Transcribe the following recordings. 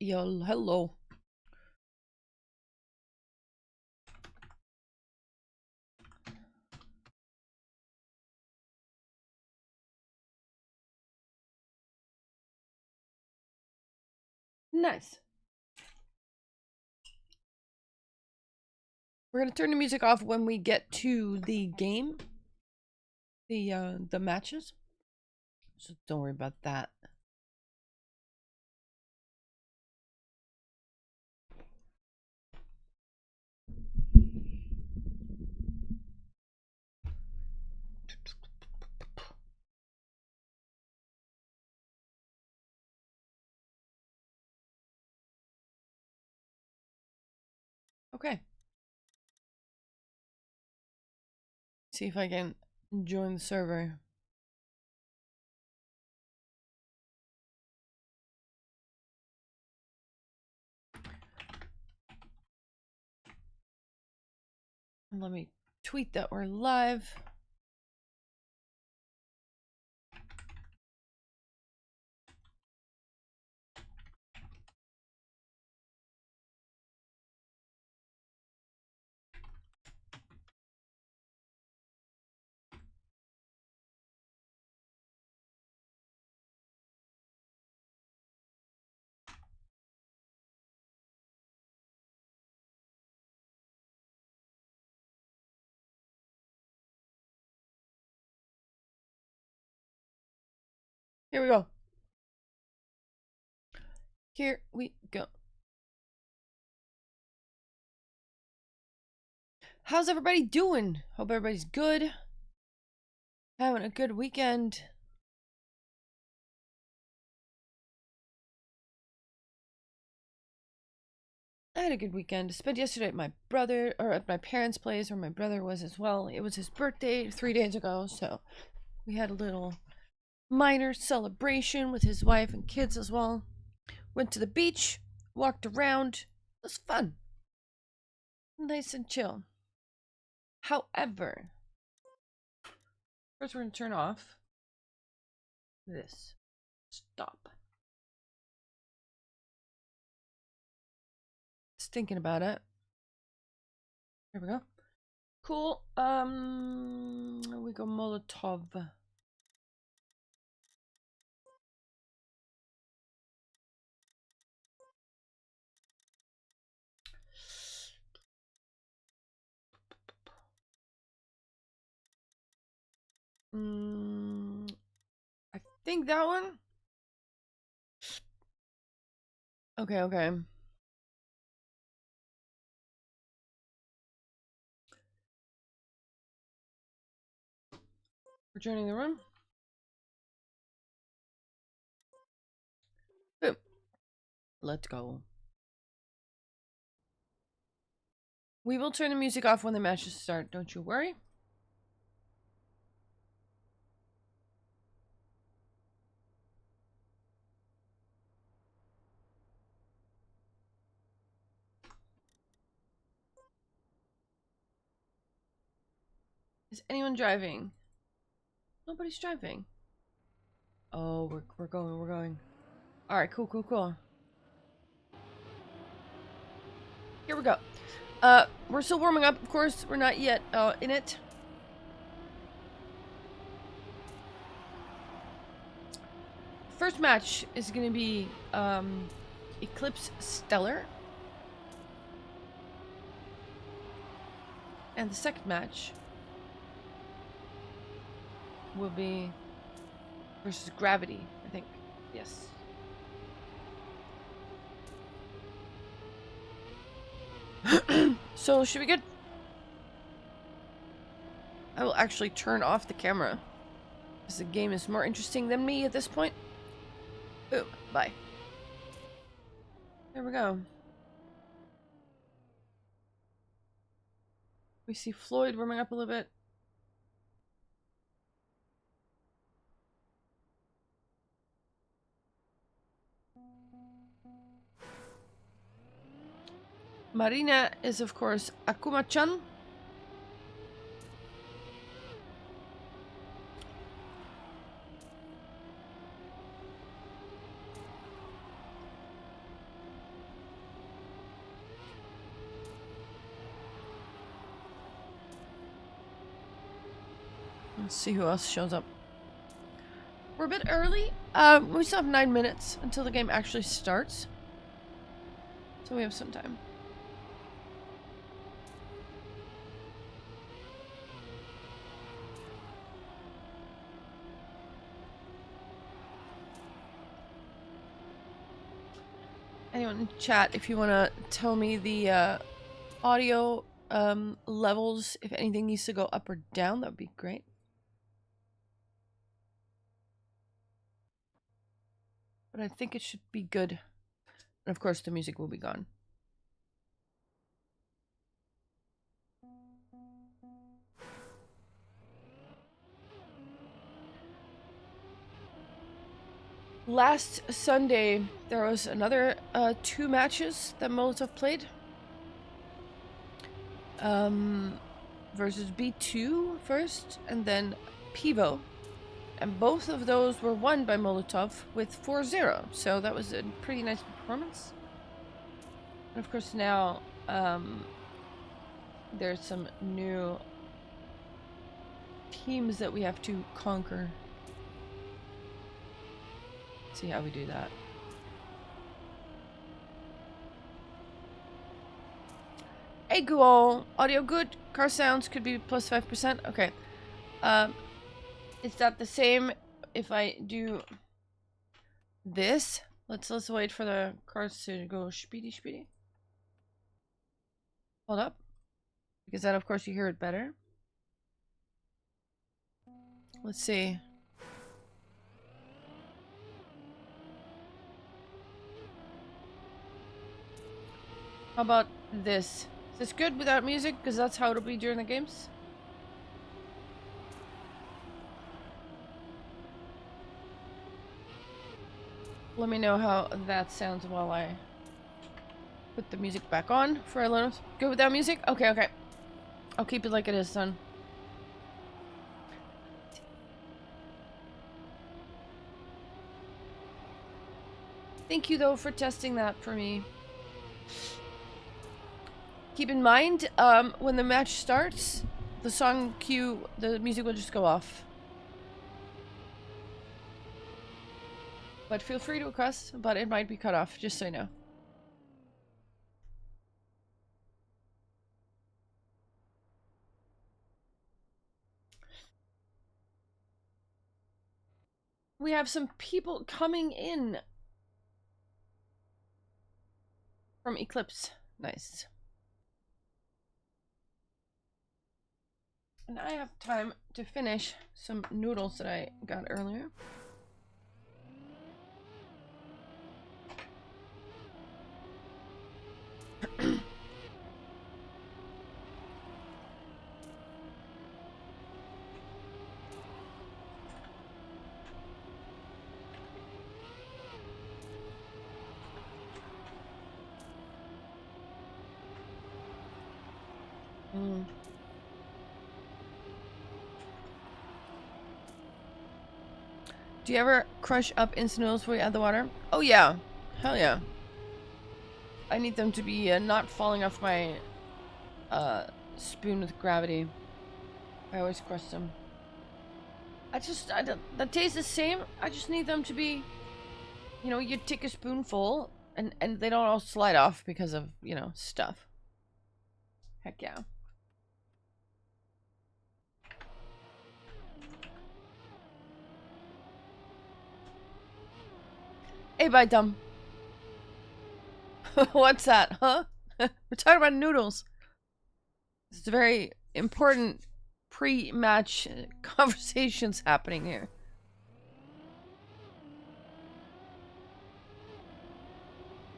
Yo, hello. Nice. We're gonna turn the music off when we get to the game, the matches. So don't worry about that. Okay. See if I can join the server. And let me tweet that we're live. Here we go. Here we go. How's everybody doing? Hope everybody's good. Having a good weekend. I had a good weekend. I spent yesterday at my parents' place, where my brother was as well. It was his birthday 3 days ago, so we had a little minor celebration with his wife and kids as well. Went to the beach, walked around. It was fun. Nice and chill. However, first we're going to turn off this. Stop. Just thinking about it. Here we go. Cool. We go Molotov. I think that one. Okay. We're joining the room. Boom. Let's go. We will turn the music off when the matches start, don't you worry. Is anyone driving? Nobody's driving. Oh, we're going. Alright, cool. Here we go. We're still warming up, of course. We're not yet in it. First match is gonna be Eclipse Stellar. And the second match will be versus Gravity, I think. Yes. So, should be good. I will actually turn off the camera, because the game is more interesting than me at this point. Boom. Bye. There we go. We see Floyd warming up a little bit. Marina is, of course, Akuma-chan. Let's see who else shows up. We're a bit early. We still have 9 minutes until the game actually starts. So we have some time. Anyone in chat, if you want to tell me the audio levels, if anything needs to go up or down, that would be great. But I think it should be good. And of course, the music will be gone. Last Sunday, there was another 2 matches that Molotov played. Versus B2 first, and then Pivo. And both of those were won by Molotov with 4-0. So that was a pretty nice performance. And of course now, there's some new teams that we have to conquer. Let's see how we do that. Hey Guol, audio good? Car sounds could be plus 5%. Okay. Is that the same if I do this? Let's wait for the cars to go speedy. Hold up. Because then of course you hear it better. Let's see. How about this? Is this good without music? Because that's how it'll be during the games. Let me know how that sounds while I put the music back on for a little. Good without music? Okay. I'll keep it like it is, son. Thank you, though, for testing that for me. Keep in mind, when the match starts, the song cue, the music will just go off. But feel free to request, but it might be cut off, just so you know. We have some people coming in from Eclipse. Nice. And I have time to finish some noodles that I got earlier. Do you ever crush up instant noodles before you add the water? Oh yeah. Hell yeah. I need them to be not falling off my spoon with gravity. I always crush them. The taste is the same. I just need them to be, you know, you take a spoonful and they don't all slide off because of, you know, stuff. Heck yeah. Hey, bye, dumb. What's that, huh? We're talking about noodles. It's very important pre-match conversations happening here.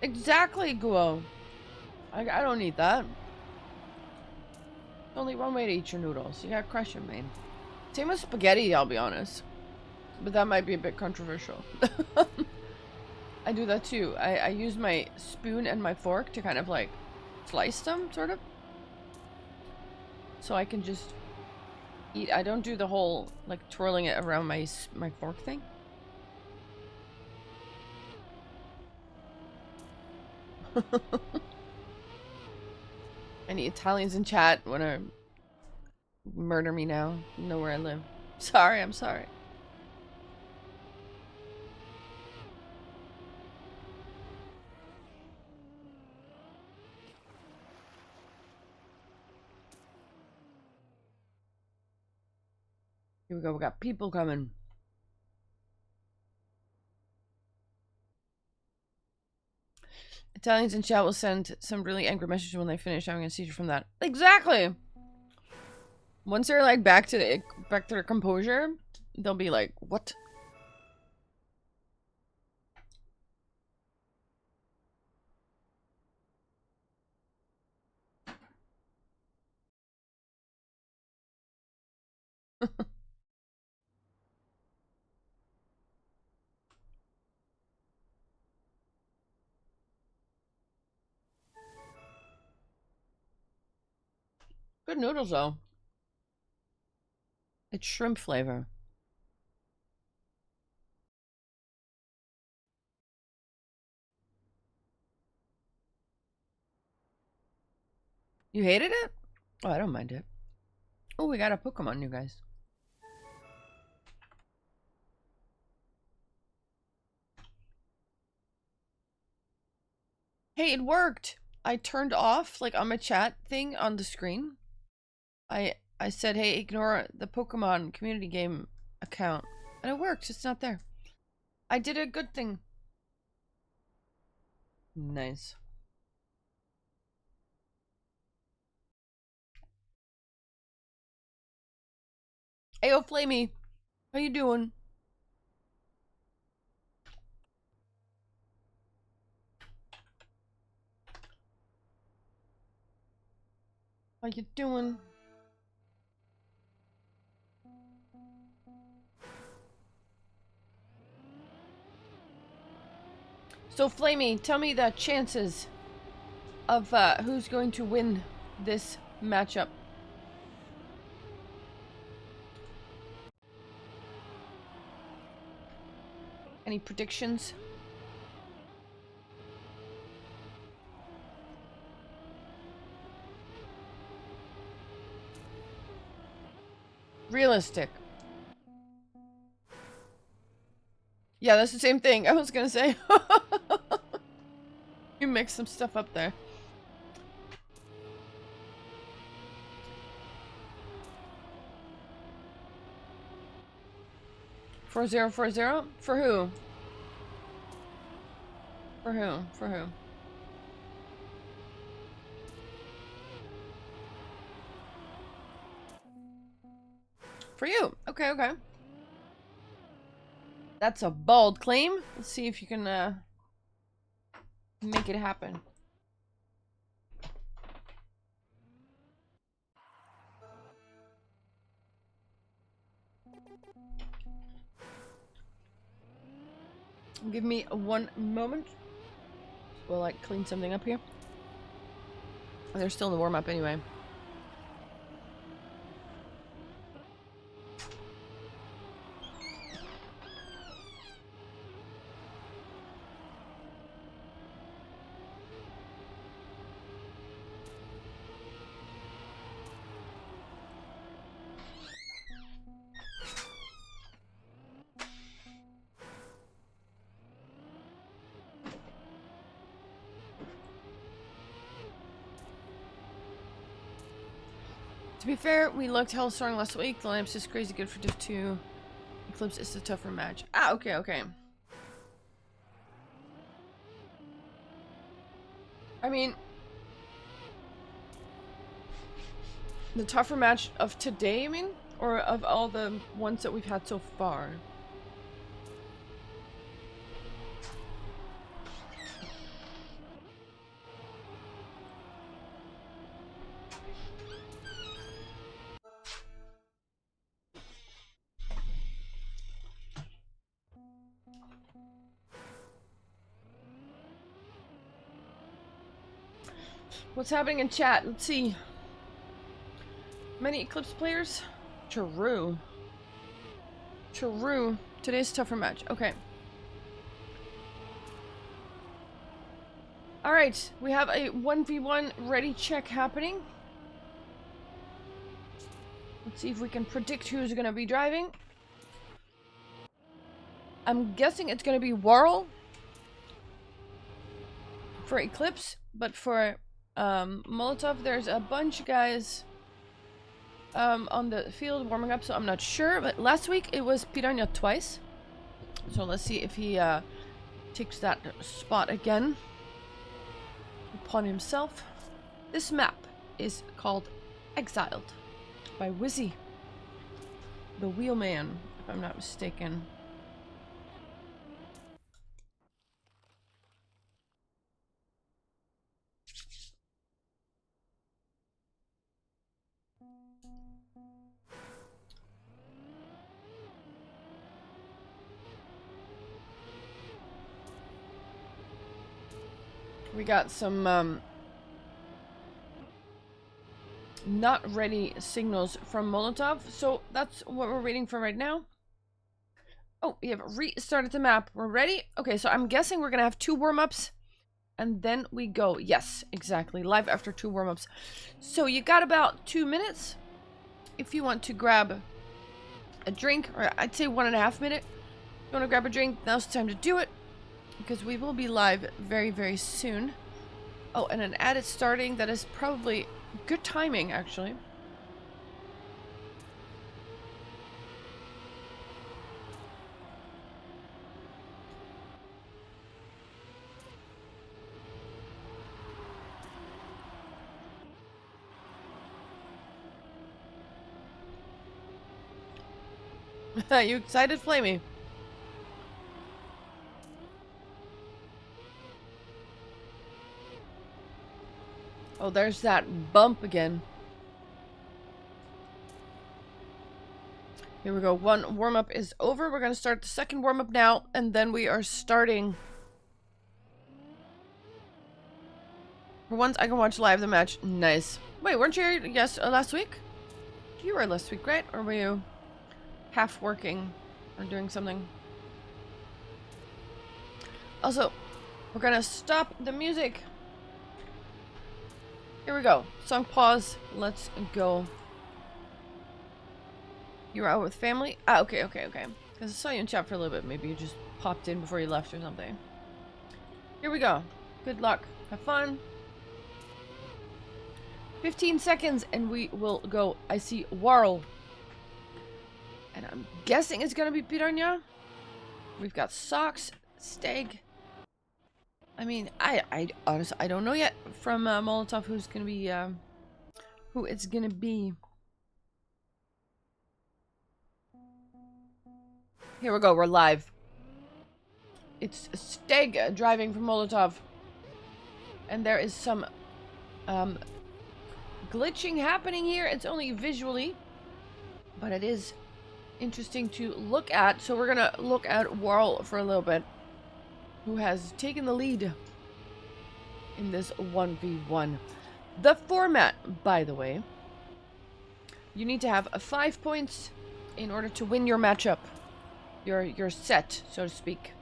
Exactly, Guo. I don't need that. Only one way to eat your noodles. You gotta crush them, man. Same with spaghetti, I'll be honest. But that might be a bit controversial. I do that too. I use my spoon and my fork to kind of like slice them, sort of. So I can just eat. I don't do the whole like twirling it around my fork thing. Any Italians in chat want to murder me now? You know where I live. Sorry, I'm sorry. Here we go, we got people coming. Italians in chat will send some really angry messages when they finish having a seizure from that. Exactly! Once they're like back to their composure, they'll be like, what? Good noodles though. It's shrimp flavor. You hated it? Oh, I don't mind it. Oh, we got a Pokemon, you guys. Hey, it worked. I turned off, like, on my chat thing on the screen. I said, hey, ignore the Pokemon community game account. And it worked. It's not there. I did a good thing. Nice. Ayo, Flamey. How you doing? How you doing? So, Flamey, tell me the chances of who's going to win this matchup. Any predictions? Realistic. Yeah, that's the same thing. I was gonna say. You mix some stuff up there. For 040? For who? For who? For who? For you. Okay, okay. That's a bold claim. Let's see if you can make it happen. Give me one moment. We'll like clean something up here. They're still in the warm-up anyway. To be fair, we looked hell strong last week. The lineup's just crazy good for Div 2. Eclipse is the tougher match. Ah, okay, okay. I mean, the tougher match of today, I mean? Or of all the ones that we've had so far? What's happening in chat? Let's see. Many Eclipse players? True. True. Today's tougher match. Okay. Alright, we have a 1v1 ready check happening. Let's see if we can predict who's gonna be driving. I'm guessing it's gonna be Warl for Eclipse, but for Molotov, there's a bunch of guys on the field warming up, so I'm not sure. But last week it was Piranha twice, so let's see if he takes that spot again upon himself. This map is called Exiled by Wizzy, the Wheelman, if I'm not mistaken. We got some not ready signals from Molotov, so that's what we're waiting for right now. Oh, we have restarted the map. We're ready? Okay, so I'm guessing we're gonna have 2 warm-ups and then we go. Yes, exactly. Live after 2 warm-ups. So you got about 2 minutes if you want to grab a drink, or I'd say 1.5 minutes. If you want to grab a drink, now's the time to do it, because we will be live very, very soon. Oh, and an ad is starting. That is probably good timing, actually. You excited, Flamey? Oh, there's that bump again. Here we go. 1 warm-up is over. We're gonna start the 2nd warm-up now, and then we are starting. For once, I can watch live the match. Nice. Wait, weren't you here last week? You were last week, right? Or were you half working or doing something? Also, we're gonna stop the music. Here we go. Song pause. Let's go. You were out with family? Ah, okay. Because I saw you in chat for a little bit. Maybe you just popped in before you left or something. Here we go. Good luck. Have fun. 15 seconds and we will go. I see Warl. And I'm guessing it's gonna be Piranha. We've got Socks, Steg. I mean, I honestly, I don't know yet from Molotov who's gonna be, who it's gonna be. Here we go, we're live. It's Steg driving from Molotov. And there is some, glitching happening here. It's only visually, but it is interesting to look at. So we're gonna look at Warl for a little bit, who has taken the lead in this 1v1. The format, by the way, you need to have 5 points in order to win your matchup, your set, so to speak.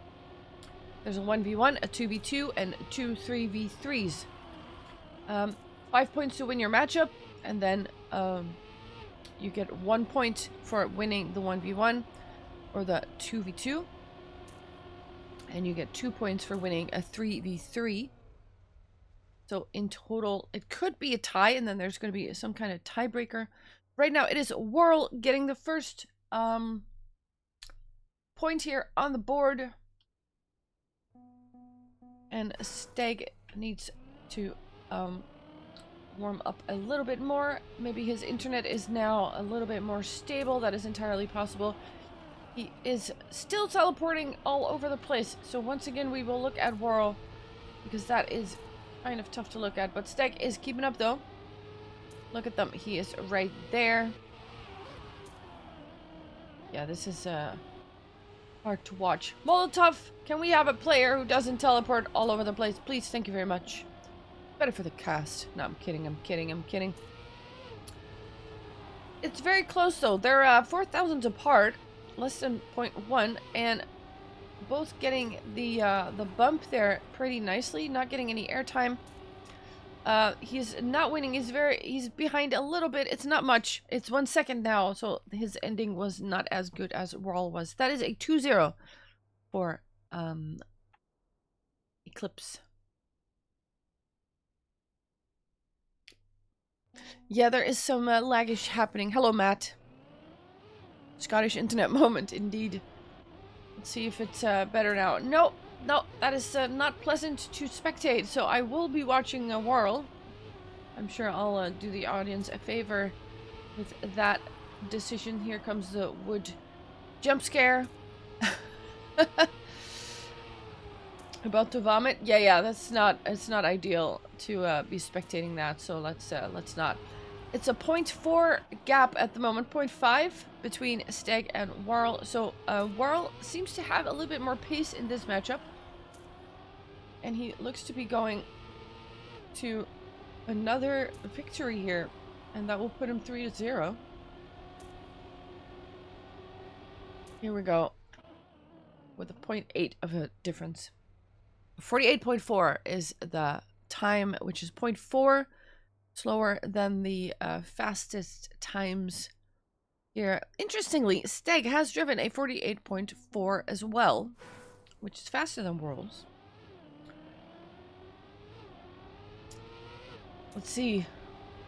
There's a 1v1, a 2v2, and 2 3v3s. 5 points to win your matchup, and then you get 1 point for winning the 1v1 or the 2v2. And you get 2 points for winning a 3v3. So in total, it could be a tie, and then there's going to be some kind of tiebreaker. Right now, it is Warl getting the first point here on the board. And Steg needs to warm up a little bit more. Maybe his internet is now a little bit more stable. That is entirely possible. He is still teleporting all over the place. So once again, we will look at Warl, because that is kind of tough to look at. But Steg is keeping up, though. Look at them. He is right there. Yeah, this is hard to watch. Molotov, can we have a player who doesn't teleport all over the place? Please, thank you very much. Better for the cast. No, I'm kidding. It's very close, though. They're 4,000s apart. Less than 0.1, and both getting the bump there pretty nicely, not getting any airtime. He's not winning. He's behind a little bit. It's not much. It's 1 second now, so his ending was not as good as Whirl was. That is a 2-0 for Eclipse. Yeah, there is some laggish happening. Hello, Matt. Scottish internet moment, indeed. Let's see if it's better now. No, that is not pleasant to spectate. So I will be watching a Whirl. I'm sure I'll do the audience a favor with that decision. Here comes the wood jump scare. About to vomit? Yeah, it's not ideal to be spectating that, so let's not. It's a 0.4 gap at the moment, 0.5 between Steg and Whirl. So Whirl seems to have a little bit more pace in this matchup, and he looks to be going to another victory here, and that will put him 3-0. Here we go, with a 0.8 of a difference. 48.4 is the time, which is 0.4 slower than the fastest times here. Interestingly, Steg has driven a 48.4 as well, which is faster than Whirl's. Let's see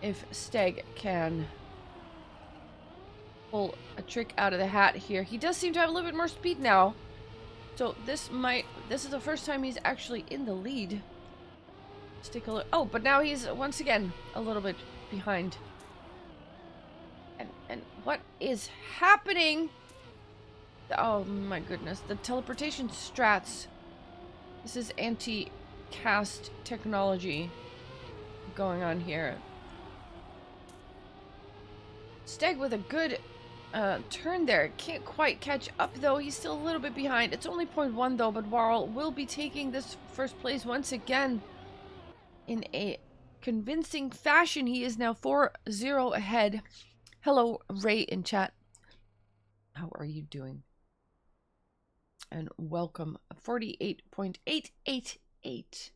if Steg can pull a trick out of the hat here. He does seem to have a little bit more speed now. So this is the first time he's actually in the lead. Let's take a look. Oh, but now he's once again a little bit behind. And what is happening? Oh my goodness, the teleportation strats. This is anti-cast technology going on here. Steg with a good turn there. Can't quite catch up though. He's still a little bit behind. It's only 0.1 though, but Whirl will be taking this first place once again in a convincing fashion. He is now 4-0 ahead. Hello, Ray in chat. How are you doing? And welcome. 48.888.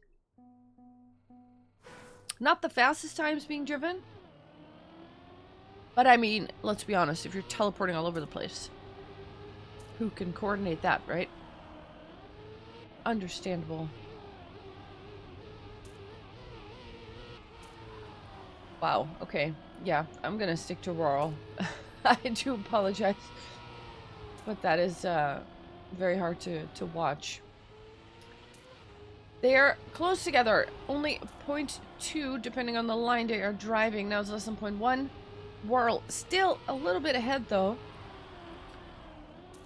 Not the fastest times being driven. But I mean, let's be honest, if you're teleporting all over the place, who can coordinate that, right? Understandable. Wow, okay. Yeah, I'm gonna stick to Whirl. I do apologize. But that is very hard to watch. They are close together. Only 0.2, depending on the line they are driving. Now it's less than 0.1. Whirl still a little bit ahead though,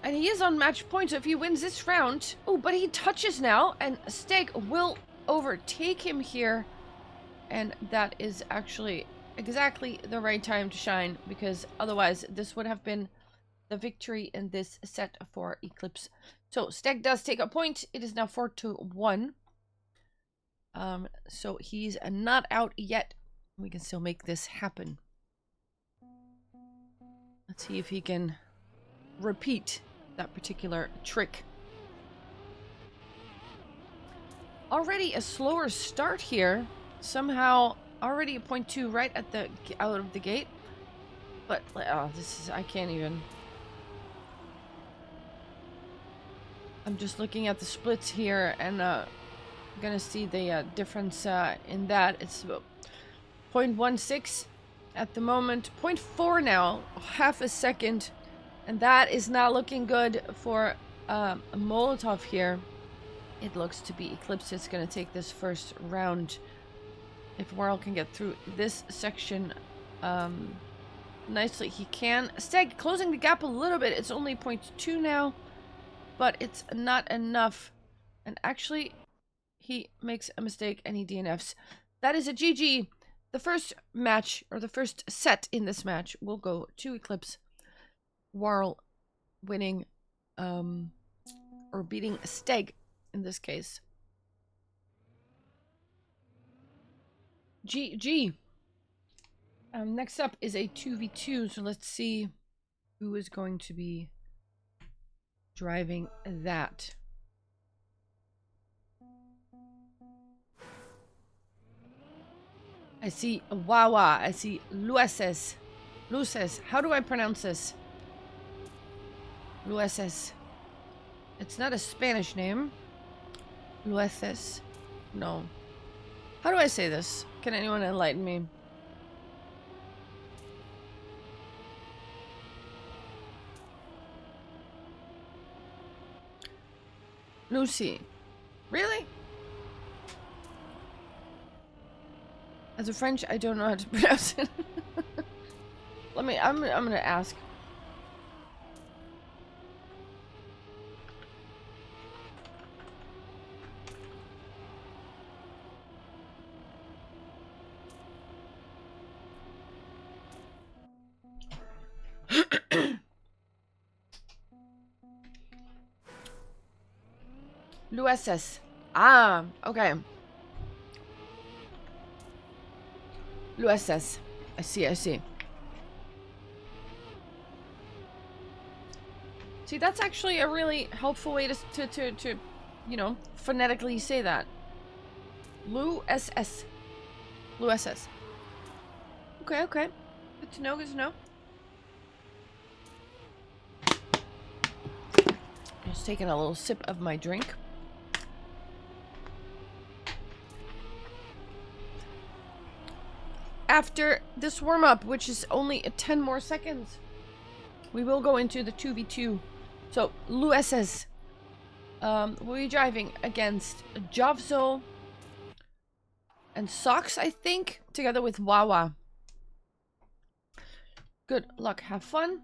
and he is on match point, so if he wins this round, oh, but he touches now, and Steg will overtake him here, and that is actually exactly the right time to shine, because otherwise this would have been the victory in this set for Eclipse. So Steg does take a point. It is now 4-1. So he's not out yet. We can still make this happen. Let's see if he can repeat that particular trick. Already a slower start here. Somehow already a 0.2 right at the out of the gate. But oh, this is, I can't even. I'm just looking at the splits here, and I'm gonna see the difference in that. It's 0.16 at the moment, 0.4 now, half a second, and that is not looking good for a Molotov here. It looks to be Eclipse is going to take this first round. If Whirl can get through this section nicely, he can. Steg closing the gap a little bit. It's only 0.2 now, but it's not enough. And actually, he makes a mistake and he DNFs. That is a GG. The first match, or the first set in this match, will go to Eclipse. Whirl winning, or beating Steg in this case. GG. Next up is a 2v2, so let's see who is going to be driving that. I see Wawa. I see Lueses. Luces. How do I pronounce this? Lueses. It's not a Spanish name. Lueces. No. How do I say this? Can anyone enlighten me? Lucy. Really? As a French, I don't know how to pronounce it. I'm gonna ask. Lueses. Ah, okay. Lueses. I see, I see. See, that's actually a really helpful way to you know, phonetically say that. Lueses. Lueses. Okay, okay. Good to know, good to know. Just taking a little sip of my drink. After this warm-up, which is only 10 more seconds, we will go into the 2v2. So, Lueses will be driving against Jovzo and Socks, I think, together with Wawa. Good luck, have fun.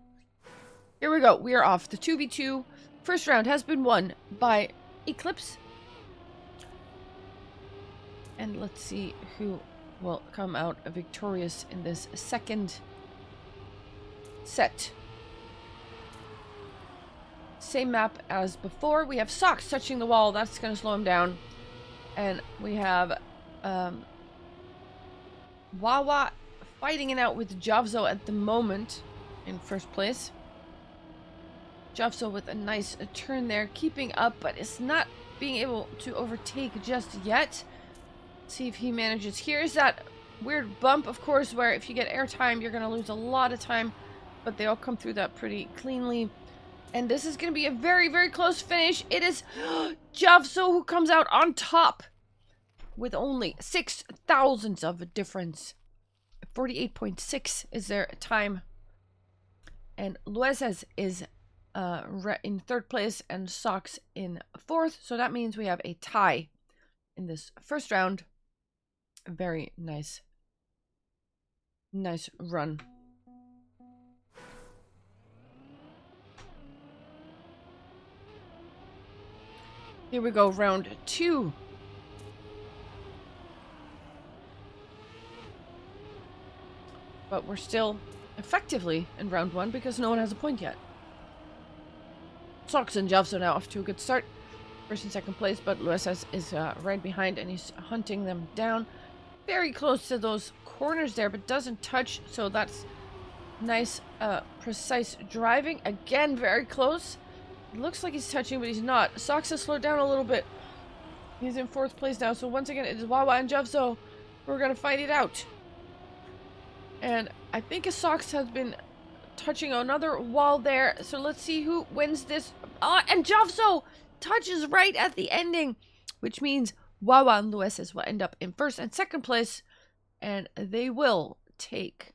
Here we go, we are off. The 2v2 first round has been won by Eclipse. And let's see who will come out victorious in this second set. Same map as before. We have Socks touching the wall. That's going to slow him down. And we have Wawa fighting it out with Jovzo at the moment in first place. Jovzo with a nice turn there, keeping up, but is not being able to overtake just yet. See if he manages. Here's that weird bump, of course, where if you get airtime, you're going to lose a lot of time, but they all come through that pretty cleanly. And this is going to be a very, very close finish. It is Jovzo who comes out on top with only 6 thousandths of a difference. 48.6 is their time. And Lueses is in third place and Socks in fourth. So that means we have a tie in this first round. Very nice. Nice run. Here we go, round 2. But we're still effectively in round 1 because no one has a point yet. Socks and Jovzo now off to a good start. First and second place, but Lueses is right behind and he's hunting them down. Very close to those corners there, but doesn't touch, so that's nice, precise driving. Again, very close. It looks like he's touching, but he's not. Socks has slowed down a little bit. He's in fourth place now, so once again, it is Wawa and Jovzo who are going to fight it out. And I think Socks has been touching another wall there, so let's see who wins this. And Jovzo touches right at the ending, which means Wawa and Lueses will end up in first and second place, and they will take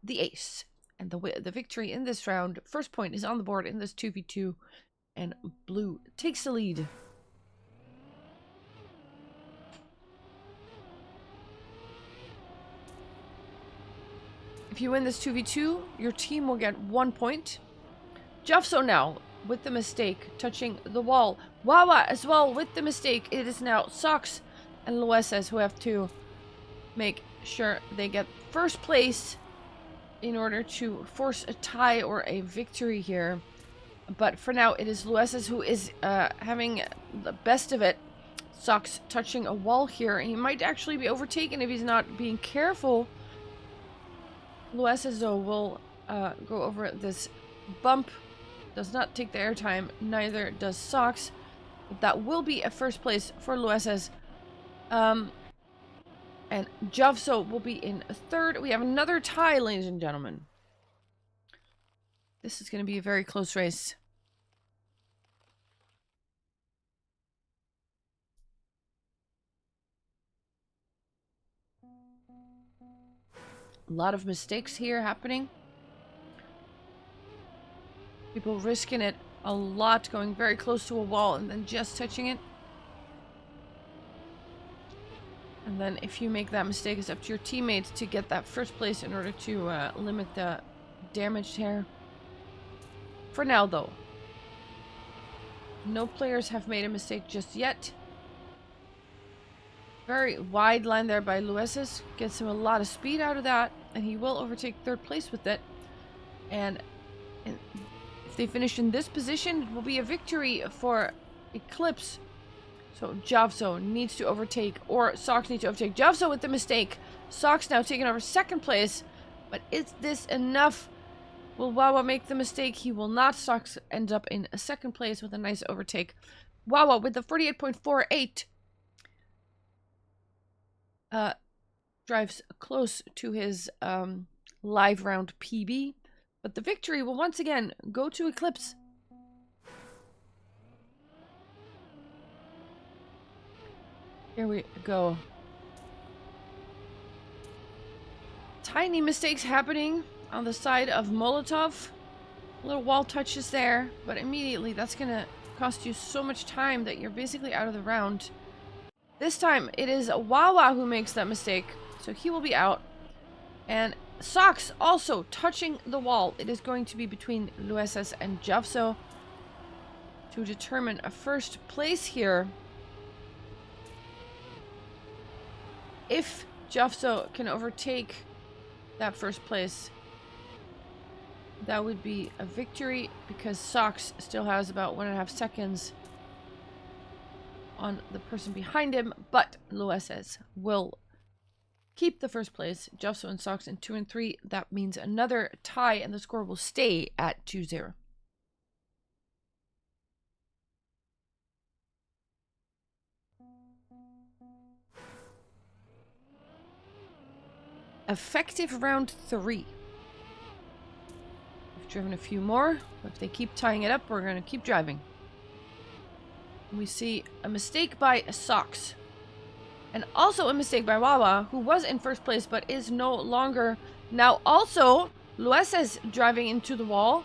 the ace and the victory in this round. First point is on the board in this 2v2, and Blue takes the lead. If you win this 2v2, your team will get 1 point. Jovzo now with the mistake, touching the wall. Wawa as well with the mistake. It is now Socks and Lueses who have to make sure they get first place in order to force a tie or a victory here. But for now, it is Lueses who is having the best of it. Socks touching a wall here. He might actually be overtaken if he's not being careful. Lueses, though, will go over this bump. Does not take the airtime, neither does Socks. But that will be a first place for Lueses. And Jovso will be in third. We have another tie, ladies and gentlemen. This is going to be a very close race. A lot of mistakes here happening. People risking it a lot, going very close to a wall and then just touching it. And then if you make that mistake, it's up to your teammates to get that first place in order to limit the damage here. For now, though, no players have made a mistake just yet. Very wide line there by Lueses. Gets him a lot of speed out of that, and he will overtake third place with it. And if they finish in this position, it will be a victory for Eclipse. So Jovso needs to overtake, or Sox needs to overtake Jovso with the mistake. Sox now taking over second place, but is this enough? Will Wawa make the mistake? He will not. Sox ends up in second place with a nice overtake. Wawa with the 48.48 drives close to his live round PB, but the victory will once again go to Eclipse. Here we go. Tiny mistakes happening on the side of Molotov. Little wall touches there, but immediately that's gonna cost you so much time that you're basically out of the round. This time it is Wawa who makes that mistake, so he will be out. And Sox also touching the wall. It is going to be between Lueses and Jovso to determine a first place here. If Jovso can overtake that first place, that would be a victory, because Sox still has about 1.5 seconds on the person behind him, but Lueses will keep the first place. Jovso and Sox in 2 and 3. That means another tie, and the score will stay at 2-0. Effective round 3. We've driven a few more. If they keep tying it up, we're going to keep driving. We see a mistake by Sox. And also a mistake by Wawa, who was in first place but is no longer. Now also, Lueses driving into the wall.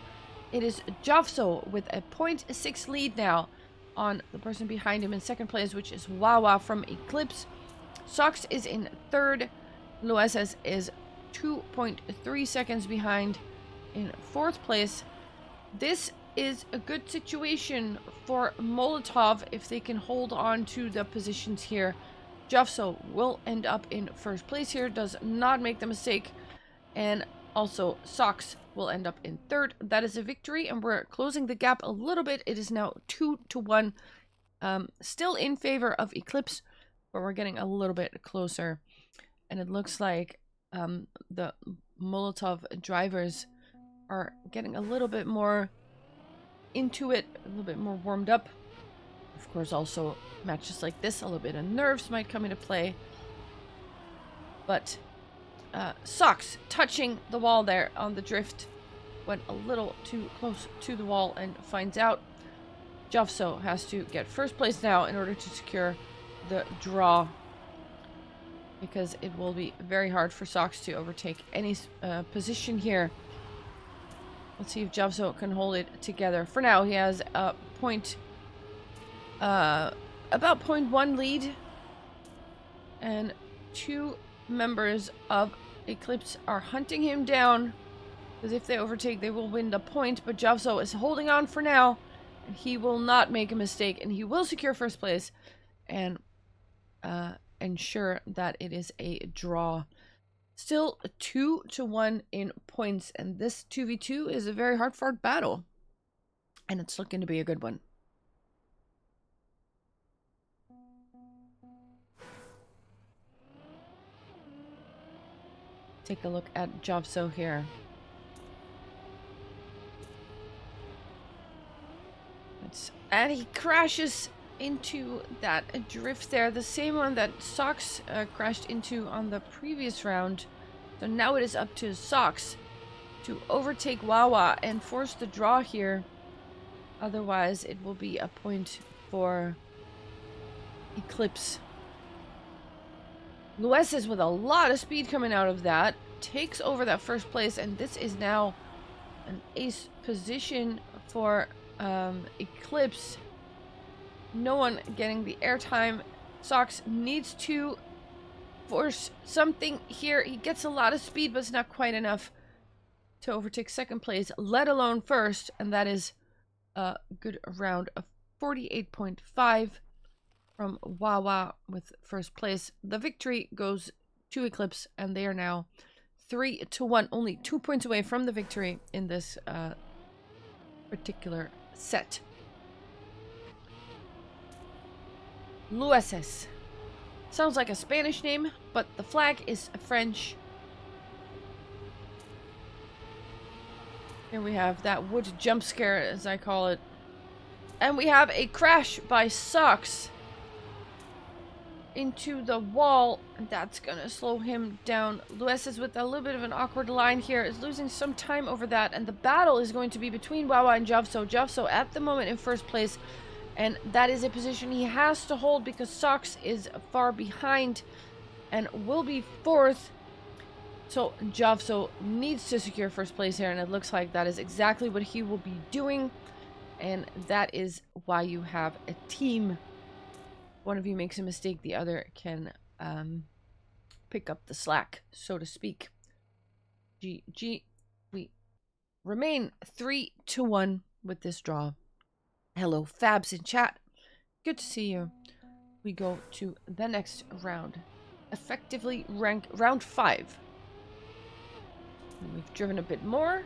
It is Jovso with a 0.6 lead now on the person behind him in second place, which is Wawa from Eclipse. Sox is in third. Lueses is 2.3 seconds behind in fourth place. This is a good situation for Molotov if they can hold on to the positions here. Jovso will end up in first place here, does not make the mistake, and also Sox will end up in third. That is a victory, and we're closing the gap a little bit. It is now 2-1, still in favor of Eclipse, but we're getting a little bit closer. And it looks like the Molotov drivers are getting a little bit more into it, a little bit more warmed up. Of course, also matches like this, a little bit of nerves might come into play. But Sox touching the wall there on the drift, went a little too close to the wall and finds out. Jovso has to get first place now in order to secure the draw, because it will be very hard for Sox to overtake any position here. Let's see if Jovso can hold it together. For now, he has a about 0.1 lead, and 2 members of Eclipse are hunting him down, because if they overtake, they will win the point. But Jovso is holding on for now, and he will not make a mistake, and he will secure first place and ensure that it is a draw. Still 2-1 in points, and this 2v2 is a very hard-fought battle, and it's looking to be a good one. Take a look at Jovso here. And he crashes into that drift there, the same one that Socks crashed into on the previous round. So now it is up to Socks to overtake Wawa and force the draw here. Otherwise, it will be a point for Eclipse. Lueses with a lot of speed coming out of that takes over that first place, and this is now an ace position for Eclipse. No one getting the airtime. Socks needs to force something here. He gets a lot of speed, but it's not quite enough to overtake second place, let alone first, and that is a good round of 48.5 from Wawa with first place. The victory goes to Eclipse, and they are now 3-1, only 2 points away from the victory in this particular set. Lueses. Sounds like a Spanish name, but the flag is French. Here we have that wood jump scare, as I call it. And we have a crash by Socks into the wall. That's gonna slow him down. Lueses with a little bit of an awkward line here is losing some time over that, and the battle is going to be between Wawa and Javso. Javso at the moment in first place, and that is a position he has to hold because Socks is far behind and will be fourth. So Javso needs to secure first place here, and it looks like that is exactly what he will be doing. And that is why you have a team. One of you makes a mistake, the other can pick up the slack, so to speak. GG. We remain 3-1 with this draw. Hello, Fabs in chat. Good to see you. We go to the next round. Effectively rank round 5. And we've driven a bit more.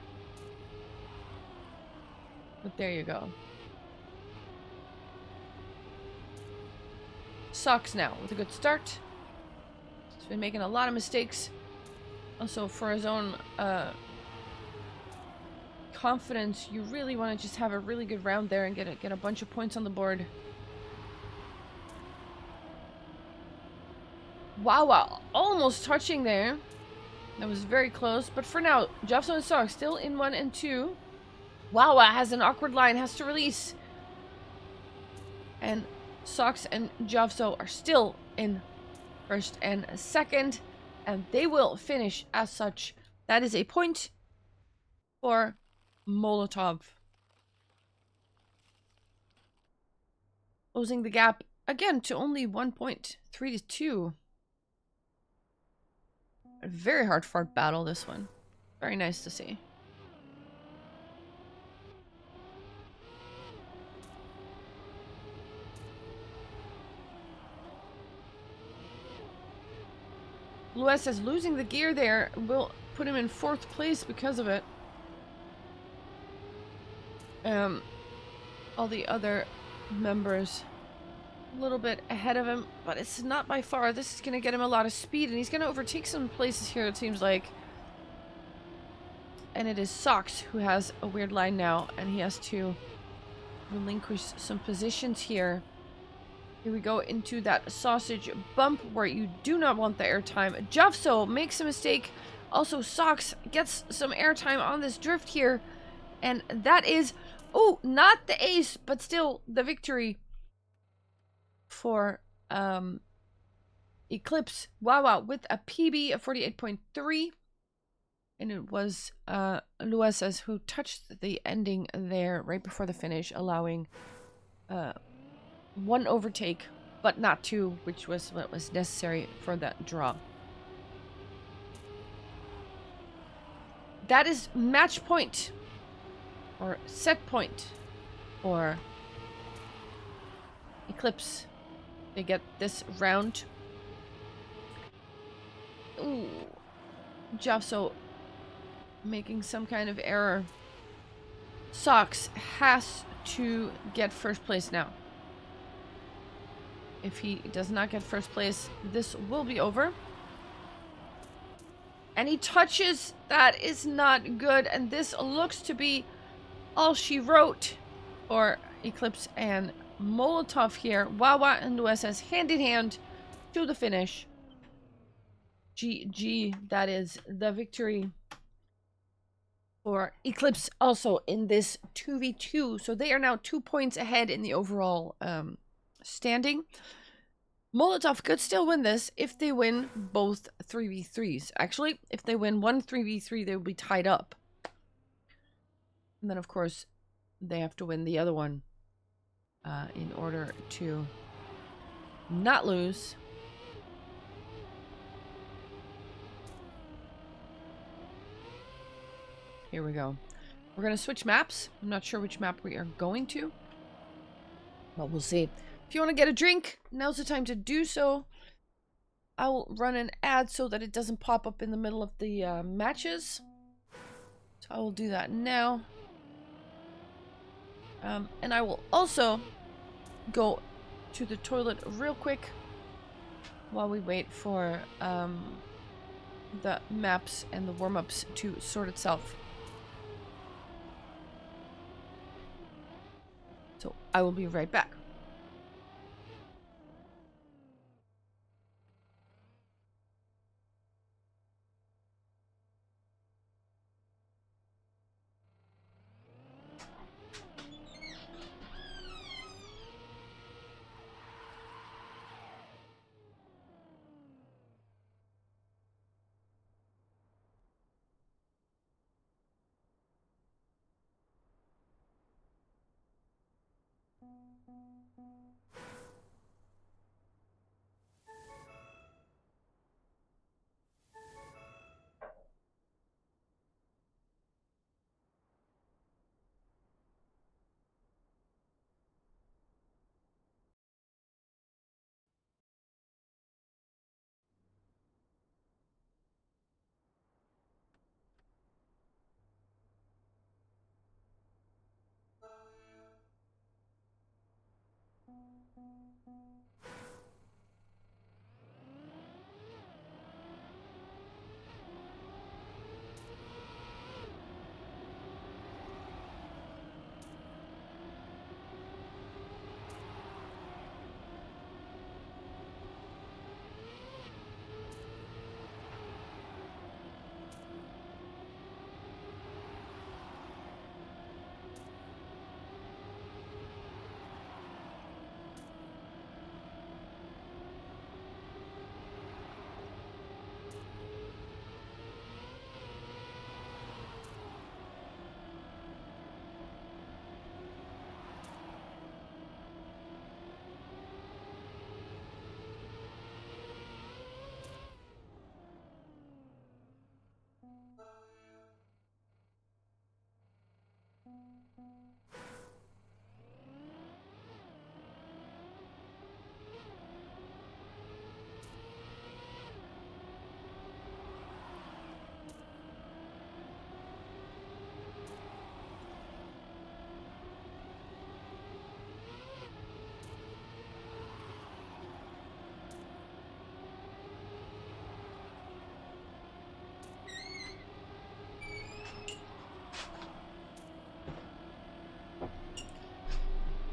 But there you go. Socks now with a good start. He's been making a lot of mistakes. Also, for his own confidence, you really want to just have a really good round there and get a bunch of points on the board. Wow, almost touching there. That was very close, but for now, Javso and Socks still in 1 and 2. Wawa has an awkward line, has to release. And Socks and Javso are still in first and second, and they will finish as such. That is a point for Molotov. Closing the gap again to only 1 point, 3-2. A very hard fought battle, this one. Very nice to see. Lueses losing the gear there will put him in 4th place because of it. All the other members a little bit ahead of him, but it's not by far. This is going to get him a lot of speed, and he's going to overtake some places here, it seems like. And it is Socks who has a weird line now, and he has to relinquish some positions here. Here we go into that sausage bump where you do not want the airtime. Javso makes a mistake. Also, Socks gets some airtime on this drift here, and that is, oh, not the ace, but still the victory for Eclipse. Wawa with a PB of 48.3, and it was Lueses who touched the ending there right before the finish, allowing 1 overtake, but not 2, which was what was necessary for that draw. That is match point, or set point, for Eclipse. They get this round. Ooh. Javso making some kind of error. Socks has to get first place now. If he does not get first place, this will be over. And he touches. That is not good. And this looks to be all she wrote for Eclipse and Molotov here. Wawa and USS hand in hand to the finish. GG, that is the victory for Eclipse also in this 2v2. So they are now 2 points ahead in the overall standing. Molotov could still win this if they win both 3v3s. Actually, if they win one 3v3, they will be tied up. And then, of course, they have to win the other one in order to not lose. Here we go. We're going to switch maps. I'm not sure which map we are going to, but we'll see. If you want to get a drink, now's the time to do so. I will run an ad so that it doesn't pop up in the middle of the matches. So I will do that now. And I will also go to the toilet real quick while we wait for the maps and the warm-ups to sort itself. So I will be right back.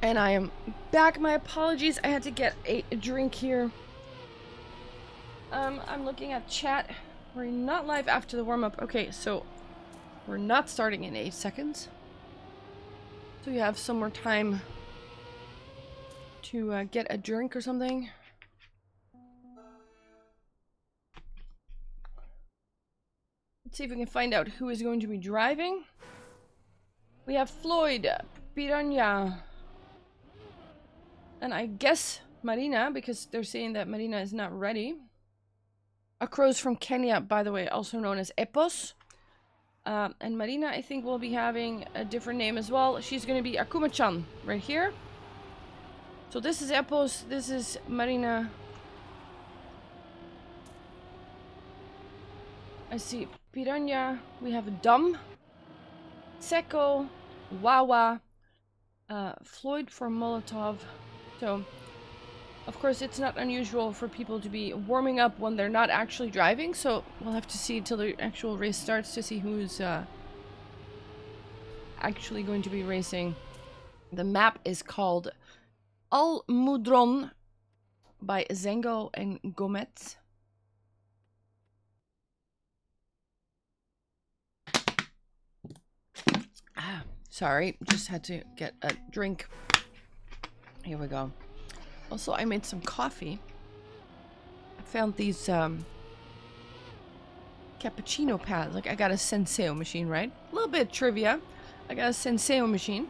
And I am back. My apologies. I had to get a drink here. I'm looking at chat. We're not live after the warm-up. Okay, so we're not starting in 8 seconds. So you have some more time to get a drink or something. Let's see if we can find out who is going to be driving. We have Floyd, Piranha, and I guess Marina, because they're saying that Marina is not ready. Acro's from Kenya, by the way, also known as Epos. And Marina, I think, will be having a different name as well. She's going to be Akuma-chan, right here. So this is Epos, this is Marina. I see Piranha, we have Dum, Seko, Wawa, Floyd for Molotov. So, of course, it's not unusual for people to be warming up when they're not actually driving, so we'll have to see until the actual race starts to see who's actually going to be racing. The map is called Almudron by Zengo and Gomez. Sorry, just had to get a drink. Here we go. Also, I made some coffee. I found these cappuccino pads. Like, I got a Senseo machine, right? A little bit of trivia. I got a Senseo machine.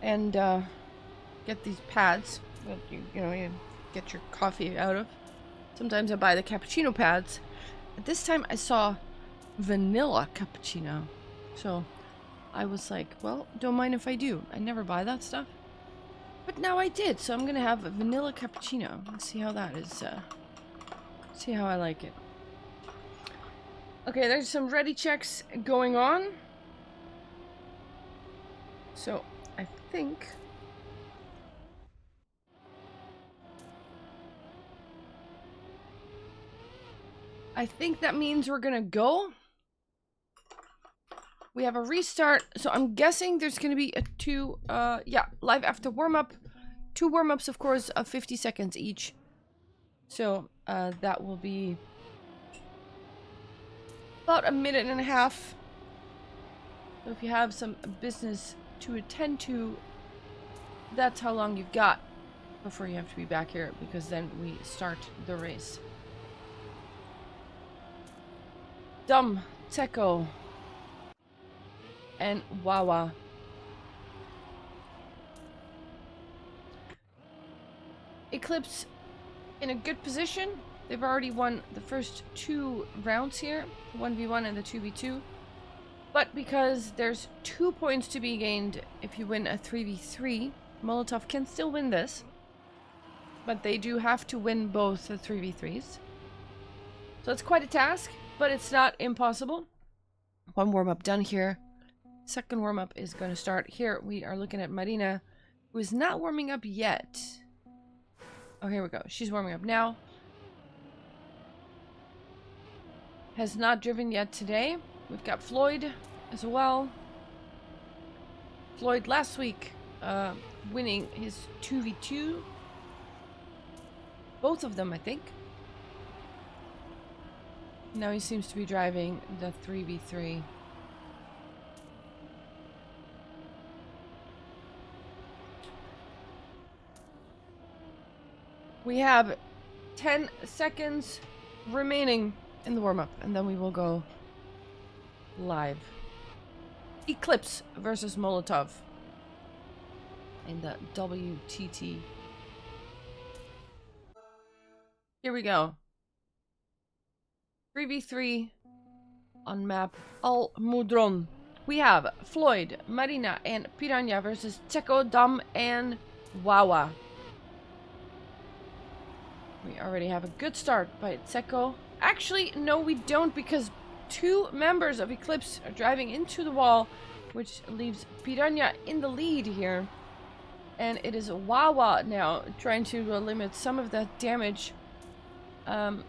And get these pads that you get your coffee out of. Sometimes I buy the cappuccino pads. But this time I saw vanilla cappuccino. So I was like, well, don't mind if I do. I never buy that stuff. But now I did, so I'm gonna have a vanilla cappuccino. Let's see how that is, see how I like it. Okay, there's some ready checks going on. So, I think... that means we're gonna go. We have a restart, so I'm guessing there's gonna be a live after warm-up. 2 warm-ups, of course, of 50 seconds each. So, that will be about 1.5 minutes. So if you have some business to attend to, that's how long you've got before you have to be back here, because then we start the race. Dum, Teko, and Wawa. Eclipse in a good position. They've already won the first 2 rounds here, 1v1 and the 2v2. But because there's 2 points to be gained if you win a 3v3, Molotov can still win this. But they do have to win both the 3v3s. So it's quite a task, but it's not impossible. 1 warm-up done here. Second warm-up is going to start here. We are looking at Marina, who is not warming up yet. Oh, here we go. She's warming up now. Has not driven yet today. We've got Floyd as well. Floyd last week winning his 2v2. Both of them, I think. Now he seems to be driving the 3v3. We have 10 seconds remaining in the warm-up, and then we will go live. Eclipse versus Molotov in the WTT. Here we go. 3v3 on map Almudron. We have Floyd, Marina, and Piranha versus Teko, Dam, and Wawa. We already have a good start by Teko. Actually, no, we don't, because 2 members of Eclipse are driving into the wall, which leaves Piranha in the lead here. And it is Wawa now trying to limit some of that damage. And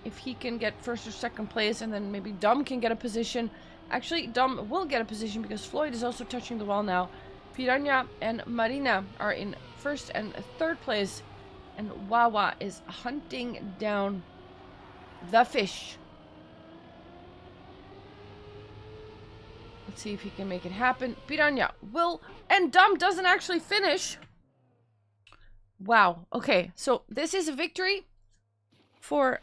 if he can get first or second place, and then maybe Dom can get a position. Actually, Dom will get a position because Floyd is also touching the wall now. Piranha and Marina are in first and third place. And Wawa is hunting down the fish. Let's see if he can make it happen. Piranha will, and Dom doesn't actually finish. Wow. Okay, so this is a victory for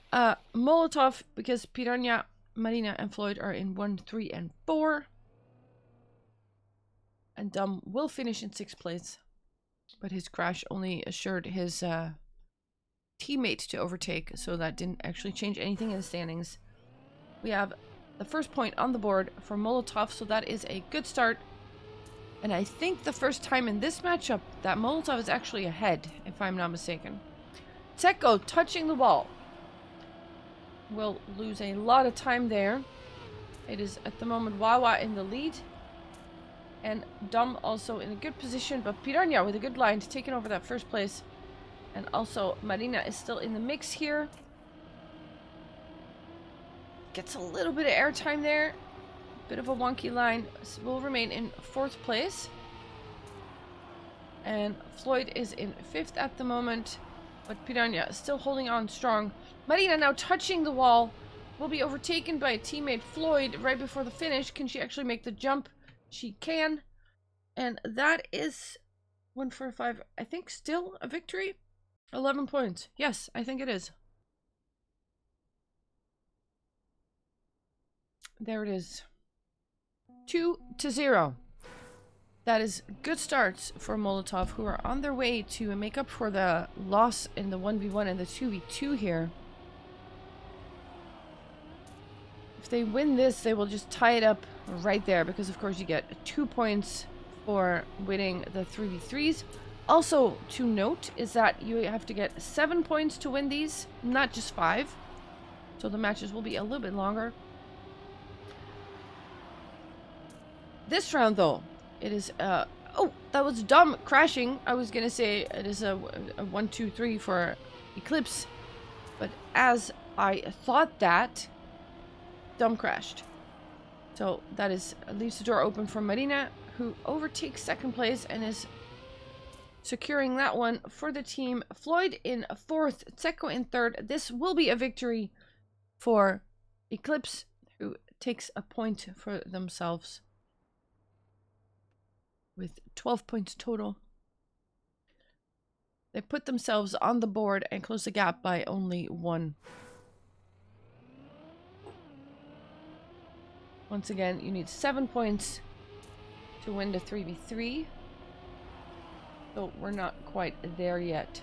Molotov, because Piranha, Marina, and Floyd are in 1, 3, and 4. And Dom will finish in 6th place. But his crash only assured his teammate to overtake, so that didn't actually change anything in the standings. We have the first point on the board for Molotov, so that is a good start. And I think the first time in this matchup that Molotov is actually ahead, if I'm not mistaken. Teko touching the wall. Will lose a lot of time there. It is at the moment Wawa in the lead. And Dom also in a good position, but Piranha with a good line taking over that first place. And also Marina is still in the mix here. Gets a little bit of airtime there. Bit of a wonky line. Will remain in 4th place. and Floyd is in 5th at the moment, but Piranha is still holding on strong. Marina now touching the wall, will be overtaken by teammate Floyd right before the finish. Can she actually make the jump? She can, and that is 145. I think still a victory. 11 points. Yes, I think it is. There it is. 2-0. That is good starts for Molotov, who are on their way to make up for the loss in the 1v1 and the 2v2 here. If they win this, they will just tie it up right there, because of course you get 2 points for winning the 3v3s. Also to note is that you have to get 7 points to win these, not just 5. So the matches will be a little bit longer. This round though, it is oh, that was dumb crashing. I was gonna say it is a 1-2-3 for Eclipse, but as I thought that, dumb crashed. So that leaves the door open for Marina, who overtakes 2nd place and is securing that one for the team. Floyd in 4th, Tseko in 3rd. This will be a victory for Eclipse, who takes a point for themselves with 12 points total. They put themselves on the board and close the gap by only 1. Once again, you need 7 points to win the 3v3. So we're not quite there yet.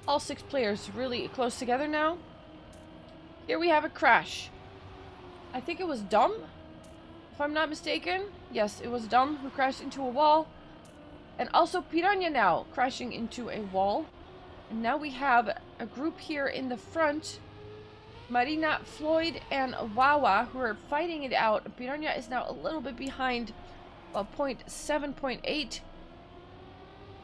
All 6 players really close together now. Here we have a crash. I think it was Dumb, if I'm not mistaken. Yes, it was Dumb who crashed into a wall. And also Piranha now crashing into a wall. And now we have a group here in the front. Marina, Floyd, and Wawa, who are fighting it out. Piranha is now a little bit behind, 0.7.8.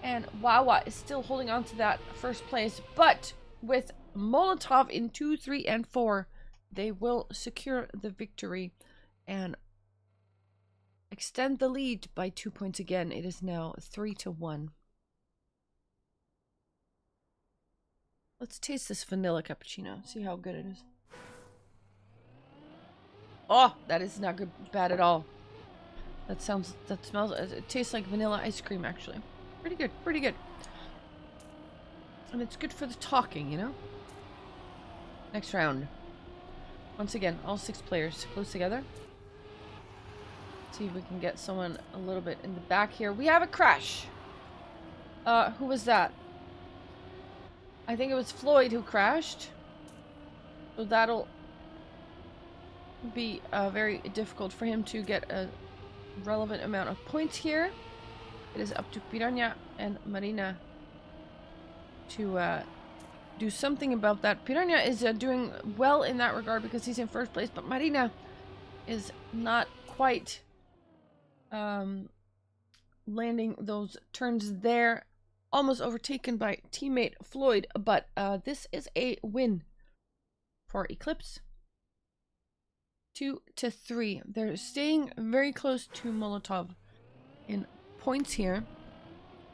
And Wawa is still holding on to that 1st place. But with Molotov in 2, 3, and 4, they will secure the victory and extend the lead by 2 points again. It is now 3-1. Let's taste this vanilla cappuccino. See how good it is. Oh, that is not good, bad at all. That smells, it tastes like vanilla ice cream, actually. Pretty good, pretty good. And it's good for the talking, you know? Next round. Once again, all 6 players close together. See if we can get someone a little bit in the back here. We have a crash. Who was that? I think it was Floyd who crashed. So that'll be very difficult for him to get a relevant amount of points here. It is up to Piranha and Marina to do something about that. Piranha is doing well in that regard because he's in 1st place, but Marina is not quite landing those turns there. Almost overtaken by teammate Floyd, but this is a win for Eclipse. 2-3. They're staying very close to Molotov in points here.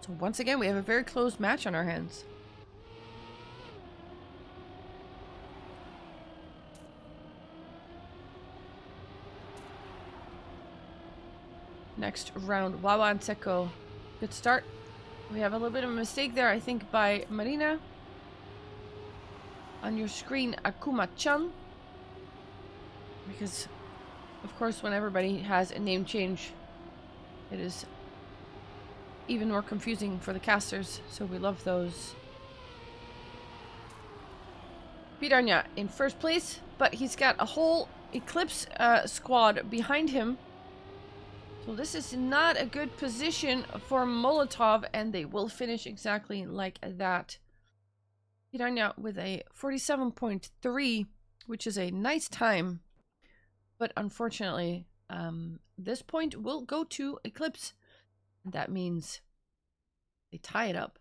So once again, we have a very close match on our hands. Next round, Wawa and Tseko. Good start. We have a little bit of a mistake there, I think, by Marina. On your screen, Akuma-chan. Because, of course, when everybody has a name change, it is even more confusing for the casters, so we love those. Piranha in 1st place, but he's got a whole Eclipse squad behind him. So this is not a good position for Molotov, and they will finish exactly like that. Piranha with a 47.3, which is a nice time. But unfortunately, this point will go to Eclipse. That means they tie it up.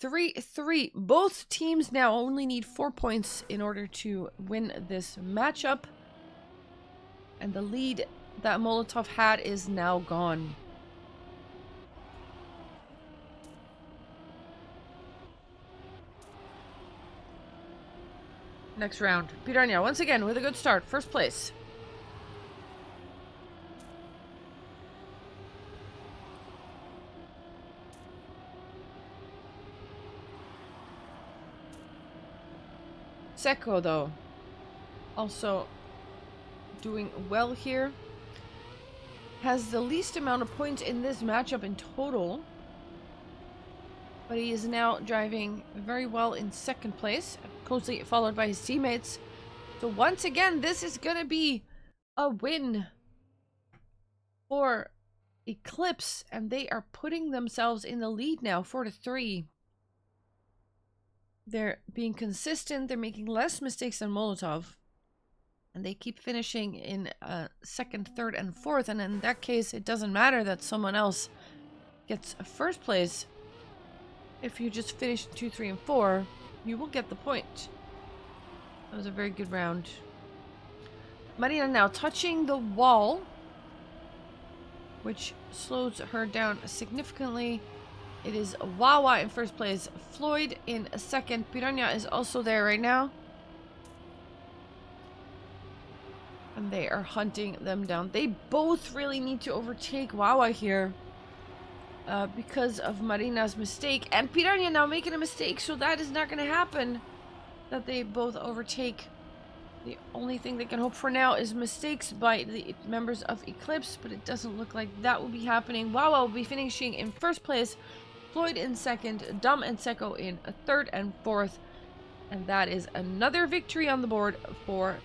3-3. Both teams now only need 4 points in order to win this matchup. And the lead that Molotov had is now gone. Next round. Piranha, once again, with a good start. First place. Seko, though, also doing well here. Has the least amount of points in this matchup in total. But he is now driving very well in second place, closely followed by his teammates. So once again, this is going to be a win for Eclipse, and they are putting themselves in the lead now, 4-3. They're being consistent. They're making less mistakes than Molotov. And they keep finishing in second, third, and fourth. And in that case, it doesn't matter that someone else gets first place. If you just finish 2, 3, and 4, you will get the point. That was a very good round. Marina now touching the wall, which slows her down significantly. It is Wawa in first place, Floyd in second. Piranha is also there right now. And they are hunting them down. They both really need to overtake Wawa here. Because of Marina's mistake. And Piranha now making a mistake, so that is not going to happen. That they both overtake. The only thing they can hope for now is mistakes by the members of Eclipse, but it doesn't look like that will be happening. Wawa will be finishing in first place, Floyd in second, Dom and Seko in third and fourth. And that is another victory on the board for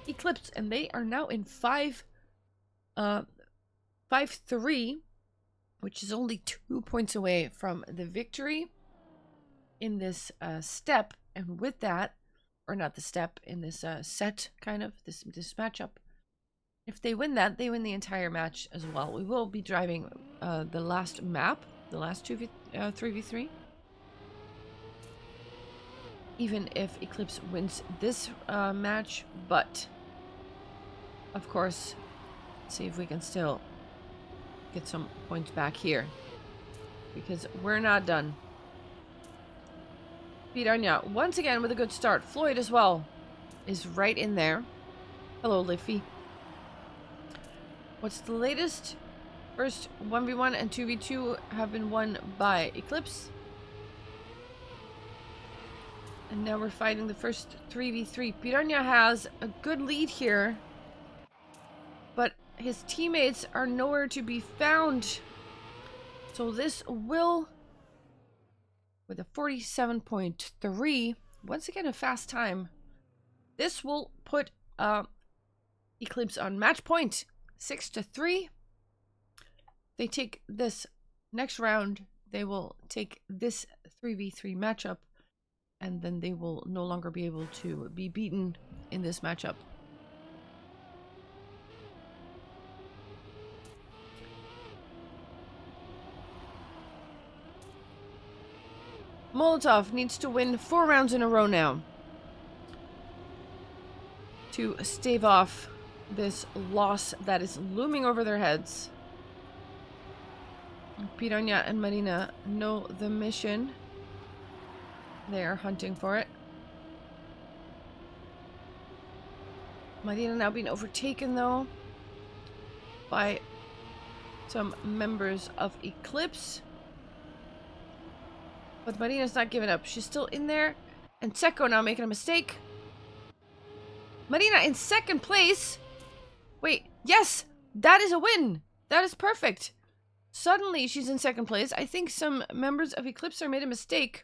Eclipse. And they are now in 5-3. Which is only 2 points away from the victory in this step. And with that, or not the step, in this set, kind of, this matchup. If they win that, they win the entire match as well. We will be driving the last map, the last 3v3. Even if Eclipse wins this match, but of course, see if we can still get some points back here, because we're not done. Piranha once again with a good start. Floyd as well is right in there. Hello, Liffy. What's the latest? First 1v1 and 2v2 have been won by Eclipse, and now we're fighting the first 3v3. Piranha has a good lead here, but his teammates are nowhere to be found. So this will, with a 47.3, once again a fast time, this will put Eclipse on match point, 6-3. They take this next round, they will take this 3v3 matchup, and then they will no longer be able to be beaten in this matchup. Molotov needs to win 4 rounds in a row now to stave off this loss that is looming over their heads. Piranha and Marina know the mission. They are hunting for it. Marina now being overtaken, though, by some members of Eclipse. But Marina's not giving up. She's still in there. And Seko now making a mistake. Marina in second place. Wait, yes, that is a win. That is perfect. Suddenly she's in second place. I think some members of Eclipse made a mistake,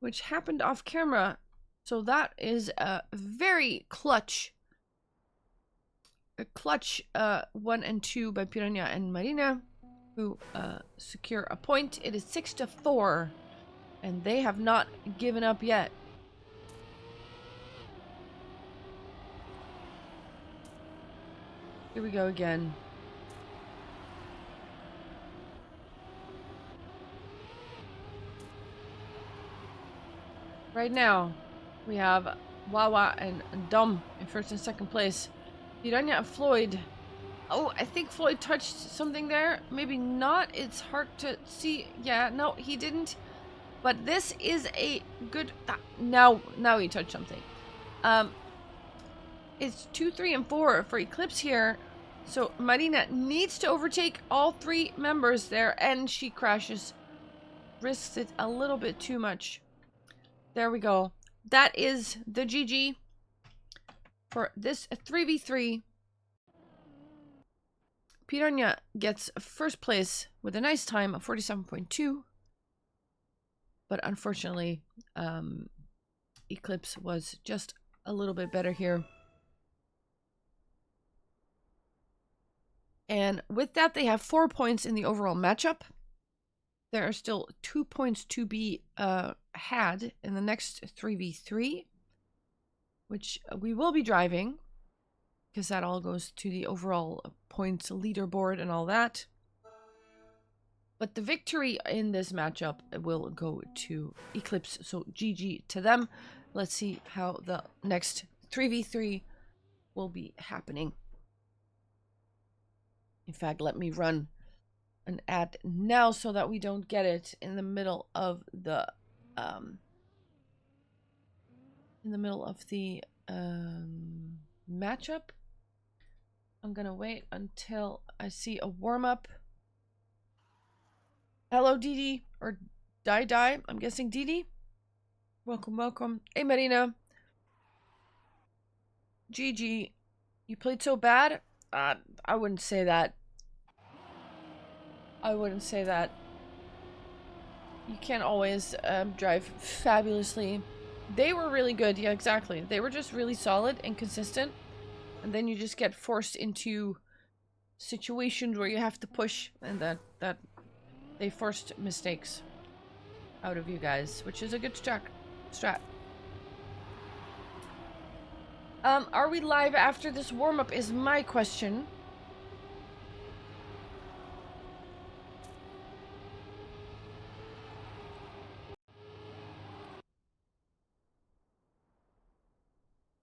which happened off camera. So that is a very clutch. A clutch 1 and 2 by Piranha and Marina, who secure a point. It is 6-4, and they have not given up yet. Here we go again. Right now, we have Wawa and Dom in first and second place. Piranha and Floyd. Oh, I think Floyd touched something there. Maybe not. It's hard to see. Yeah, no, he didn't. But this is a good... Now he touched something. It's 2, 3, and 4 for Eclipse here. So Marina needs to overtake all 3 members there, and she crashes. Risks it a little bit too much. There we go. That is the GG for this 3v3. Piranha gets first place with a nice time of 47.2. But unfortunately, Eclipse was just a little bit better here. And with that, they have 4 points in the overall matchup. There are still 2 points to be had in the next 3v3, which we will be driving, because that all goes to the overall points leaderboard and all that. But the victory in this matchup will go to Eclipse, so GG to them. Let's see how the next 3v3 will be happening. In fact, let me run an ad now so that we don't get it in the middle of the matchup. I'm gonna wait until I see a warm-up. Hello, Didi, or Dai. I'm guessing Didi. Welcome, welcome. Hey, Marina. GG. You played so bad? I wouldn't say that. I wouldn't say that. You can't always drive fabulously. They were really good. Yeah, exactly. They were just really solid and consistent. And then you just get forced into situations where you have to push, and that they forced mistakes out of you guys, which is a good strat. Are we live after this warm-up is my question.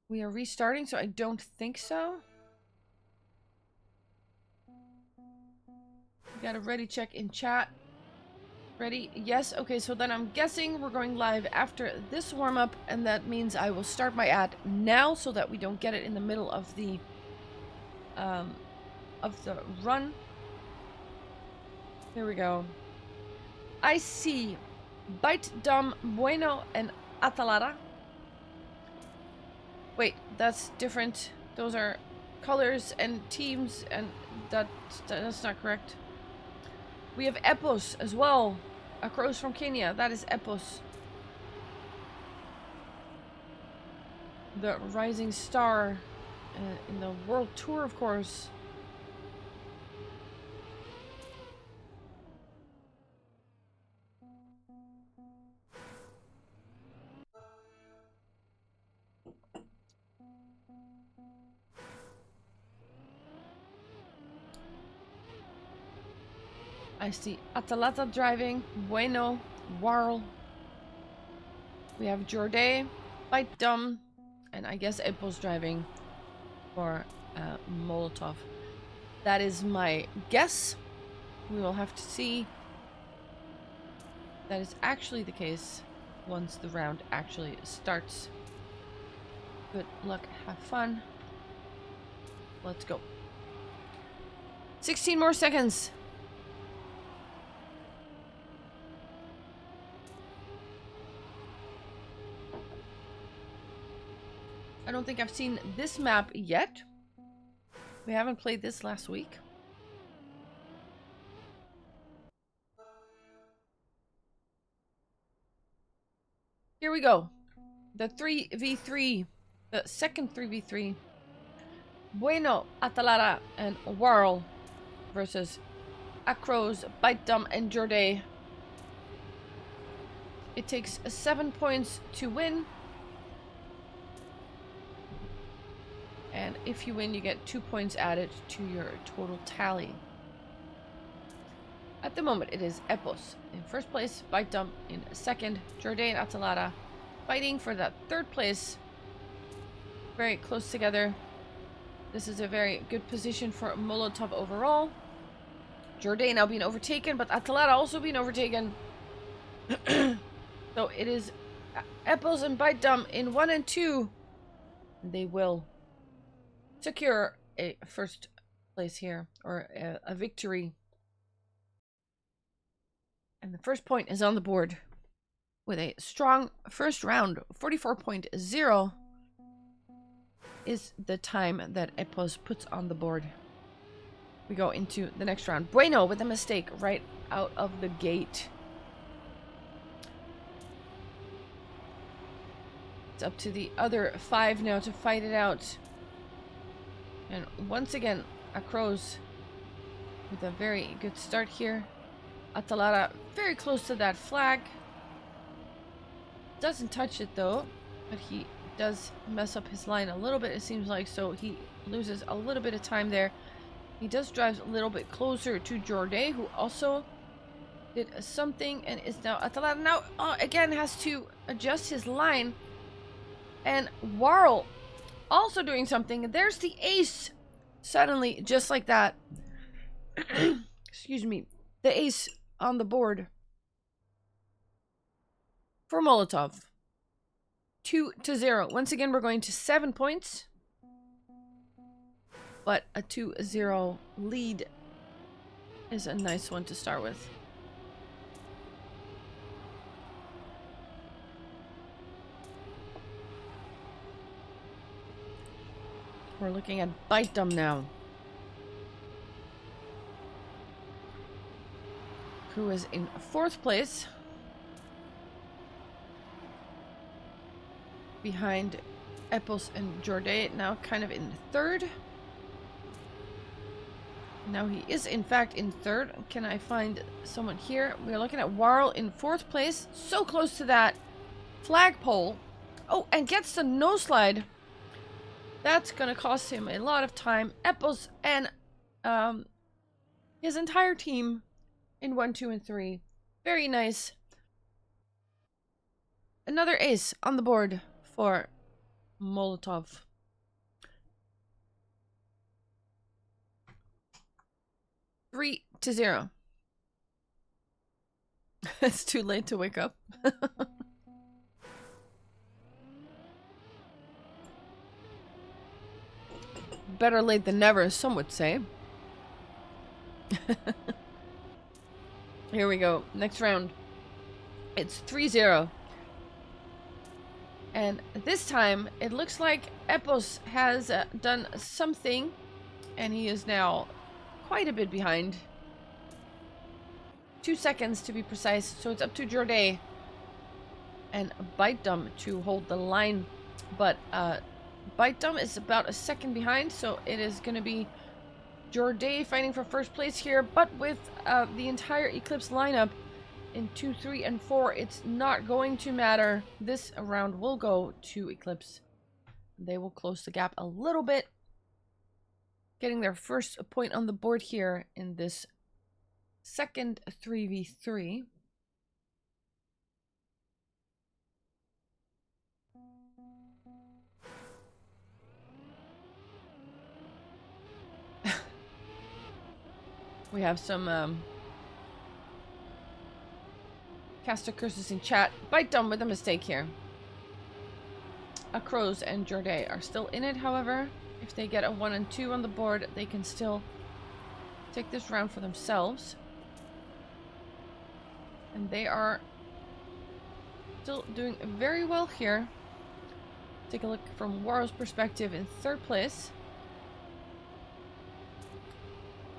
We are restarting, so I don't think so. We got a ready check in chat. Ready? Yes. Okay, so then I'm guessing we're going live after this warm-up, and that means I will start my ad now so that we don't get it in the middle of the run. Here we go. I see Bite, Dom, Bueno, and Atalada. Wait, that's different. Those are colors and teams, and that's not correct. We have Epos as well. Across from Kenya. That is Epos. The rising star in the world tour, of course. I see Atalata driving, Bueno, Warl. We have Jorday, Bite Dumb, and I guess Epos driving for Molotov. That is my guess. We will have to see. That is actually the case once the round actually starts. Good luck, have fun. Let's go. 16 more seconds. I don't think I've seen this map yet. We haven't played this last week. Here we go. The 3v3. The second 3v3. Bueno, Atalada, and Warl versus Acros, Bite Dumb, and Jorday. It takes 7 points to win. And if you win, you get 2 points added to your total tally. At the moment, it is Epos in first place, Bite Dump in second, Jorday and Atalada fighting for that third place. very close together. This is a very good position for Molotov overall. Jordan now being overtaken, but Atalanta also being overtaken. So it is Apples and Bite Dumb in 1 and 2. They will secure a first place here, or a victory. And the first point is on the board with a strong first round. 44.0 is the time that Epos puts on the board. We go into the next round. Bueno with a mistake right out of the gate. It's up to the other 5 now to fight it out. And once again, Acros with a very good start here. Atalanta very close to that flag. Doesn't touch it though, but he does mess up his line a little bit, it seems like, so he loses a little bit of time there. He does drive a little bit closer to Jordan, who also did something and is now Atalanta now again has to adjust his line. And Warl also doing something. There's the ace. Suddenly, just like that. Excuse me. The ace on the board for Molotov. 2-0. Once again, we're going to 7 points. But a 2-0 lead is a nice one to start with. We're looking at Bite Dumb now, who is in 4th place behind Epos and Jordan, now kind of in 3rd. Now he is in fact in 3rd. Can I find someone here? We're looking at Warl in 4th place, so close to that flagpole. Oh, and gets the no slide. That's gonna cost him a lot of time. Epos and his entire team in 1, 2, and 3. Very nice. Another ace on the board for Molotov. Three to 0. It's too late to wake up. Better late than never, some would say. Here we go. Next round. It's 3-0. And this time, it looks like Epos has done something. And he is now quite a bit behind. 2 seconds to be precise. So it's up to Jordan and Bite Dumb to hold the line. But Bite Dumb is about a second behind, so it is going to be Jordan fighting for first place here. But with the entire Eclipse lineup in 2, 3, and 4, it's not going to matter. This round will go to Eclipse. They will close the gap a little bit, getting their first point on the board here in this second 3v3. We have some caster curses in chat. Bite Dumb with a mistake here. Acros and Jordan are still in it, however. If they get a 1 and 2 on the board, they can still take this round for themselves. And they are still doing very well here. Take a look from Warl's perspective in 3rd place.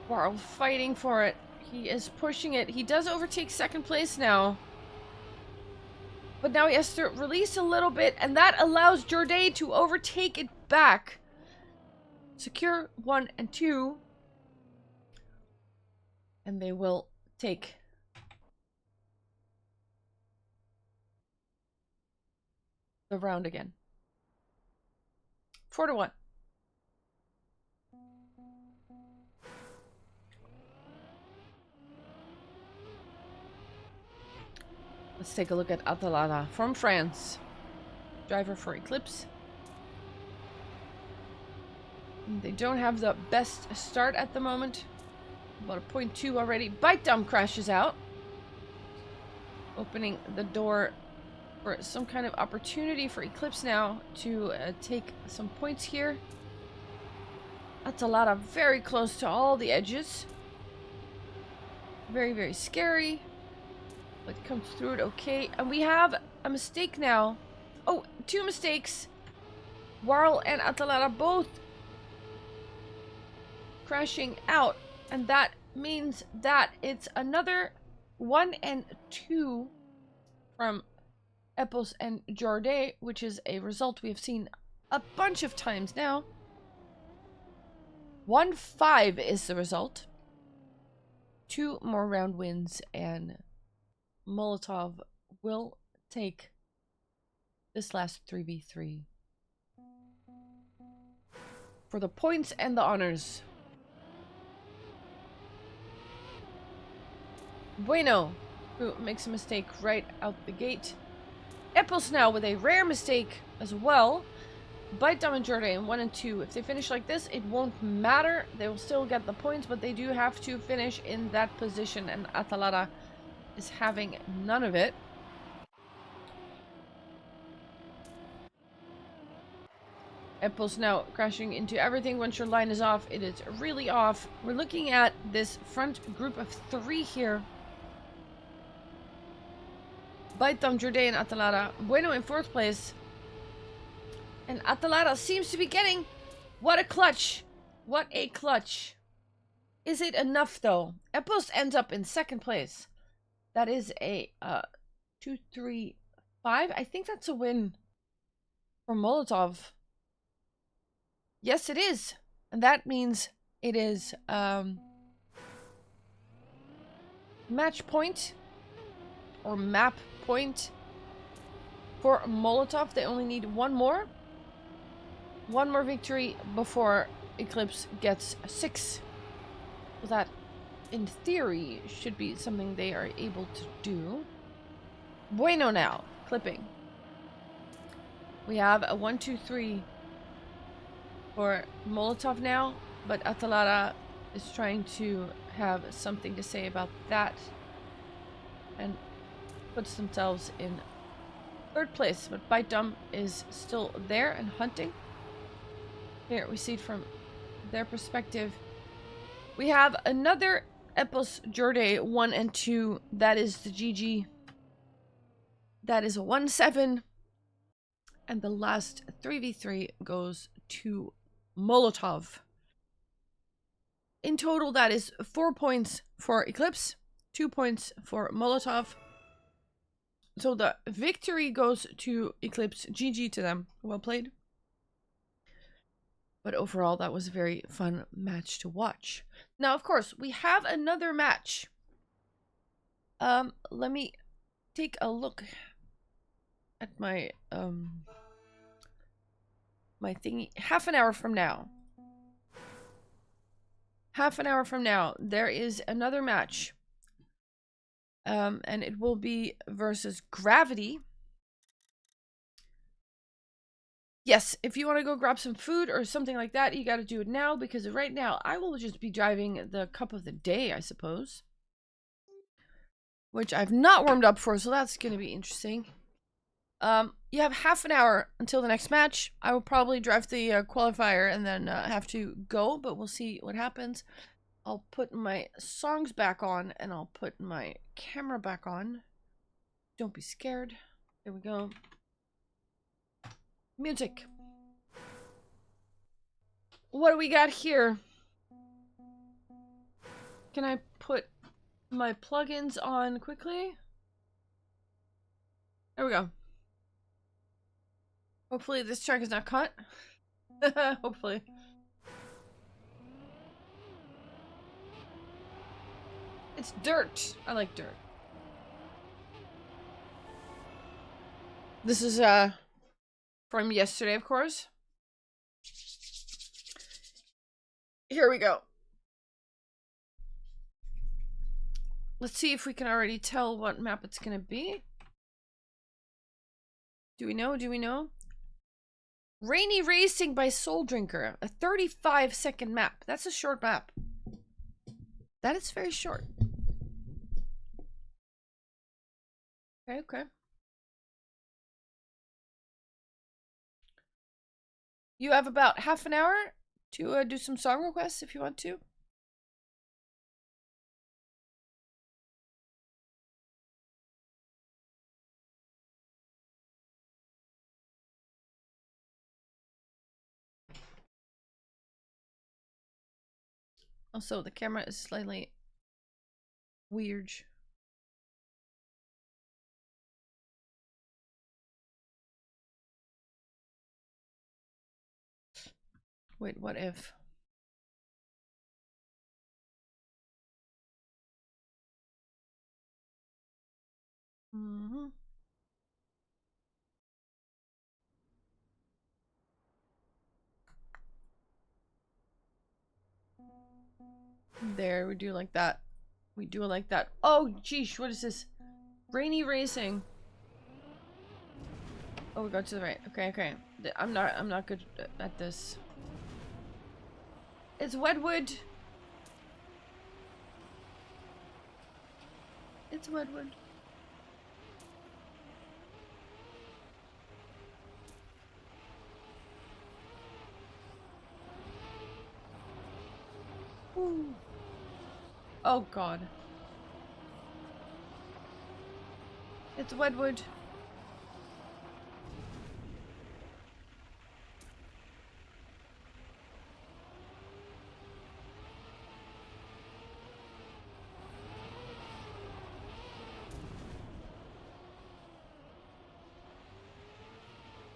Warl fighting for it. He is pushing it. He does overtake 2nd place now. But now he has to release a little bit, and that allows Jordan to overtake it back. Secure 1 and 2. And they will take the round again. 4-1. Let's take a look at Atalanta from France. Driver for Eclipse. They don't have the best start at the moment. About a 0.2 already. Bite Dump crashes out, opening the door for some kind of opportunity for Eclipse now to take some points here. That's a lot of very close to all the edges. Very, very scary. But comes through it okay. And we have a mistake now. Oh, 2 mistakes. Warl and Atalanta both crashing out. And that means that it's another 1 and 2 from Epos and Jordan, which is a result we have seen a bunch of times now. 1-5 is the result. 2 more round wins, and Molotov will take this last 3v3 for the points and the honors. Bueno, who makes a mistake right out the gate. Epos now with a rare mistake as well. Bite Dump and Jordan 1 and 2. If they finish like this, it won't matter. They will still get the points, but they do have to finish in that position, and Atalanta is having none of it. Epos now crashing into everything. Once your line is off, it is really off. We're looking at this front group of 3 here. Bite Dump, Jordan, and Atalanta. Bueno in 4th place. And Atalanta seems to be getting... What a clutch. What a clutch. Is it enough, though? Epos ends up in 2nd place. That is a 2-3-5. I think that's a win for Molotov. Yes, it is. And that means it is match point or map point for Molotov. They only need 1 more. 1 more victory before Eclipse gets 6. So that, in theory, should be something they are able to do. Bueno now. Clipping. We have a 1-2-3 for Molotov now, but Atalanta is trying to have something to say about that and puts themselves in 3rd place, but Bite Dump is still there and hunting. Here we see it from their perspective. We have another Epos Jordan 1 and 2. That is the GG. That is a 1-7. And the last 3v3 goes to Molotov. In total, that is 4 points for Eclipse, 2 points for Molotov. So the victory goes to Eclipse. GG to them. Well played. But overall, that was a very fun match to watch. Now, of course, we have another match. Let me take a look at my my thingy. Half an hour from now. Half an hour from now, there is another match. And it will be versus Gravity. Yes, if you want to go grab some food or something like that, you got to do it now, because right now I will just be driving the cup of the day, I suppose. Which I've not warmed up for, so that's going to be interesting. You have half an hour until the next match. I will probably drive the qualifier and then have to go, but we'll see what happens. I'll put my songs back on and I'll put my camera back on. Don't be scared. There we go. Music. What do we got here? Can I put my plugins on quickly? There we go. Hopefully this track is not cut. Hopefully. It's dirt. I like dirt. This is from yesterday, of course. Here we go. Let's see if we can already tell what map it's gonna be. Do we know? Do we know? Rainy Racing by Soul Drinker. A 35-second map. That's a short map. That is very short. Okay, okay. You have about half an hour to do some song requests if you want to. Also, the camera is slightly weird. Wait, what if? Mm-hmm. There, we do like that. We do it like that. Oh, geesh, what is this? Rainy Racing. Oh, we got to the right. Okay, okay. I'm not good at this. It's Wedwood. It's Wedwood. Ooh. Oh god. It's Wedwood.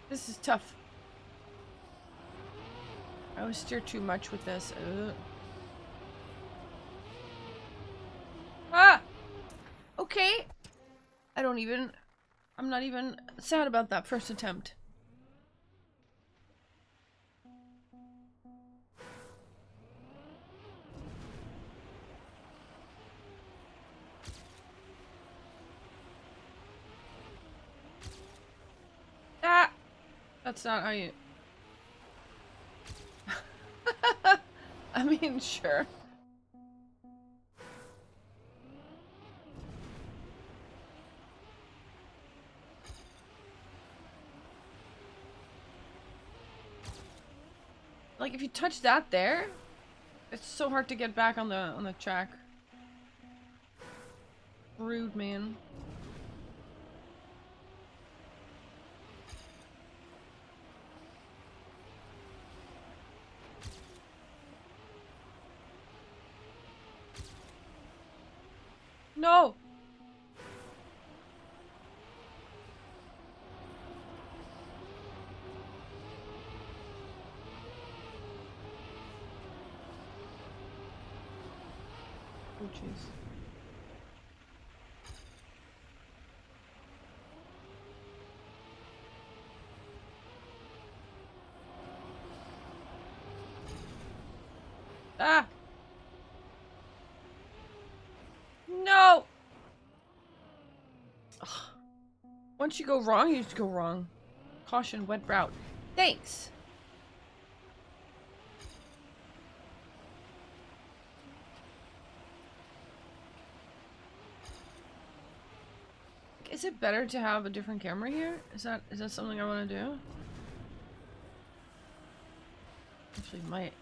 This is tough. I always steer too much with this. Ugh. Ah! Okay. I'm not even sad about that first attempt. Ah! That's not how you... I mean, sure. Like, if you touch that there, it's so hard to get back on the track. Rude, man. No! Oh, jeez. Ah! No! Ugh. Once you go wrong, you just go wrong. Caution, wet route. Thanks! Is it better to have a different camera here? Is that something I want to do? Actually, might.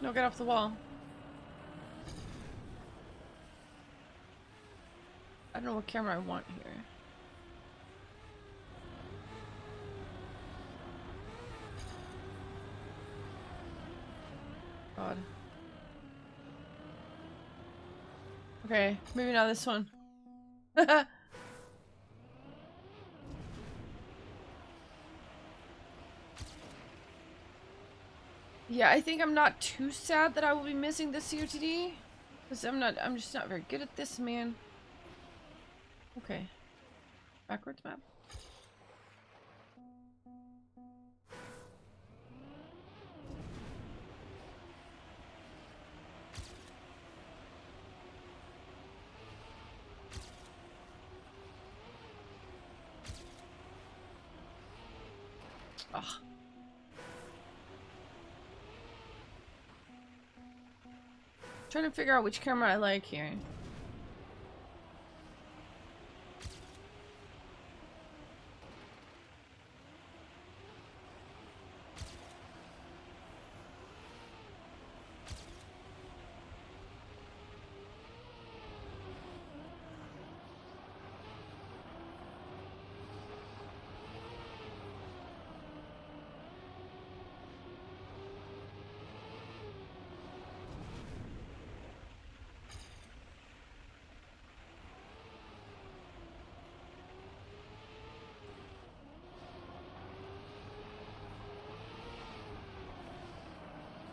No, get off the wall. I don't know what camera I want here. God. Okay, maybe not this one. Yeah, I think I'm not too sad that I will be missing this COTD. Because I'm just not very good at this, man. Okay. Backwards map. Ugh. Trying to figure out which camera I like here.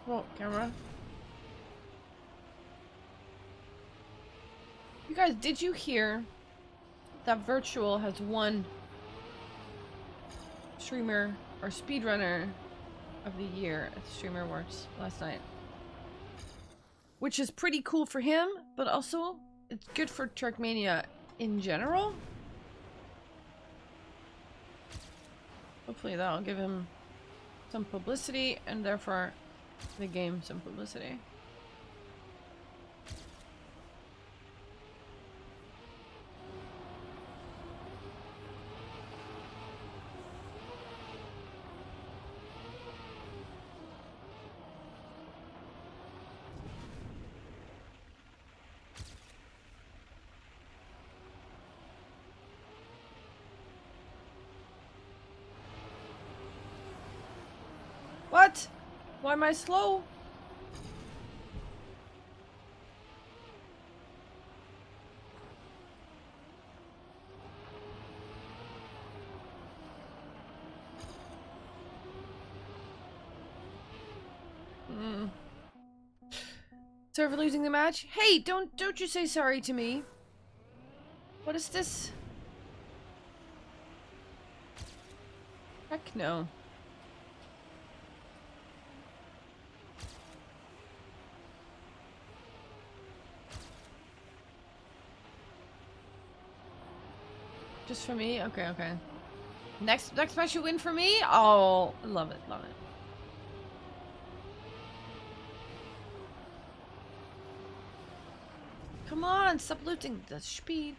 Well, camera. You guys, did you hear that Virtual has won streamer or speedrunner of the year at the Streamer Awards last night? Which is pretty cool for him, but also it's good for Trackmania in general. Hopefully that'll give him some publicity and therefore the game some publicity. What? Why am I slow? Server losing the match? Hey, don't you say sorry to me. What is this? Heck no. Just for me? Okay, okay. Next match you win for me? Oh, love it, love it. Come on, stop looting the speed.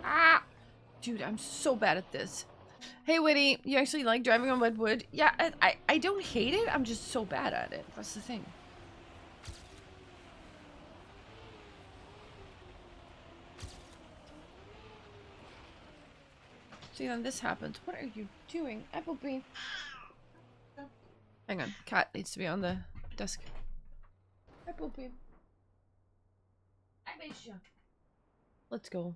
Ah! Dude, I'm so bad at this. Hey, Witty, you actually like driving on wet wood? Yeah, I don't hate it. I'm just so bad at it. That's the thing. See, then this happens. What are you doing? Applebee. Hang on. Cat needs to be on the desk. Applebee. I miss you. Let's go.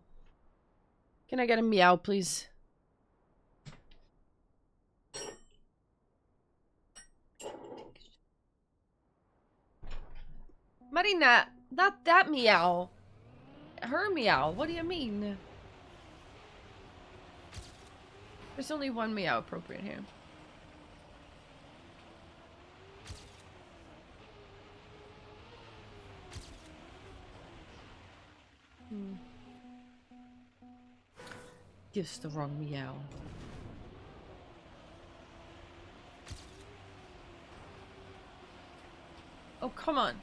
Can I get a meow, please? Marina, not that meow. Her meow. What do you mean? There's only one meow appropriate here. Gives the wrong meow. Oh, come on.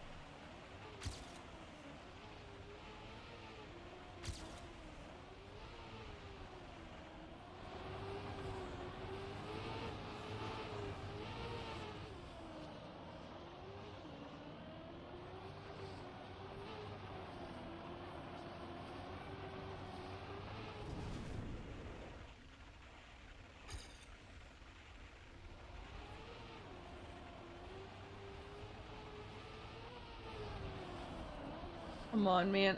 come on, man.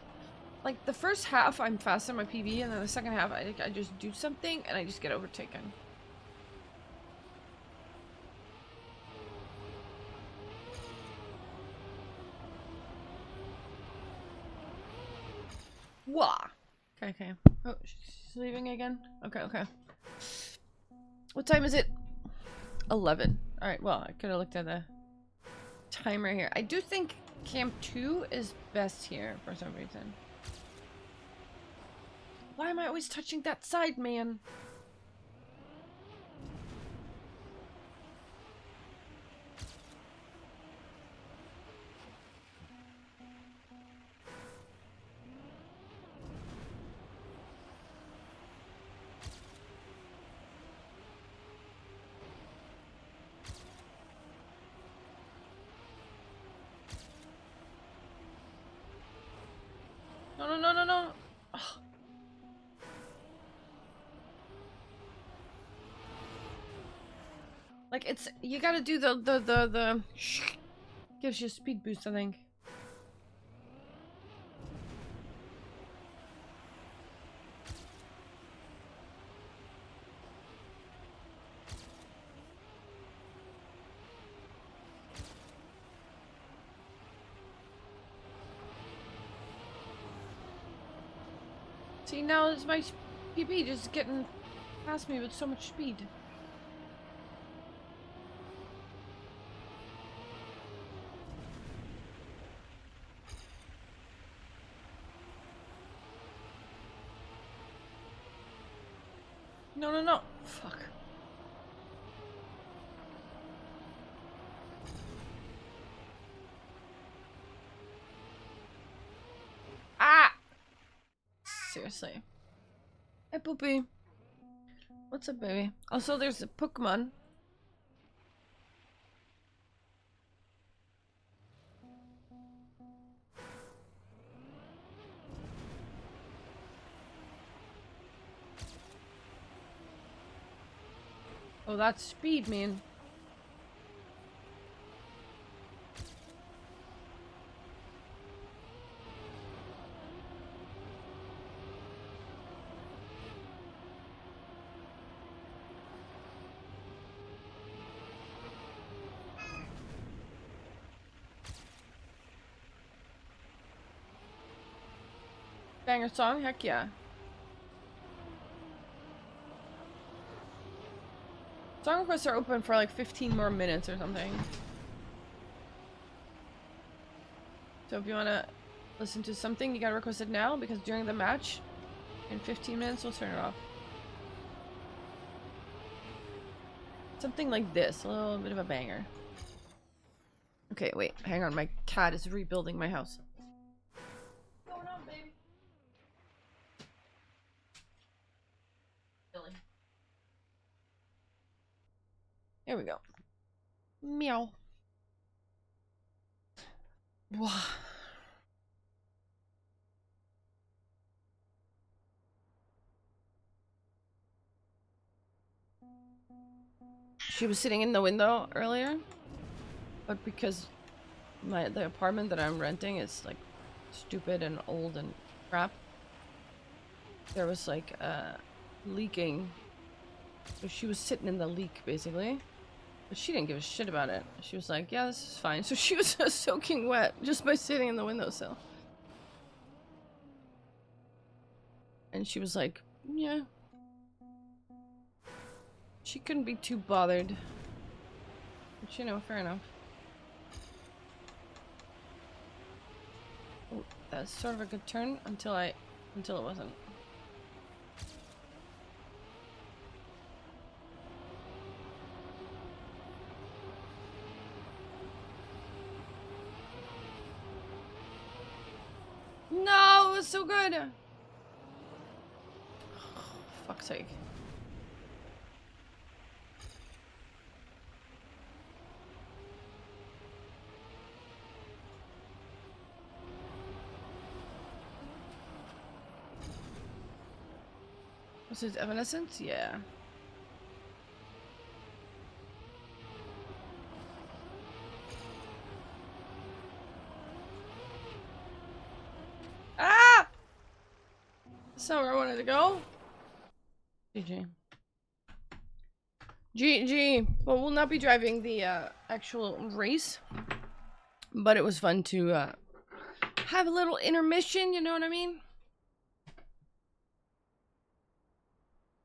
Like, the first half, I'm fast on my PB, and then the second half, I just do something, and I just get overtaken. Wah! Okay, okay. Oh, she's leaving again? Okay, okay. What time is it? 11. Alright, well, I could have looked at the timer here. I do think Camp 2 is best here for some reason. Why am I always touching that side, man? No, no, no, no, no. Ugh. Like, it's, you gotta do the gives you a speed boost, I think. See, now it's my PB just getting past me with so much speed. No, no, no. Fuck. Ah! Seriously. Hey, Poopy. What's up, baby? Also, there's a Pokemon. Oh, that's speed, man. Banger song? Heck yeah. Song requests are open for like 15 more minutes or something. So if you want to listen to something, you gotta request it now, because during the match, in 15 minutes, we'll turn it off. Something like this, a little bit of a banger. Okay, wait, hang on, my cat is rebuilding my house. What's going on, baby? Billy. Here we go. Meow. Wow. She was sitting in the window earlier, but because the apartment that I'm renting is like stupid and old and crap, there was like leaking. So she was sitting in the leak basically, but she didn't give a shit about it. She was like, yeah, this is fine. So she was soaking wet just by sitting in the windowsill. And she was like, yeah. She couldn't be too bothered. But you know, fair enough. Oh, that's sort of a good turn until it wasn't. No, it was so good. Fuck's sake. Was it Evanescence? Yeah. somewhere I wanted to go. GG. GG. Well, we'll not be driving the actual race, but it was fun to have a little intermission, you know what I mean?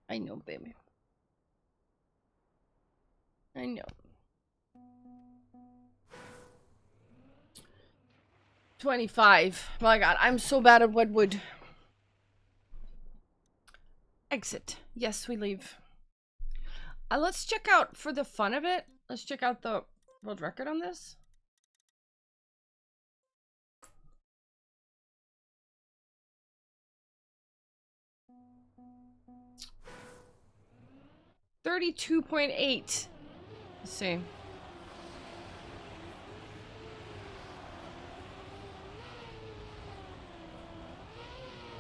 I know, baby. I know. 25. My god, I'm so bad at Wedwood. Exit. Yes, we leave. Let's check out, for the fun of it, let's check out the world record on this. $32.8. Let's see.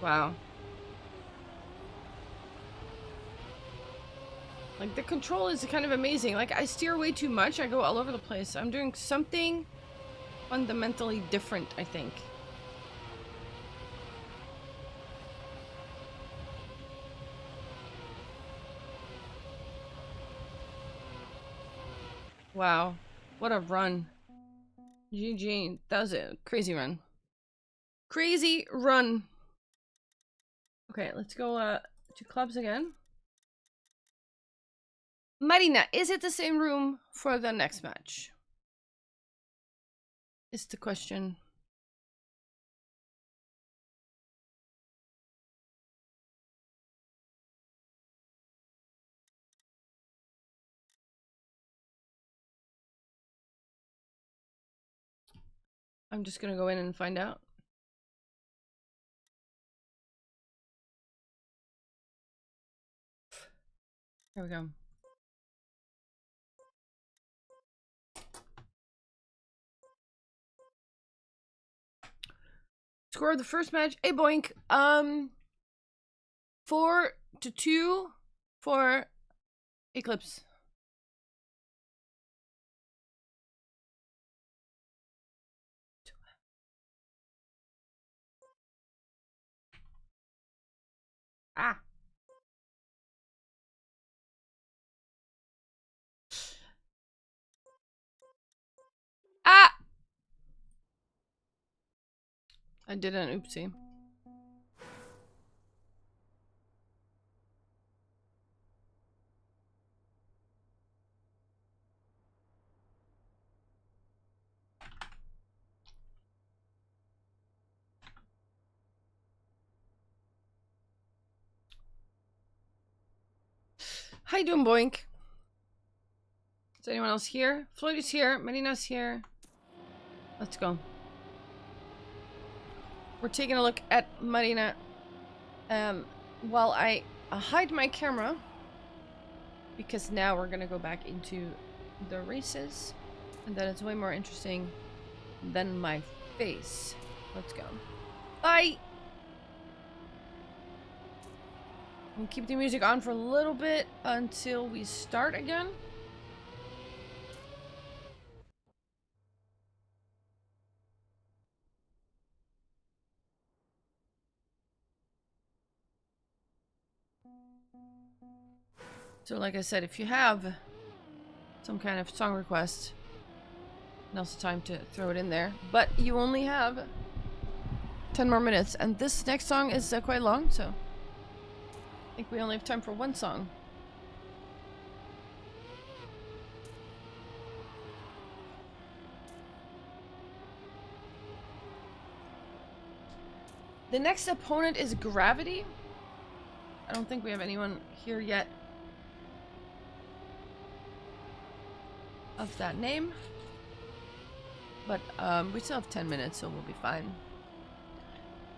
Wow. Like, the control is kind of amazing. Like, I steer way too much. I go all over the place. I'm doing something fundamentally different, I think. Wow. What a run. GG. That was a crazy run. Crazy run. Okay, let's go to clubs again. Marina, is it the same room for the next match? Is the question. I'm just gonna go in and find out. Here we go. Score of the first match. Hey, boink. 4-2 for Eclipse. Ah. Ah! I did an oopsie. How you doing, boink? Is anyone else here? Floyd is here. Marina's here. Let's go. We're taking a look at Marina. While I hide my camera, because now we're gonna go back into the races, and that is way more interesting than my face. Let's go. Bye. We'll keep the music on for a little bit until we start again. So like I said, if you have some kind of song request, now's the time to throw it in there. But you only have 10 more minutes, and this next song is quite long, so I think we only have time for one song. The next opponent is Gravity. I don't think we have anyone here yet of that name, but we still have 10 minutes, so we'll be fine.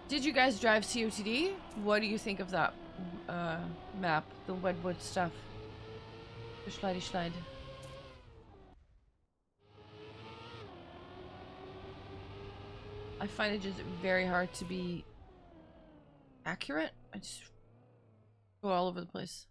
Did you guys drive COTD? What do you think of that map, the Wedwood stuff? The slidey slide. I find it just very hard to be accurate. I just go all over the place.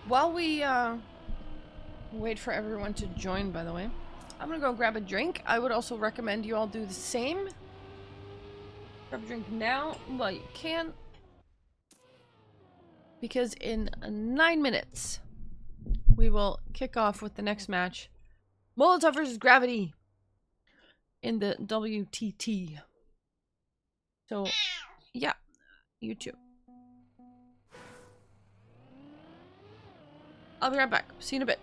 While we wait for everyone to join, by the way, I'm gonna go grab a drink. I would also recommend you all do the same. Grab a drink now while you can. Because in 9 minutes, we will kick off with the next match. Molotov versus Gravity in the WTT. So, yeah, YouTube. I'll be right back. See you in a bit.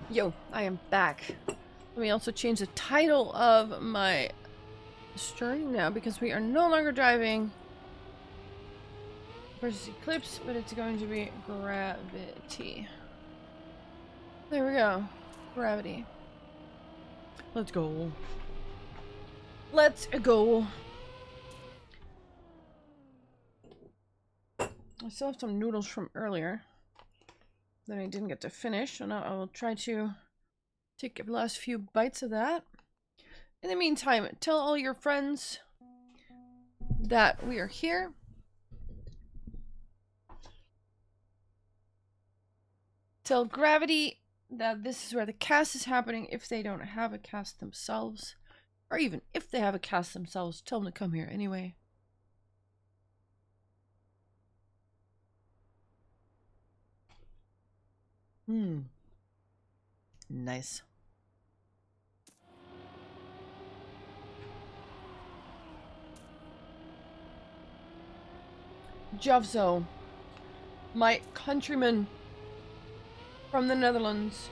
Yo, I am back. Let me also change the title of my stream now because we are no longer driving versus Eclipse, but it's going to be Gravity. There we go. Gravity. Let's go. Let's go. I still have some noodles from earlier that I didn't get to finish, so now I will try to take the last few bites of that. In the meantime, tell all your friends that we are here. Tell Gravity that this is where the cast is happening if they don't have a cast themselves. Or even if they have a cast themselves, tell them to come here anyway. Nice. Javzo, my countryman from the Netherlands.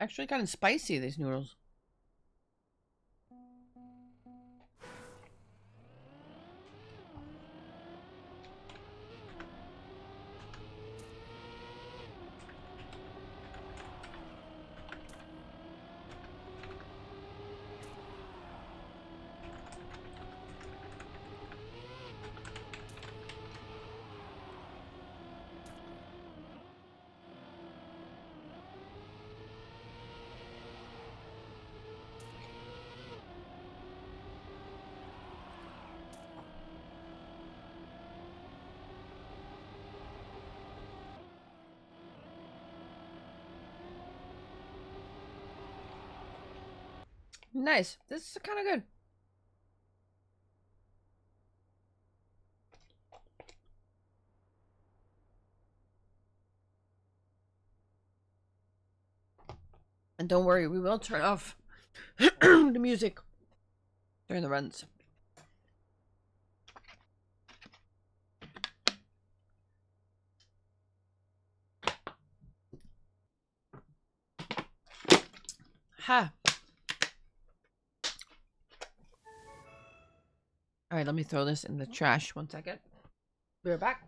Actually kind of spicy, these noodles. Nice. This is kind of good. And don't worry, we will turn off the music during the runs. Ha. All right, let me throw this in the trash. 1 second. Be right back.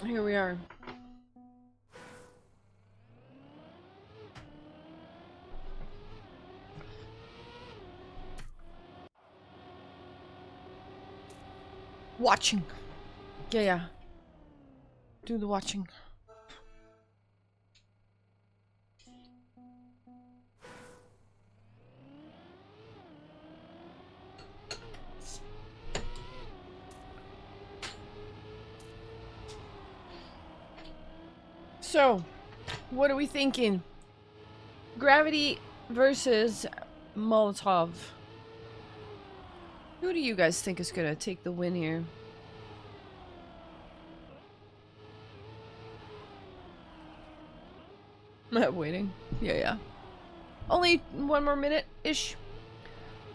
Here we are. Watching. Yeah. Do the watching. So, what are we thinking? Gravity versus Molotov. Who do you guys think is gonna take the win here? I'm waiting. Yeah. Only 1 more minute-ish.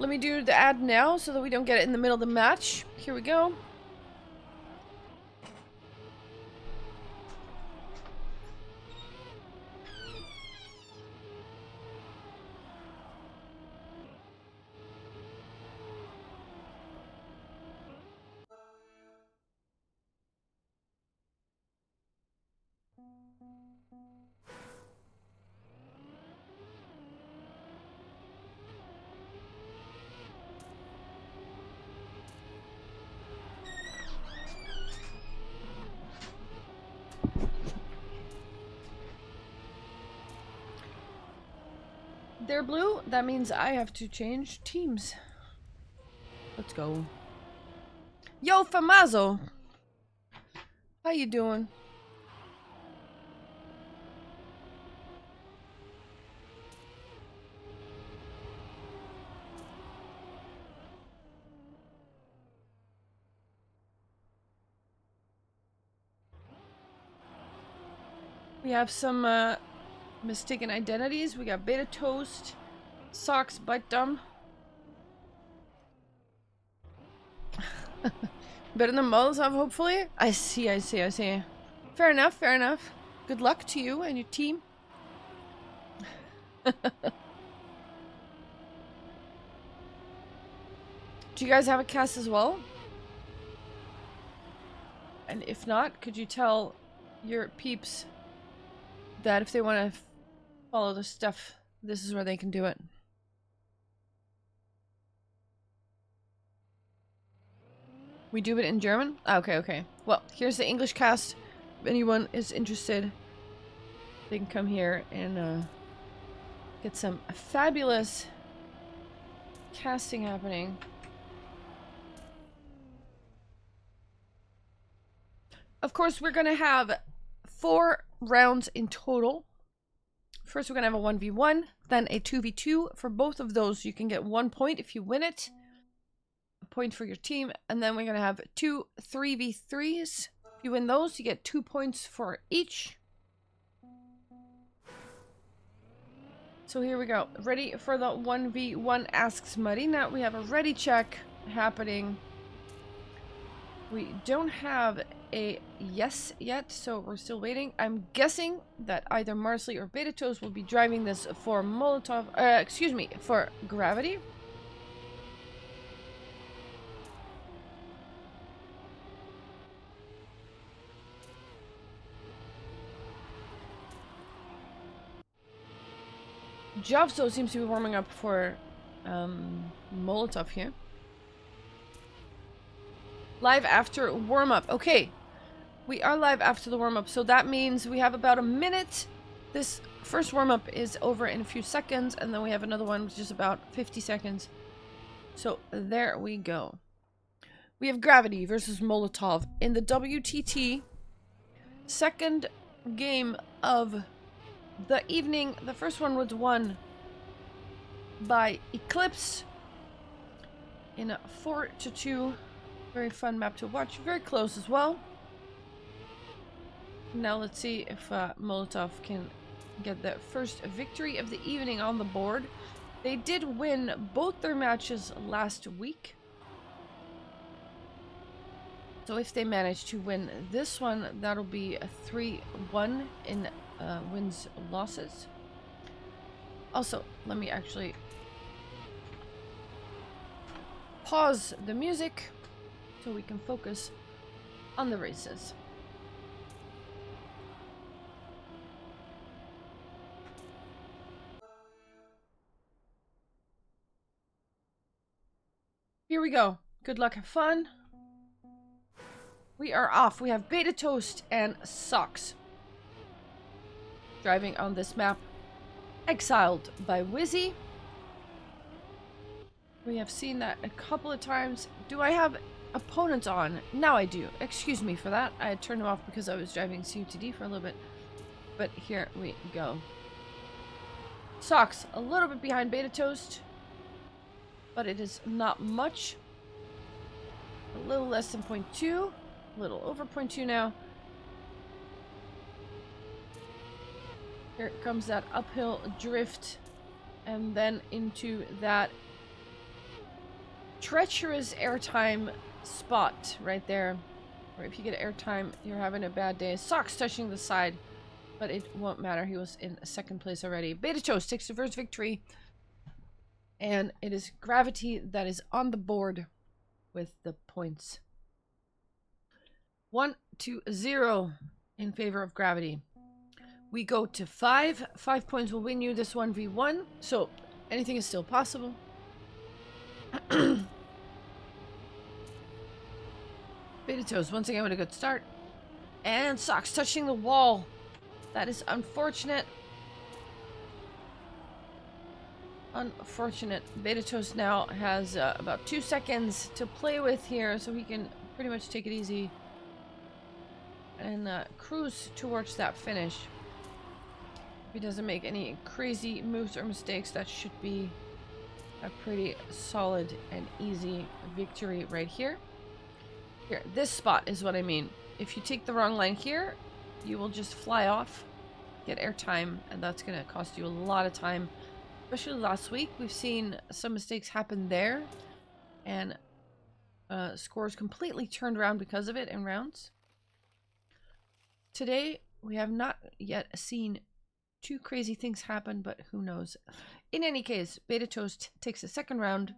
Let me do the ad now so that we don't get it in the middle of the match. Here we go. They're blue. That means I have to change teams. Let's go. Yo, Famazo. How you doing? We have some mistaken identities. We got Beta Toast, Socks Butt Dumb. Better than Molotov, hopefully? I see. Fair enough. Good luck to you and your team. Do you guys have a cast as well? And if not, could you tell your peeps that if they want to follow the stuff, this is where they can do it? We do it in German? Okay. Well, here's the English cast. If anyone is interested, they can come here and get some fabulous casting happening. Of course, we're gonna have 4 rounds in total. First, we're gonna have a 1v1, then a 2v2. For both of those, you can get 1 point if you win it. A point for your team. And then we're gonna have 2 3v3s. If you win those, you get 2 points for each. So here we go. Ready for the 1v1, asks Marina. We have a ready check happening. We don't have a yes yet, so we're still waiting. I'm guessing that either Marsley or Beta Toast will be driving this for Molotov, excuse me, for Gravity. Javso seems to be warming up for Molotov here. Live after warm-up. Okay. We are live after the warm-up, so that means we have about a minute. This first warm-up is over in a few seconds, and then we have another one, which is about 50 seconds. So there we go. We have Gravity versus Molotov in the WTT. Second game of the evening. The first one was won by Eclipse in a 4-2. Very fun map to watch. Very close as well. Now let's see if Molotov can get the first victory of the evening on the board. They did win both their matches last week. So if they manage to win this one, that'll be a 3-1 in wins losses. Also, let me actually pause the music so we can focus on the races. Here we go. Good luck, have fun. We are off. We have Beta Toast and Socks driving on this map. Exiled by Wizzy. We have seen that a couple of times. Do I have opponents on? Now I do. Excuse me for that. I had turned them off because I was driving CUTD for a little bit. But here we go. Socks a little bit behind Beta Toast, but it is not much. A little less than 0.2. A little over 0.2 now. Here comes that uphill drift, and then into that treacherous airtime spot right there. Or if you get airtime, you're having a bad day. Socks touching the side, but it won't matter. He was in second place already. Beta Toast takes the first victory, and it is Gravity that is on the board with the points. 1-0 in favor of Gravity. We go to 5. 5 points will win you this 1v1, so anything is still possible. Beta Toast once again with a good start. And Socks touching the wall. That is unfortunate. Unfortunate. Beta Toast now has about 2 seconds to play with here, so he can pretty much take it easy and cruise towards that finish. If he doesn't make any crazy moves or mistakes, that should be a pretty solid and easy victory right here. Here, this spot is what I mean. If you take the wrong line here, you will just fly off, get airtime, and that's going to cost you a lot of time. Especially last week, we've seen some mistakes happen there, and scores completely turned around because of it in rounds. Today, we have not yet seen too crazy things happen, but who knows. In any case, Beta Toast takes the second round,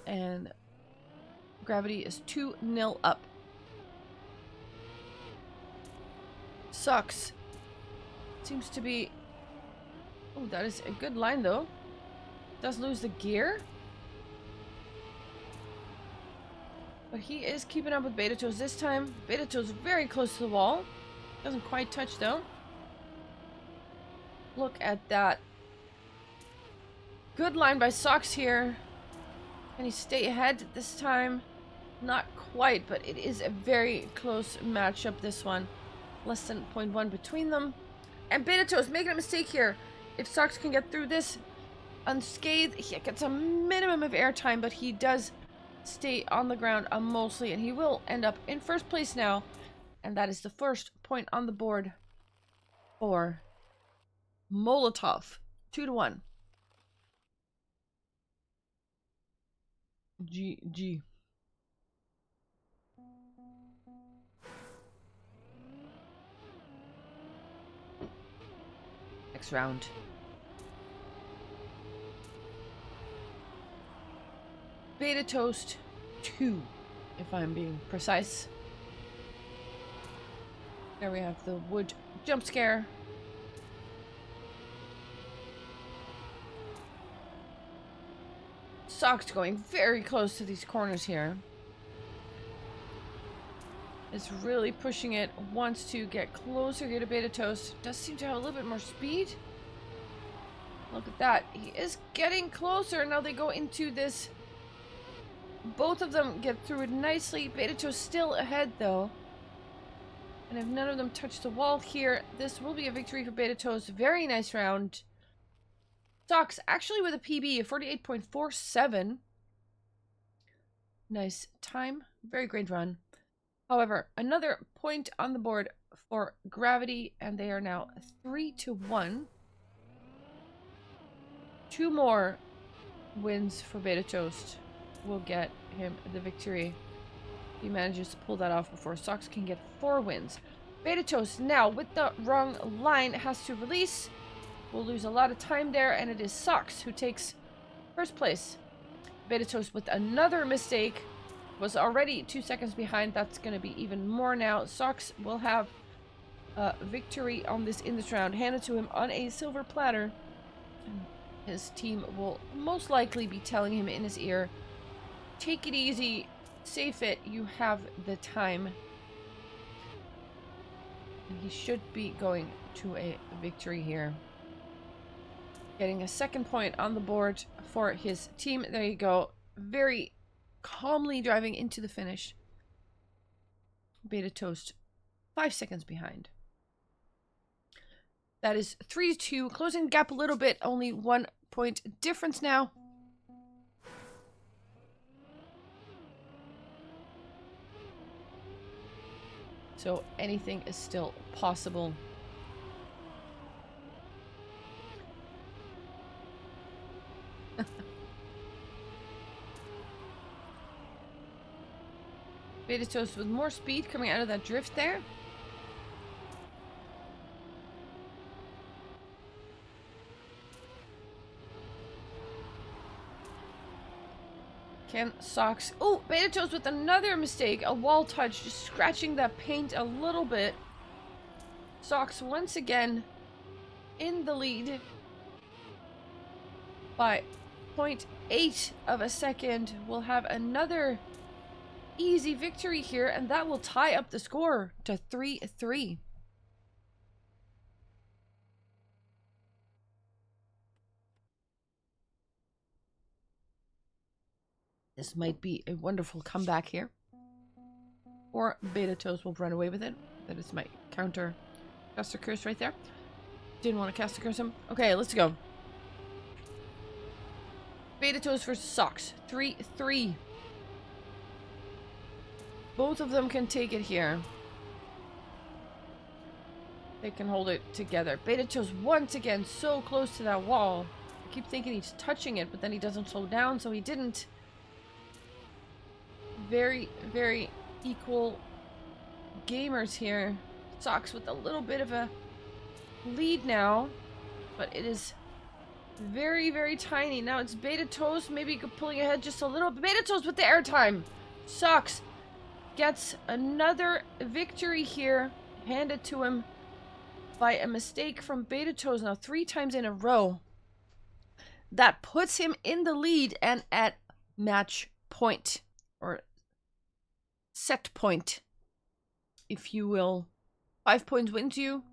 and Gravity is 2-0 up. Sucks. Seems to be... Oh, that is a good line, though. Does lose the gear. But he is keeping up with Beta Toast this time. Beta Toast very close to the wall. Doesn't quite touch, though. Look at that. Good line by Socks here. Can he stay ahead this time? Not quite, but it is a very close matchup, this one. Less than 0.1 between them. And Beta Toast making a mistake here. If Socks can get through this unscathed, he gets a minimum of airtime, but he does stay on the ground mostly, and he will end up in first place now. And that is the first point on the board for Molotov. 2-1. GG. next round. Beta Toast 2, if I'm being precise. There we have the wood jump scare. Socks going very close to these corners here. Is really pushing it. Wants to get closer here to Beta Toast. Does seem to have a little bit more speed. Look at that. He is getting closer. Now they go into this. Both of them get through it nicely. Beta Toast still ahead though. And if none of them touch the wall here, this will be a victory for Beta Toast. Very nice round. Socks actually with a PB of 48.47. Nice time. Very great run. However, another point on the board for Gravity, and they are now 3-1. 2 more wins for Beta Toast will get him the victory. He manages to pull that off before Socks can get 4 wins. Beta Toast now with the wrong line has to release. We'll lose a lot of time there, and it is Socks who takes first place. Beta Toast with another mistake. Was already 2 seconds behind. That's going to be even more now. Socks will have a victory on this in this round handed to him on a silver platter. His team will most likely be telling him in his ear, take it easy, safe it, you have the time. And he should be going to a victory here. Getting a second point on the board for his team. There you go. Very calmly driving into the finish. Beta Toast 5 seconds behind. That is 3-2, closing the gap a little bit, only 1 point difference now. So anything is still possible. Beta Toast with more speed coming out of that drift there. Can Socks... Oh, Beta Toast with another mistake. A wall touch, just scratching that paint a little bit. Socks once again in the lead by 0.8 of a second. We'll have another easy victory here, and that will tie up the score to 3-3. This might be a wonderful comeback here, or Beta Toast will run away with it. That is my counter caster curse right there. Didn't want to caster curse him. Okay, let's go. Beta Toast versus Socks. 3-3. Both of them can take it here. They can hold it together. Beta Toast once again so close to that wall. I keep thinking he's touching it, but then he doesn't slow down, so he didn't. Very, very equal gamers here. Socks with a little bit of a lead now, but it is very, very tiny. Now it's Beta Toast maybe pulling ahead just a little. Beta Toast with the airtime. Socks gets another victory here, handed to him by a mistake from Beta Toast now 3 times in a row. That puts him in the lead and at match point, or set point, if you will. 5 points wins you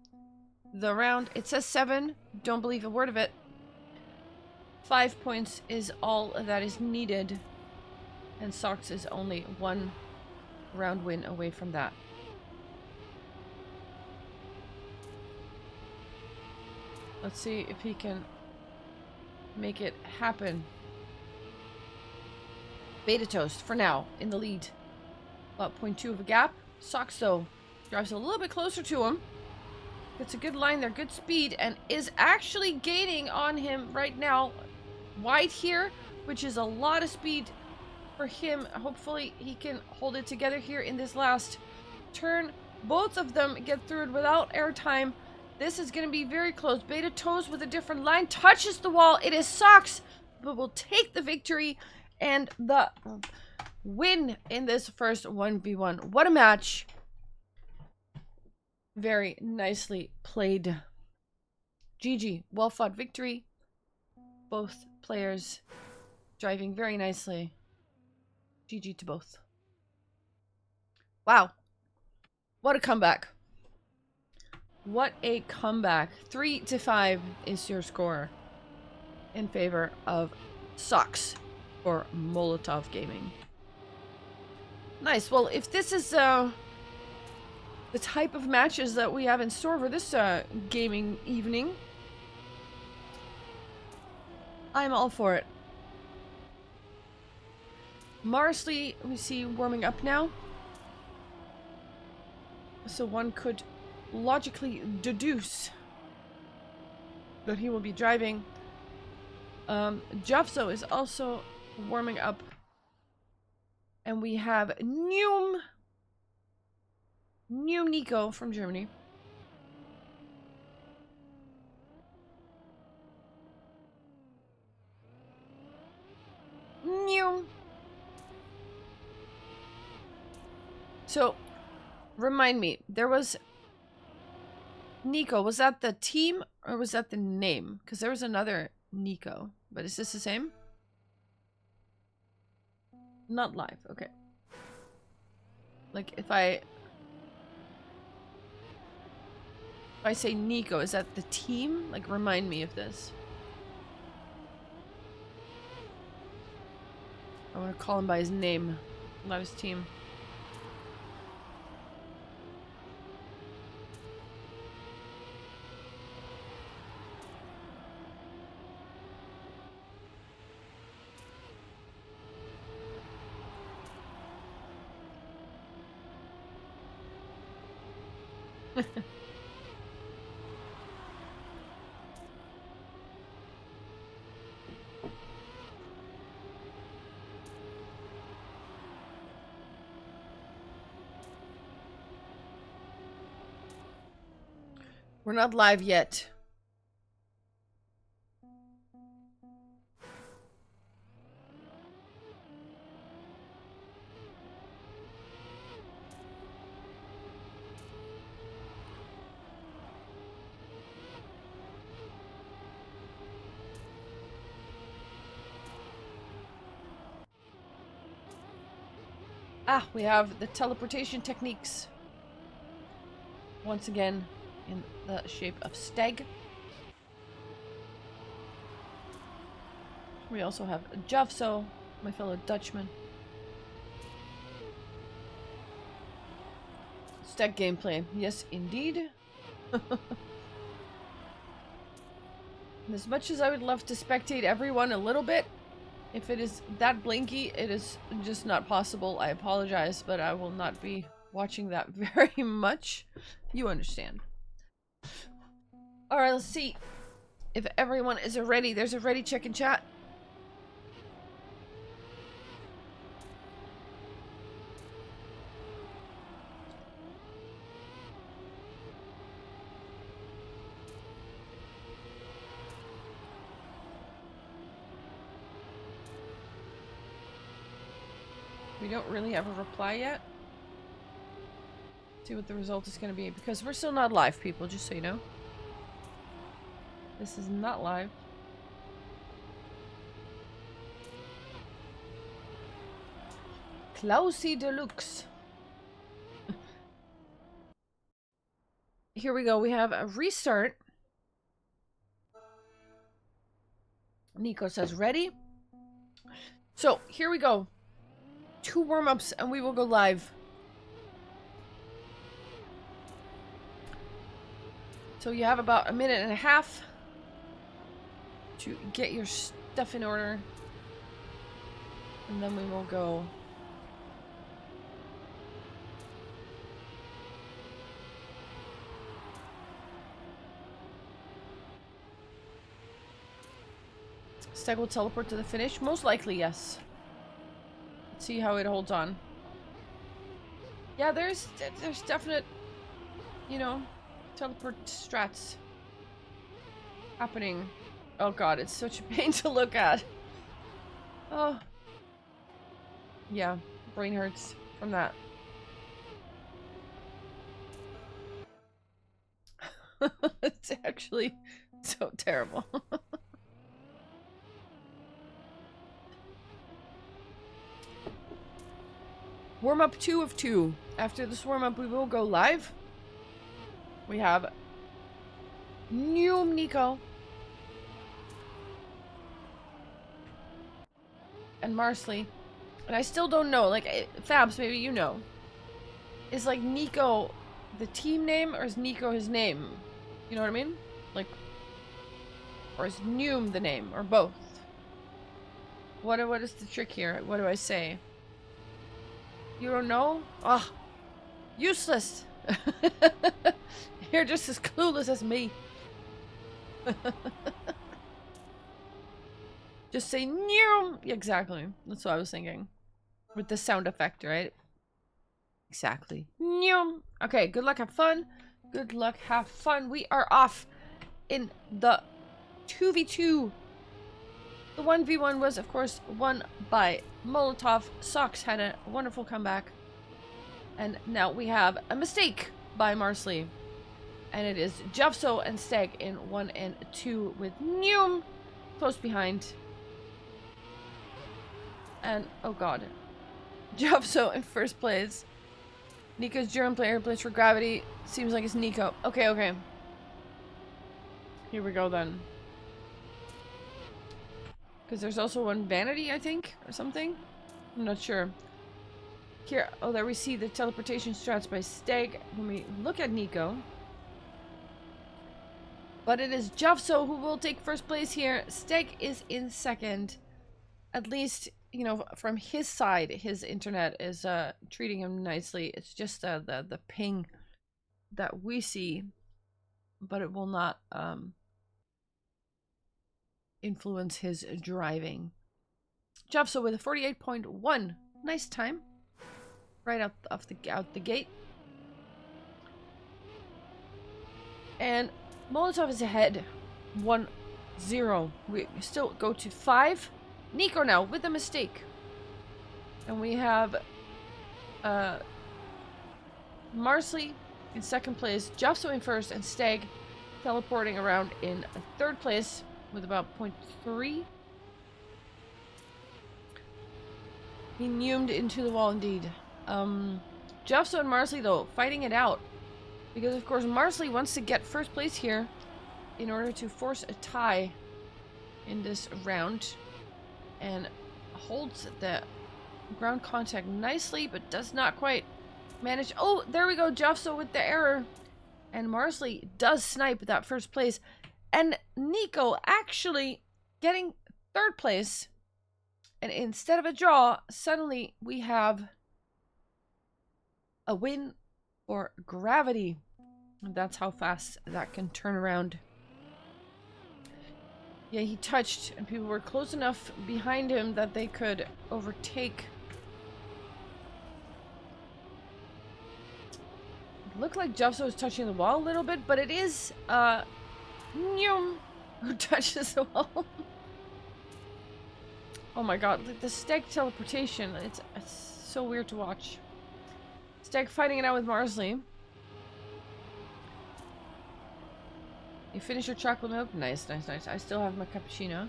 the round. It says 7. Don't believe a word of it. 5 points is all that is needed, and Socks is only 1 round win away from that. Let's see if he can make it happen. Beta Toast for now in the lead. About 0.2 of a gap. Socks though drives a little bit closer to him. Gets a good line there, good speed, and is actually gaining on him right now. Wide here, which is a lot of speed for him. Hopefully he can hold it together here in this last turn. Both of them get through it without airtime. This is going to be very close. Beta toes with a different line. Touches the wall. It is Socks, but will take the victory and the win in this first 1v1. What a match. Very nicely played. GG. Well fought victory. Both players driving very nicely. GG to both. Wow. What a comeback. What a comeback. 3-5 is your score in favor of Socks for Molotov Gaming. Nice. Well, if this is the type of matches that we have in store for this gaming evening, I'm all for it. Marsley, we see warming up now. So one could logically deduce that he will be driving. Jafso is also warming up. And we have new Nico from Germany. New. So, remind me, there was Nico. Was that the team or was that the name? Because there was another Nico. But is this the same? Not live. Okay. Like, if I say Nico, is that the team? Like, remind me of this. I want to call him by his name, not his team. We're not live yet. Ah, we have the teleportation techniques. Once again, in the shape of stag. We also have Jafso, my fellow Dutchman. Stag gameplay. Yes, indeed. As much as I would love to spectate everyone a little bit, if it is that blinky, it is just not possible. I apologize, but I will not be watching that very much. You understand. Alright, let's see if everyone is ready. There's a ready check in chat. We don't really have a reply yet. See what the result is going to be, because we're still not live, people, just so you know. This is not live. Klausy Deluxe. Here we go. We have a restart. Nico says ready. So, here we go. 2 warm-ups and we will go live. So you have about a minute and a half to get your stuff in order. And then we will go. Stag will teleport to the finish? Most likely, yes. Let's see how it holds on. Yeah, there's definite, you know, Teleport strats happening. Oh god, it's such a pain to look at. Oh. Yeah, brain hurts from that. It's actually so terrible. Warm-up 2 of 2. After this warm-up, we will go live. We have Nico and Marsley. And I still don't know, like, Fabs, maybe you know. Is, like, Nico the team name, or is Nico his name? You know what I mean? Like, or is Noom the name, or both? What is the trick here? What do I say? You don't know? Ah, useless! You're just as clueless as me. Just say Noom! Exactly. That's what I was thinking. With the sound effect, right? Exactly. Noom! Okay, good luck, have fun. Good luck, have fun. We are off in the 2v2. The 1v1 was, of course, won by Molotov. Socks had a wonderful comeback. And now we have a mistake by Marsley. And it is Jovso and Steg in 1 and 2 with Noom close behind. And, oh god. Jovso in first place. Nico's German player plays for Gravity. Seems like it's Nico. Okay, okay. Here we go then. Because there's also one Vanity, I think, or something. I'm not sure. Here, oh, there we see the teleportation strats by Steg when we look at Nico. But it is Jovso who will take first place here. Steg is in second. At least, you know, from his side, his internet is treating him nicely. It's just the ping that we see, but it will not influence his driving. Jovso with a 48.1. Nice time. Right out the gate. And Molotov is ahead. 1-0. We still go to 5. Nico now with a mistake. And we have Marsley in second place, Jovso in first, and Steg teleporting around in third place with about 0.3. He Noomed into the wall indeed. Jovso and Marsley though, fighting it out. Because of course Marsley wants to get first place here in order to force a tie in this round. And holds the ground contact nicely, but does not quite manage. Oh, there we go, Jovso with the error. And Marsley does snipe that first place. And Nico actually getting third place. And instead of a draw, suddenly we have a win for Gravity. And that's how fast that can turn around. Yeah, he touched, and people were close enough behind him that they could overtake. It looked like Jovso was touching the wall a little bit, but it is, Noom who touches the wall. Oh my god, the Steg teleportation, it's so weird to watch. Steg fighting it out with Marsley. You finish your chocolate milk? Nice, nice, nice. I still have my cappuccino.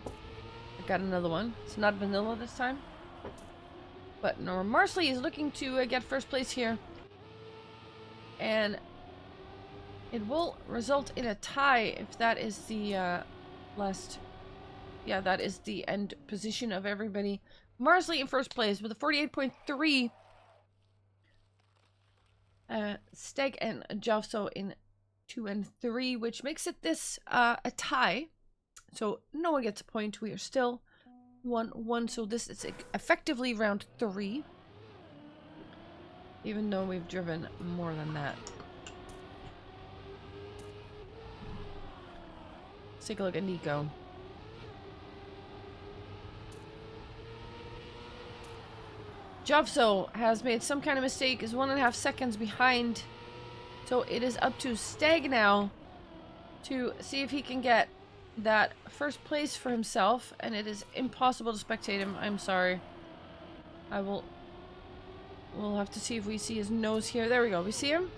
I got another one. It's not vanilla this time. But no, Marsley is looking to get first place here. And it will result in a tie if that is the last... Yeah, that is the end position of everybody. Marsley in first place with a 48.3. Steg and Jovso in 2 and 3, which makes it this a tie. So no one gets a point. We are still 1-1. So this is effectively round 3. Even though we've driven more than that. Let's take a look at Nico. Jovso has made some kind of mistake, is 1.5 seconds behind So it is up to Stag now to see if he can get that first place for himself, and it is impossible to spectate him. I'm sorry. We'll have to see if we see his nose here. There we go. We see him?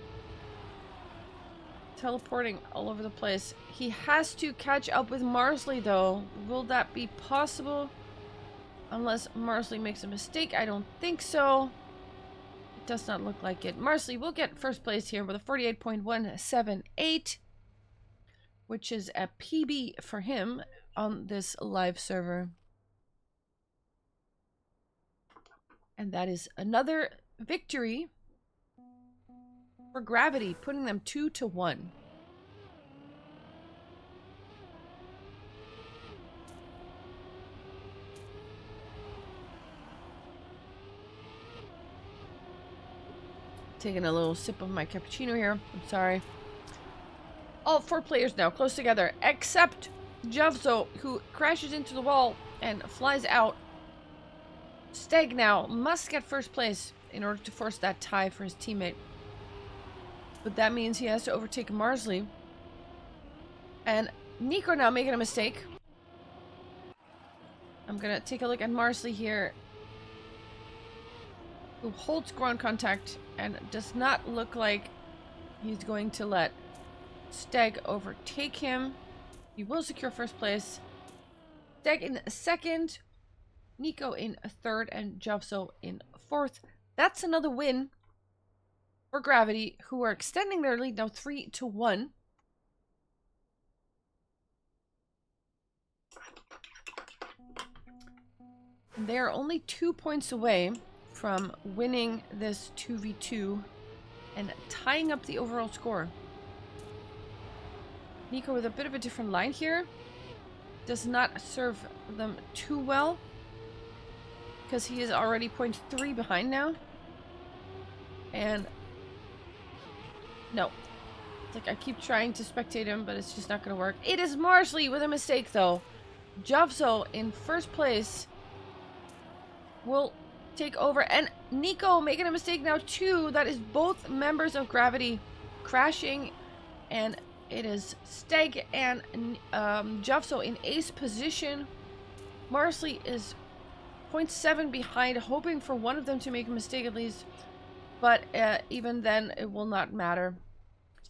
Teleporting all over the place. He has to catch up with Marsley, though. Will that be possible? Unless Marsley makes a mistake. I don't think so. It does not look like it. Marsley will get first place here with a 48.178, which is a PB for him on this live server. And that is another victory for Gravity, putting them 2-1. Taking a little sip of my cappuccino here. I'm sorry. All 4 players now close together, except Jovzo, who crashes into the wall and flies out. Steg now must get first place in order to force that tie for his teammate. But that means he has to overtake Marsley. And Nico now making a mistake. I'm gonna take a look at Marsley here, who holds ground contact and does not look like he's going to let Steg overtake him. He will secure first place. Steg in second, Nico in third, and Jovzo in fourth. That's another win for Gravity, who are extending their lead now 3-1. They are only 2 points away from winning this 2v2 and tying up the overall score. Nico with a bit of a different line here. Does not serve them too well, because he is already 0.3 behind now. And no. It's like I keep trying to spectate him, but it's just not going to work. It is Marsley with a mistake, though. Jovzo in first place will take over. And Nico making a mistake now, too. That is both members of Gravity crashing. And it is Steg and Jovzo in ace position. Marsley is 0.7 behind, hoping for one of them to make a mistake at least. But even then, it will not matter.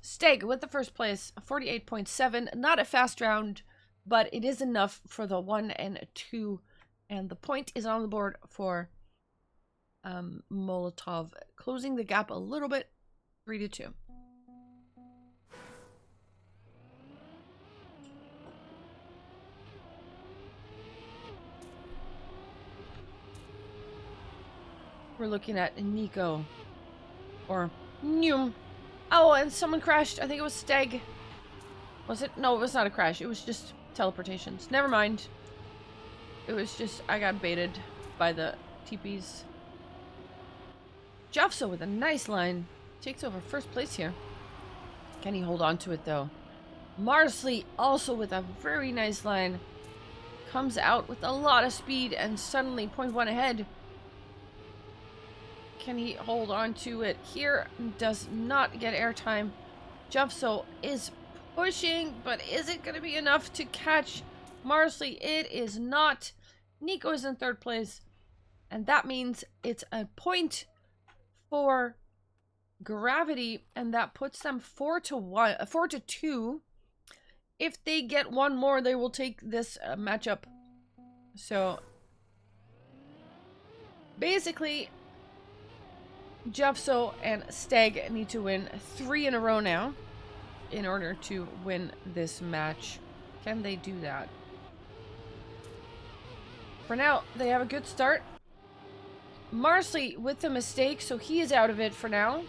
Steg with the first place, 48.7. Not a fast round, but it is enough for the 1 and 2. And the point is on the board for Molotov, closing the gap a little bit, 3-2. We're looking at Nico. Or Noom. Oh, and someone crashed. I think it was Steg. Was it? No, it was not a crash. It was just teleportations. Never mind. It was just, I got baited by the TPs. Jovzo with a nice line. Takes over first place here. Can he hold on to it, though? Marsley also with a very nice line. Comes out with a lot of speed and suddenly 0.1 ahead. Can he hold on to it here? Does not get airtime. Jovzo is pushing, but is it going to be enough to catch Marsley? It is not. Nico is in third place, and that means it's a point for Gravity, and that puts them 4-2. If they get one more, they will take this matchup. So basically, Jovzo and Steg need to win 3 in a row now in order to win this match. Can they do that? For now, they have a good start. Marsley with the mistake, so he is out of it for now.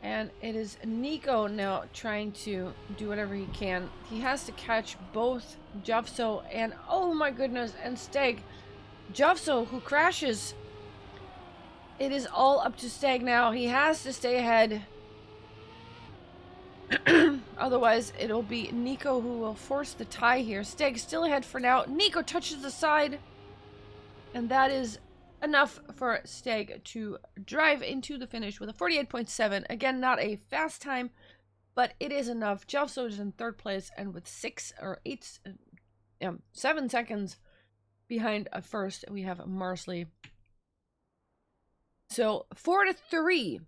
And it is Nico now trying to do whatever he can. He has to catch both Jovzo and, oh my goodness, and Steg. Jovzo, who crashes. It is all up to Steg now. He has to stay ahead. Otherwise, it'll be Nico who will force the tie here. Steg still ahead for now. Nico touches the side. And that is enough for Stag to drive into the finish with a 48.7. Again, not a fast time, but it is enough. Jelso is in third place, and with 7 seconds behind first, we have Marsley. So 4-3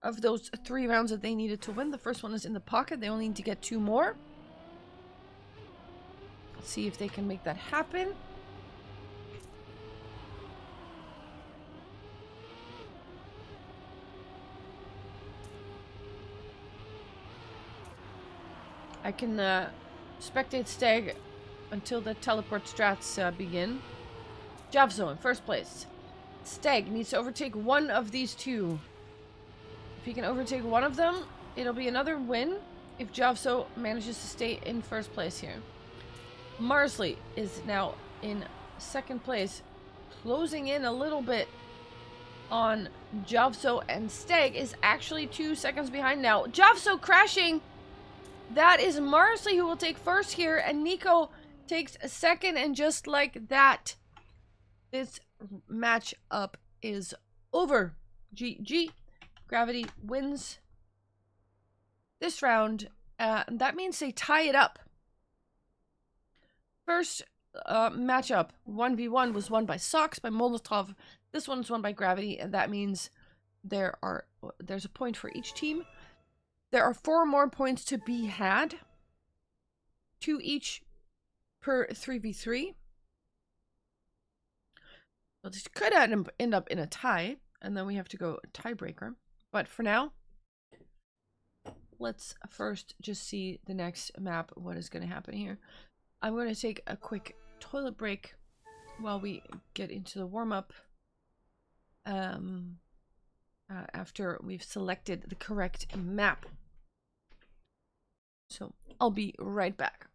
of those 3 rounds that they needed to win. The first one is in the pocket. They only need to get 2 more. Let's see if they can make that happen. I can spectate Stag until the teleport strats begin. Javzo in first place. Stag needs to overtake one of these 2. If he can overtake one of them, it'll be another win if Javso manages to stay in first place here. Marsley is now in second place, closing in a little bit on Javso, and Stag is actually 2 seconds behind now. Javso crashing! That is Marsley who will take first here, and Nico takes a second, and just like that, this matchup is over. GG. Gravity wins this round. That means they tie it up. First matchup, 1v1, was won by Socks, by Molotov. This one's won by Gravity, and that means there's a point for each team. There are 4 more points to be had. 2 each per 3v3. So this could end up in a tie, and then we have to go tiebreaker. But for now, let's first just see the next map, what is going to happen here. I'm going to take a quick toilet break while we get into the warm-up. After we've selected the correct map. So I'll be right back.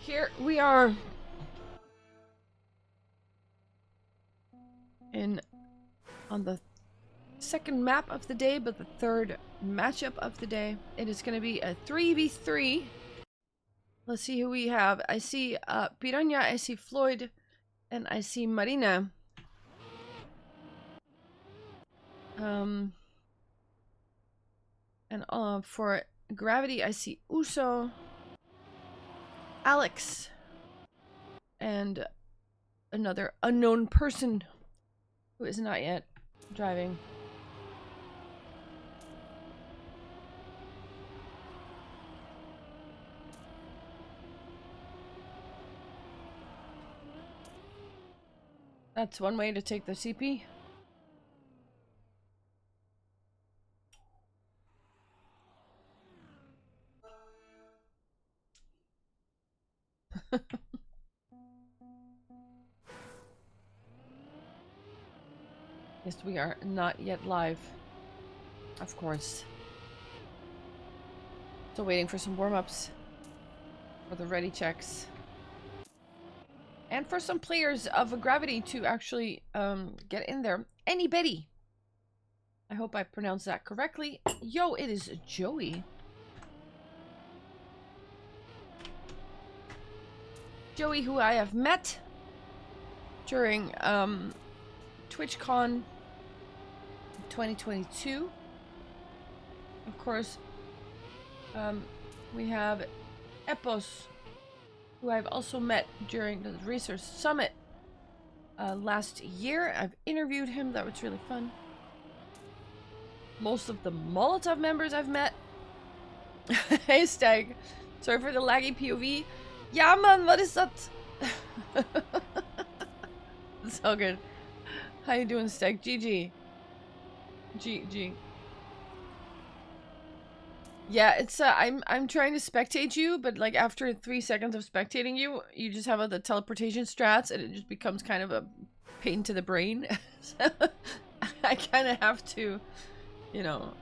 Here we are on the second map of the day, but the third matchup of the day. It is going to be a 3v3. Let's see who we have. I see Piranha, I see Floyd, and I see Marina. And for Gravity, I see Uso, Alex, and another unknown person who is not yet driving. That's one way to take the CP. Yes, we are not yet live. Of course. Still waiting for some warm-ups. For the ready checks. And for some players of Gravity to actually get in there. Anybody. I hope I pronounced that correctly. Yo, it is Joey. Joey, who I have met during TwitchCon 2022. Of course, we have Epos, who I've also met during the Research Summit last year. I've interviewed him. That was really fun. Most of the Molotov members I've met. Hey, Stag. Sorry for the laggy POV. Ja, man, what is that? It's all good. How you doing, Stag? GG. GG. Yeah, it's I'm trying to spectate you, but like after 3 seconds of spectating you, you just have the teleportation strats and it just becomes kind of a pain to the brain. So I kind of have to, you know,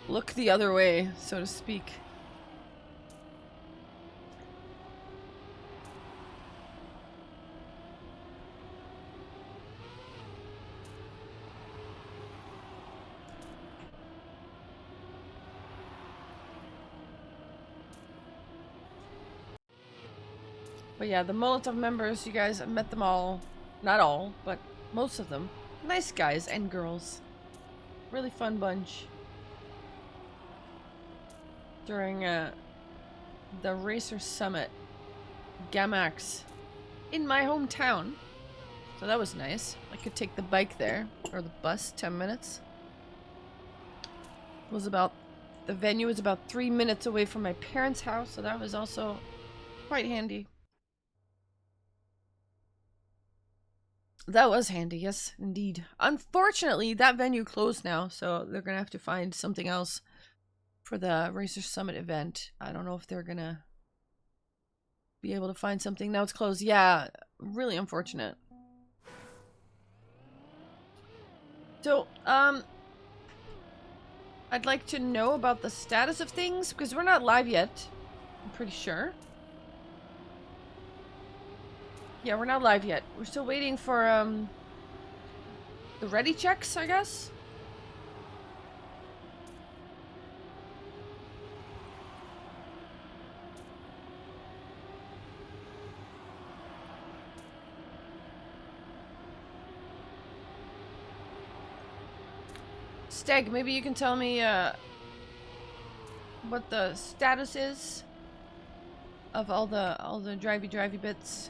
look the other way, so to speak. But yeah, the Molotov members, you guys, I've met them all. Not all, but most of them. Nice guys and girls. Really fun bunch. During the Racer Summit Gamax in my hometown. So that was nice. I could take the bike there, or the bus, 10 minutes. It was about, the venue was about 3 minutes away from my parents' house, so that was also quite handy. That was handy, yes, indeed. Unfortunately, that venue closed now, so they're gonna have to find something else for the Racer Summit event. I don't know if they're gonna be able to find something. Now it's closed. Yeah, really unfortunate. So, I'd like to know about the status of things, because we're not live yet. I'm pretty sure. Yeah, we're not live yet. We're still waiting for, the ready checks, I guess? Steg, maybe you can tell me, what the status is of all the drivey bits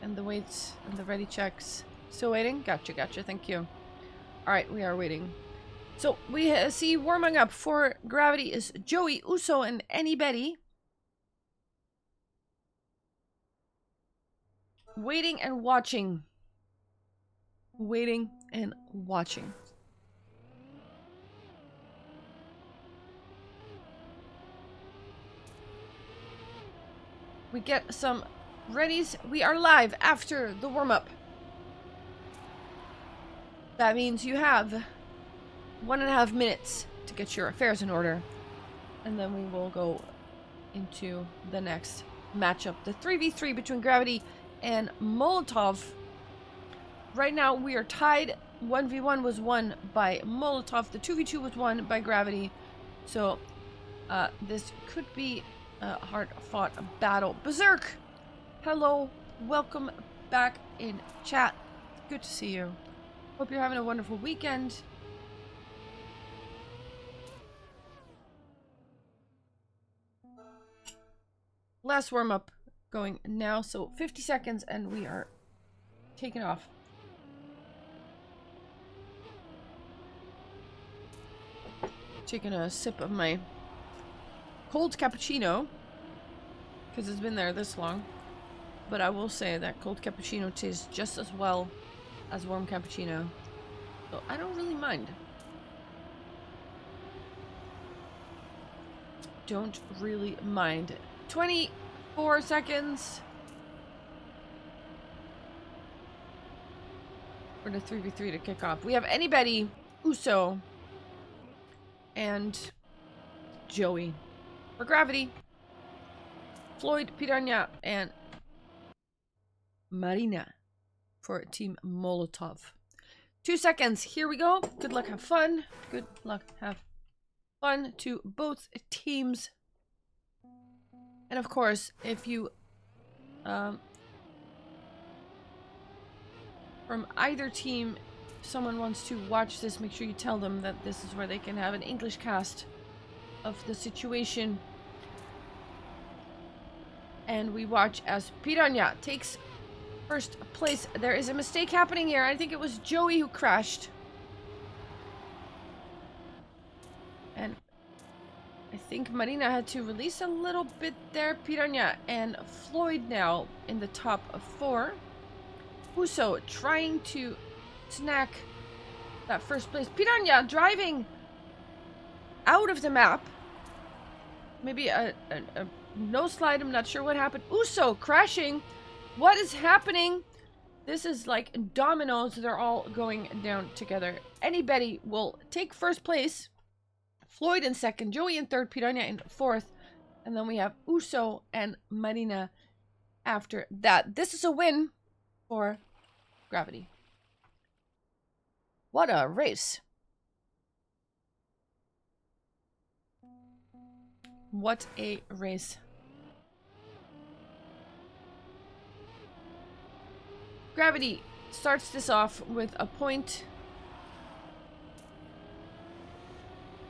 and the weights and the ready checks. Still waiting? Gotcha, thank you. Alright, we are waiting. So, we see warming up for Gravity is Joey, Uso, and anybody. Waiting and watching. Waiting and watching. We get some readies. We are live after the warm-up. That means you have 1.5 minutes to get your affairs in order. And then we will go into the next matchup. The 3v3 between Gravity and Molotov. Right now we are tied. 1v1 was won by Molotov. The 2v2 was won by Gravity. So this could be a hard-fought battle. Berserk! Hello. Welcome back in chat. Good to see you. Hope you're having a wonderful weekend. Last warm-up going now, so 50 seconds and we are taking off. Taking a sip of my cold cappuccino because it's been there this long. But I will say that cold cappuccino tastes just as well as warm cappuccino. So I don't really mind. Don't really mind. 24 seconds for the 3v3 to kick off. We have anybody, Uso, and Joey. For Gravity, Floyd, Piranha, and Marina for Team Molotov. 2 seconds. Here we go. Good luck. Have fun. Good luck. Have fun to both teams. And of course, if you from either team, someone wants to watch this, make sure you tell them that this is where they can have an English cast of the situation. And we watch as Piranha takes first place. There is a mistake happening here. I think it was Joey who crashed. And I think Marina had to release a little bit there. Piranha and Floyd now in the top of 4. Uso trying to snack that first place. Piranha driving out of the map. Maybe a no slide. I'm not sure what happened. Uso crashing. What is happening? This is like dominoes. They're all going down together. Anybody will take first place. Floyd in second, Joey in third, Piranha in fourth, and then we have Uso and Marina after that. This is a win for Gravity. What a race. What a race. Gravity starts this off with a point.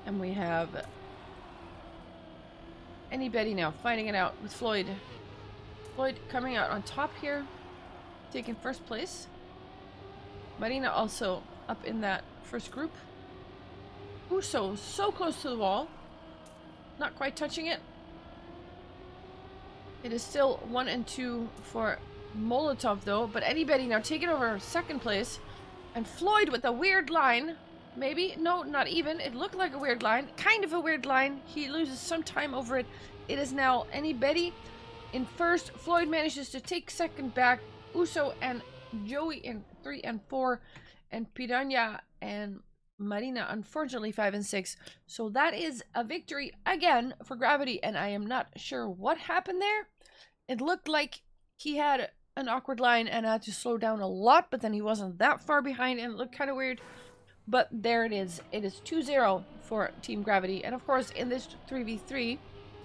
And we have Anybody now fighting it out with Floyd. Floyd coming out on top here, taking first place. Marina also up in that first group. Uso so close to the wall. Not quite touching it. It is still 1 and 2 for Molotov though, but Anybody now taking over second place. And Floyd with a weird line. Maybe? No, not even. It looked like a weird line. Kind of a weird line. He loses some time over it. It is now Anybody in first. Floyd manages to take second back. Uso and Joey in 3 and 4. And Piranha and Marina, unfortunately, 5 and 6. So that is a victory again for Gravity. And I am not sure what happened there. It looked like he had an awkward line and had to slow down a lot. But then he wasn't that far behind and it looked kind of weird. But there it is. It is 2-0 for Team Gravity. And of course, in this 3v3,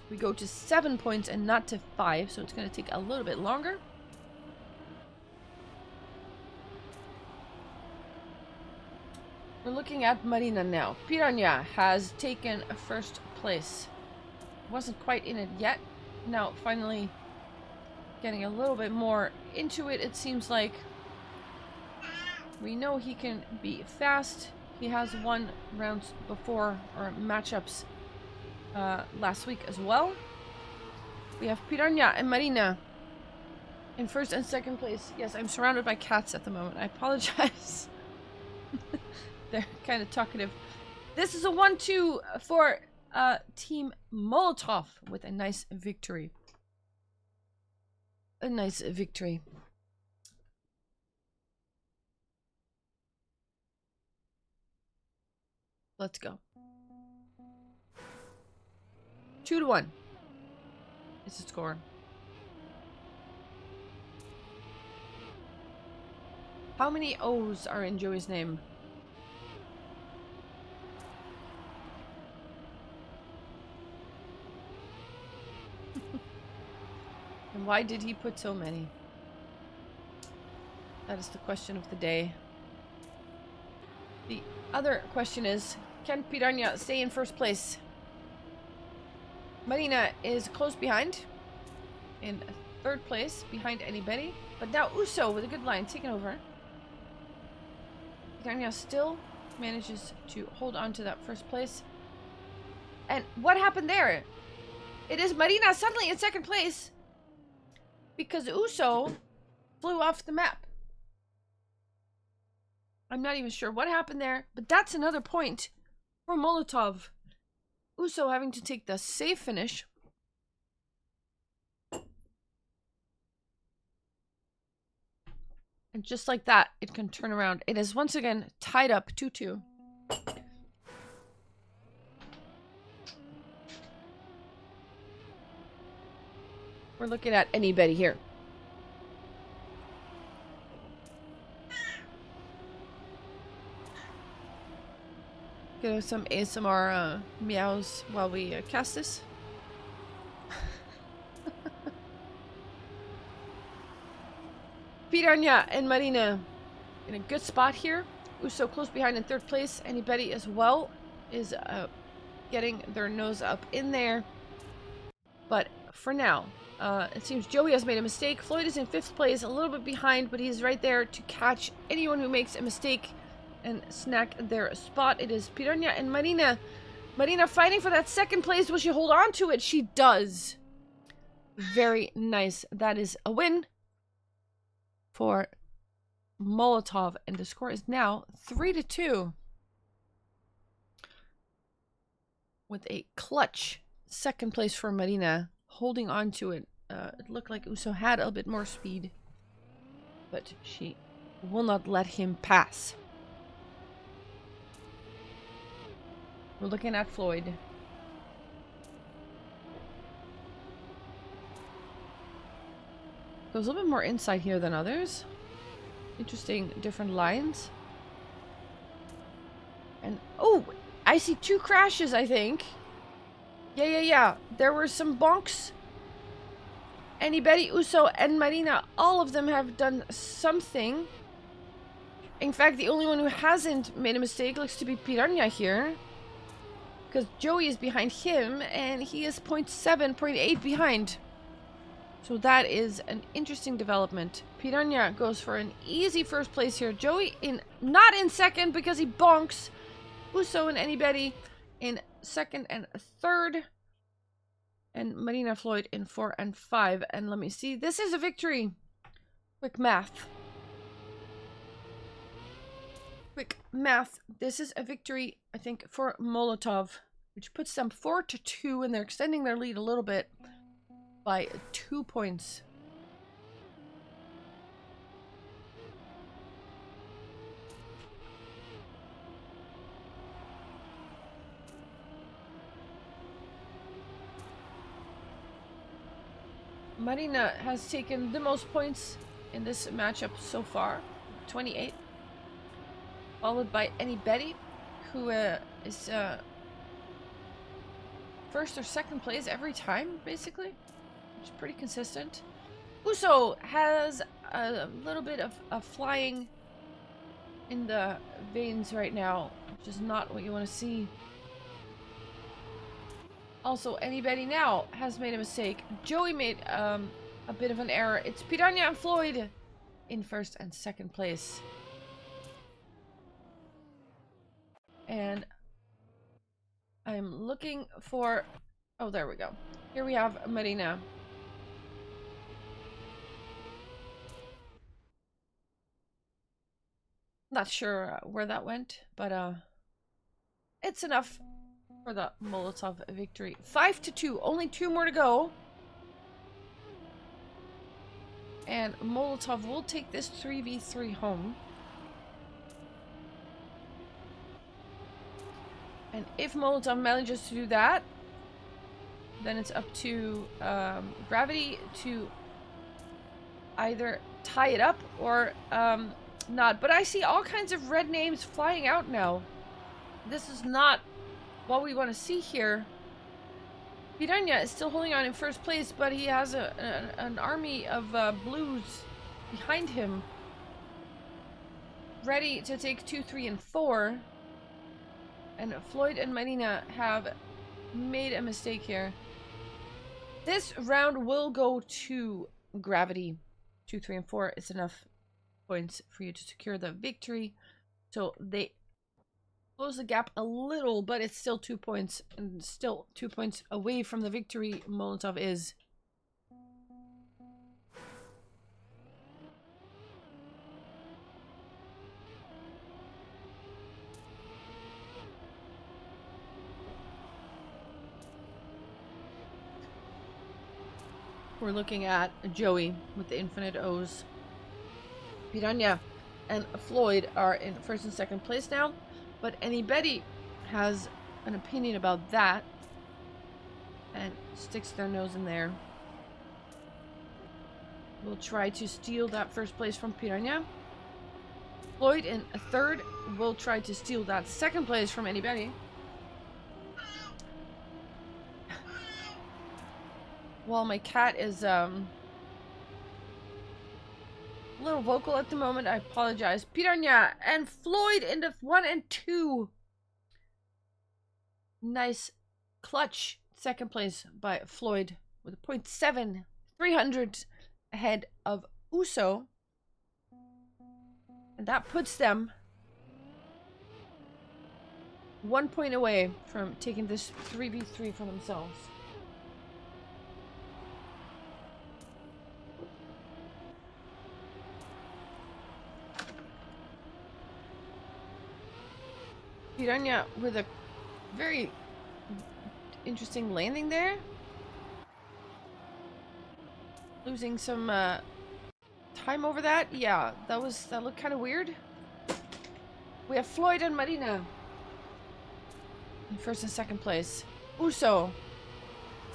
we go to 7 points and not to 5. So it's going to take a little bit longer. We're looking at Marina now. Piranha has taken first place. Wasn't quite in it yet. Now, finally, getting a little bit more into it, it seems like. We know he can be fast. He has won rounds before, or matchups last week as well. We have Piranha and Marina in first and second place. Yes, I'm surrounded by cats at the moment. I apologize. They're kind of talkative. This is a 1-2 for Team Molotov with a nice victory. A nice victory. Let's go. 2-1 is the score. How many O's are in Joey's name? And why did he put so many? That is the question of the day. The other question is, can Piranha stay in first place? Marina is close behind in third place behind Anybody, but now Uso with a good line taking over. Piranha still manages to hold on to that first place. And what happened there? It is Marina suddenly in second place because Uso flew off the map. I'm not even sure what happened there, but that's another point for Molotov. Uso having to take the safe finish. And just like that, it can turn around. It is once again tied up 2-2. We're looking at Anybody here. Get some ASMR meows while we cast this. Piranha and Marina in a good spot here. Uso close behind in third place. Anybody as well is getting their nose up in there. But for now, It seems Joey has made a mistake. Floyd is in 5th place, a little bit behind, but he's right there to catch anyone who makes a mistake and snack their spot. It is Piranha and Marina. Marina fighting for that 2nd place. Will she hold on to it? She does. Very nice. That is a win for Molotov, and the score is now 3-2. With a clutch 2nd place for Marina, holding on to it. It looked like Uso had a bit more speed, but she will not let him pass. We're looking at Floyd. Goes a little bit more inside here than others. Interesting, different lines. And, oh, I see 2 crashes, I think. Yeah. There were some bonks. Anybody, Uso, and Marina, all of them have done something. In fact, the only one who hasn't made a mistake looks to be Piranha here. Because Joey is behind him, and he is 0.7, 0.8 behind. So that is an interesting development. Piranha goes for an easy 1st place here. Joey not in 2nd because he bonks. Uso and Anybody in 2nd and 3rd. And Marina Floyd in 4 and 5. And let me see. This is a victory. Quick math. This is a victory, I think, for Molotov, which puts them 4-2, and they're extending their lead a little bit by 2 points. Marina has taken the most points in this matchup so far, 28. Followed by Anybody, who is 1st or 2nd place every time, basically. Which is pretty consistent. Uso has a little bit of flying in the veins right now, which is not what you want to see. Also, Anybody now has made a mistake. Joey made a bit of an error. It's Piranha and Floyd in 1st and 2nd place. And I'm looking for... Oh, there we go. Here we have Marina. Not sure where that went, but it's enough for the Molotov victory. 5-2. Only 2 more to go. And Molotov will take this 3v3 home. And if Molotov manages to do that, then it's up to Gravity to either tie it up or not. But I see all kinds of red names flying out now. This is not what we want to see here. Piranha is still holding on in 1st place, but he has an army of blues behind him, ready to take 2, 3, and 4. And Floyd and Marina have made a mistake here. This round will go to Gravity. 2, 3, and 4 is enough points for you to secure the victory. So they close the gap a little, but it's still 2 points, and still 2 points away from the victory. Molotov is. We're looking at Joey with the infinite O's. Piranha and Floyd are in 1st and 2nd place now, but Anybody has an opinion about that and sticks their nose in there. We'll try to steal that 1st place from Piranha. Floyd in 3rd will try to steal that 2nd place from Anybody. While my cat is a little vocal at the moment, I apologize. Piranha and Floyd in the 1 and 2. Nice clutch 2nd place by Floyd with a 0.7, 300 ahead of Uso. And that puts them 1 point away from taking this 3v3 for themselves. Piranha with a very interesting landing there. Losing some time over that. Yeah, that looked kind of weird. We have Floyd and Marina in first and second place. Uso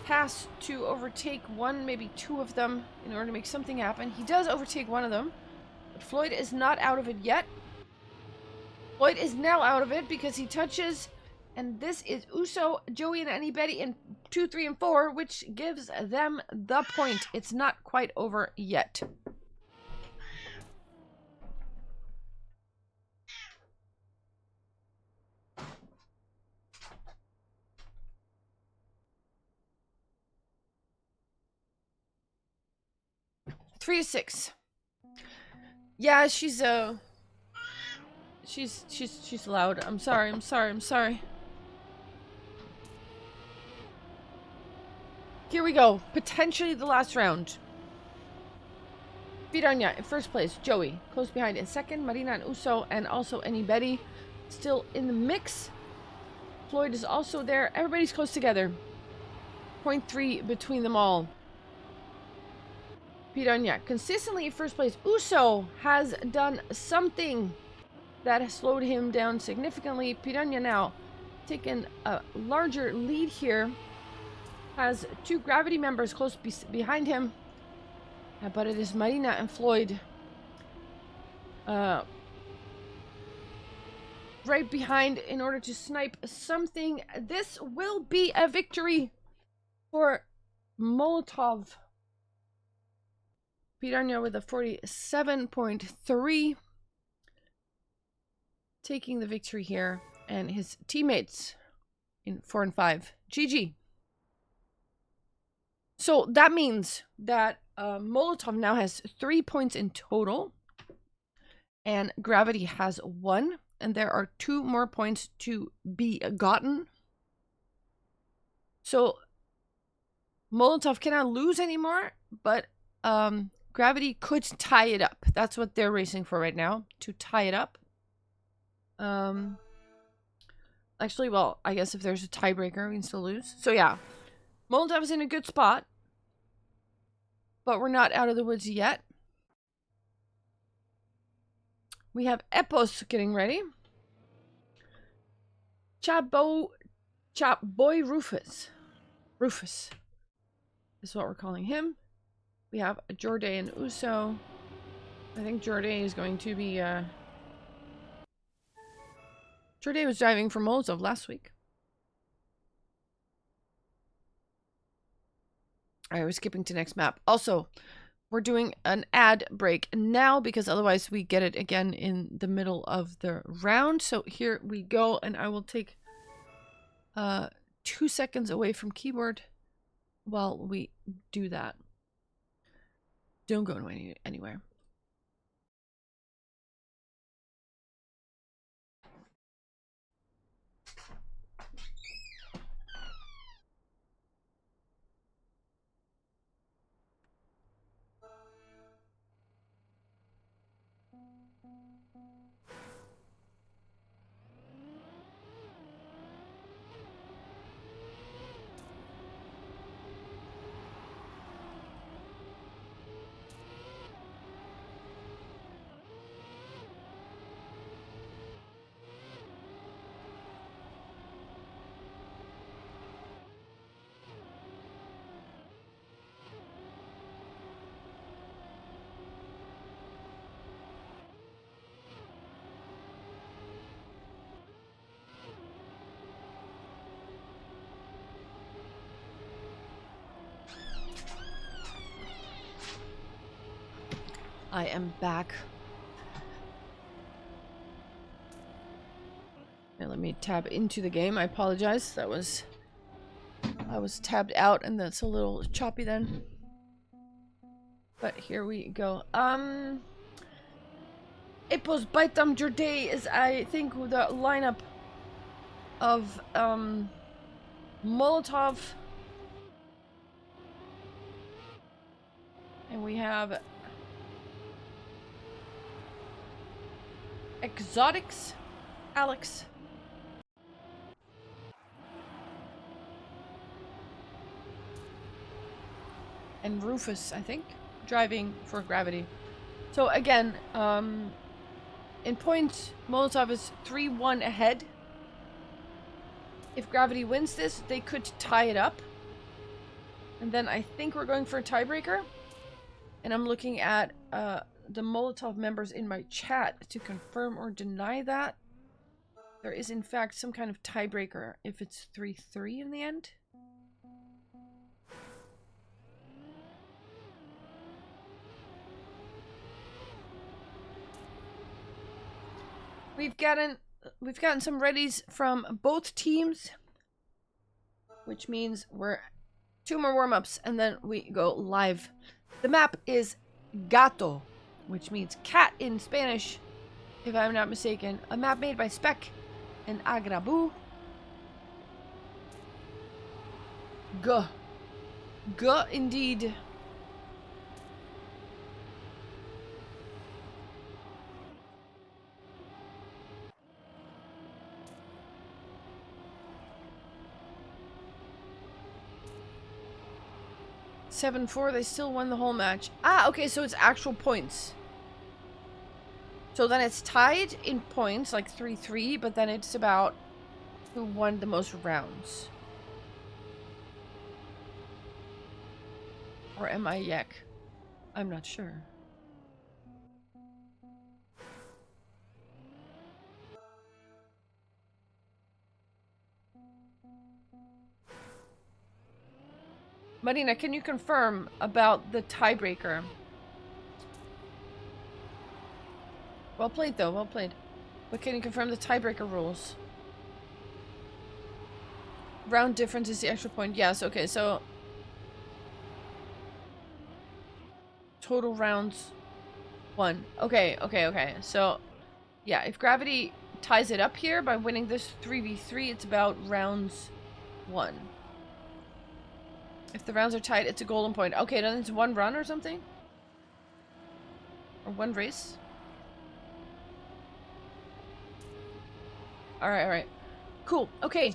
has to overtake one, maybe two of them in order to make something happen. He does overtake one of them, but Floyd is not out of it yet. Floyd is now out of it because he touches, and this is Uso, Joey, and anybody in 2, 3, and 4, which gives them the point. It's not quite over yet. Three to 6. Yeah, she's loud. I'm sorry. Here we go. Potentially the last round. Piranha in first place. Joey close behind in second. Marina and Uso, and also anybody still in the mix. Floyd is also there. Everybody's close together. 0.3 between them all. Piranha consistently in first place. Uso has done something that has slowed him down significantly. Piranha now taking a larger lead here. Has 2 gravity members close behind him. But it is Marina and Floyd right behind in order to snipe something. This will be a victory for Molotov. Piranha with a 47.3. Taking the victory here. And his teammates in 4 and 5. GG. So that means that Molotov now has 3 points in total. And Gravity has 1. And there are 2 more points to be gotten. So Molotov cannot lose anymore. But Gravity could tie it up. That's what they're racing for right now. To tie it up. Actually, well, I guess if there's a tiebreaker, we can still lose. So yeah. Molotov is in a good spot. But we're not out of the woods yet. We have Epos getting ready. Chap Boy Rufus. Rufus is what we're calling him. We have Jorday and Uso. I think Jorday is going to be... Jorday was driving for Molotov last week. Alright, we're skipping to next map. Also, we're doing an ad break now because otherwise we get it again in the middle of the round. So here we go, and I will take 2 seconds away from keyboard while we do that. Don't go anywhere. I am back. And let me tab into the game. I apologize. I was tabbed out and that's a little choppy then. But here we go. Epos Baitam Jorde is, I think, the lineup of Molotov. And we have Exotics, Alex. And Rufus, I think, driving for Gravity. So again, in points, Molotov is 3-1 ahead. If Gravity wins this, they could tie it up. And then I think we're going for a tiebreaker. And I'm looking at the Molotov members in my chat to confirm or deny that. There is, in fact, some kind of tiebreaker if it's 3-3 in the end. We've gotten some readies from both teams, which means we're 2 more warm-ups and then we go live. The map is Gato, which means cat in Spanish, if I'm not mistaken. A map made by Spec and Agrabu. Guh indeed. (7-4), they still won the whole match. Ah, okay, so it's actual points. So then it's tied in points, like 3-3, but then it's about who won the most rounds. Or am I yak? I'm not sure. Marina, can you confirm about the tiebreaker? Well played, though. Well played. But can you confirm the tiebreaker rules? Round difference is the extra point. Yes, okay, so... total rounds... 1. Okay. So, yeah, if Gravity ties it up here by winning this 3v3, it's about rounds 1. If the rounds are tied, it's a golden point. Okay, then it's 1 run or something? Or 1 race? Alright. Cool. Okay.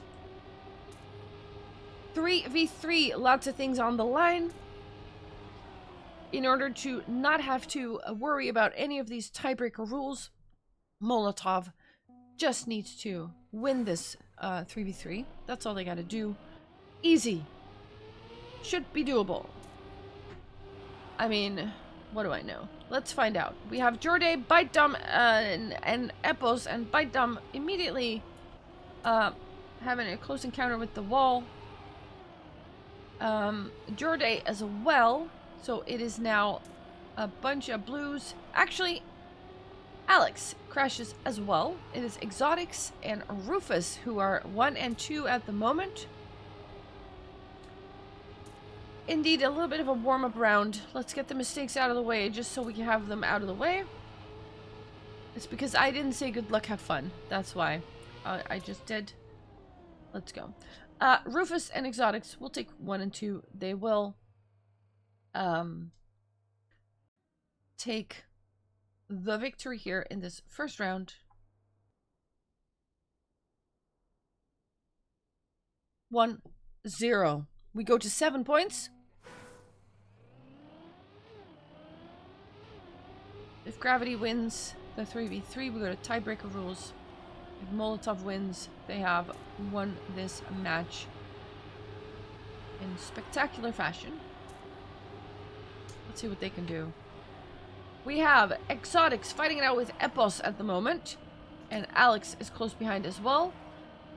3v3. Lots of things on the line. In order to not have to worry about any of these tiebreaker rules, Molotov just needs to win this 3v3. That's all they gotta do. Easy. Should be doable. I mean, what do I know? Let's find out. We have Jorde, Baitam, and Epos, and Baitam immediately having a close encounter with the wall. Jorde as well. So it is now a bunch of blues. Actually, Alex crashes as well. It is Exotics and Rufus who are 1 and 2 at the moment. Indeed, a little bit of a warm-up round. Let's get the mistakes out of the way just so we can have them out of the way. It's because I didn't say good luck, have fun. That's why. I just did. Let's go. Rufus and Exotics will take 1 and 2. They will take the victory here in this first round. 1-0. We go to 7 points. If Gravity wins the 3v3, we go to tiebreaker rules. If Molotov wins, they have won this match in spectacular fashion. Let's see what they can do. We have Exotics fighting it out with Epos at the moment. And Alex is close behind as well.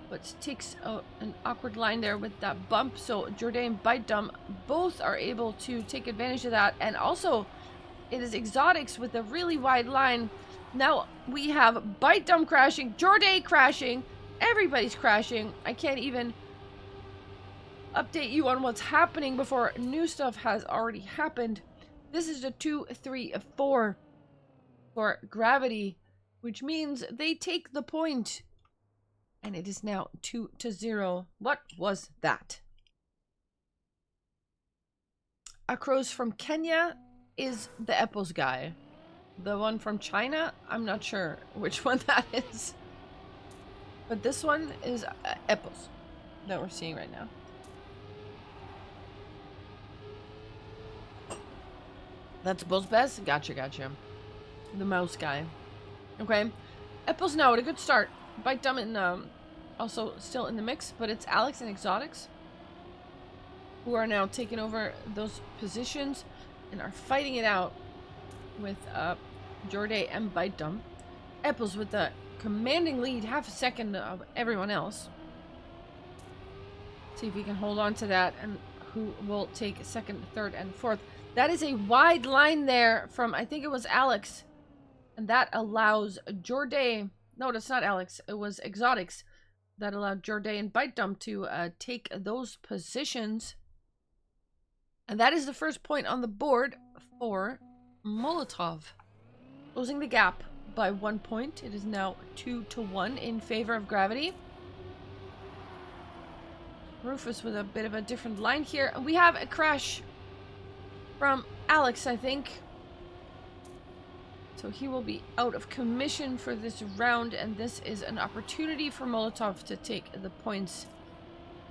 But takes an awkward line there with that bump. So Jorde and Baitam both are able to take advantage of that. And also, it is Exotics with a really wide line. Now we have Baitam crashing, Jorde crashing, everybody's crashing. I can't even update you on what's happening before new stuff has already happened. This is the 2, 3, 4 for gravity, which means they take the point. And it is now 2-0. What was that? Across from Kenya is the Epos guy. The one from China, I'm not sure which one that is. But this one is Epos that we're seeing right now. That's Bull's best? Gotcha, gotcha. The mouse guy. Okay. Epos now with a good start. Bite Dumb and also still in the mix, but it's Alex and Exotics who are now taking over those positions and are fighting it out with Jorday and Bite Dumb. Epos with the commanding lead, half a second of everyone else. See if we can hold on to that and who will take second, third, and fourth. That is a wide line there from, I think it was Alex. And that allows Jorday, no, that's not Alex, it was Exotics. That allowed Jorday and Bite Dumb to take those positions. And that is the first point on the board for Molotov. Closing the gap by 1 point. It is now 2-1 in favor of Gravity. Rufus with a bit of a different line here. And we have a crash from Alex, I think. So he will be out of commission for this round. And this is an opportunity for Molotov to take the points.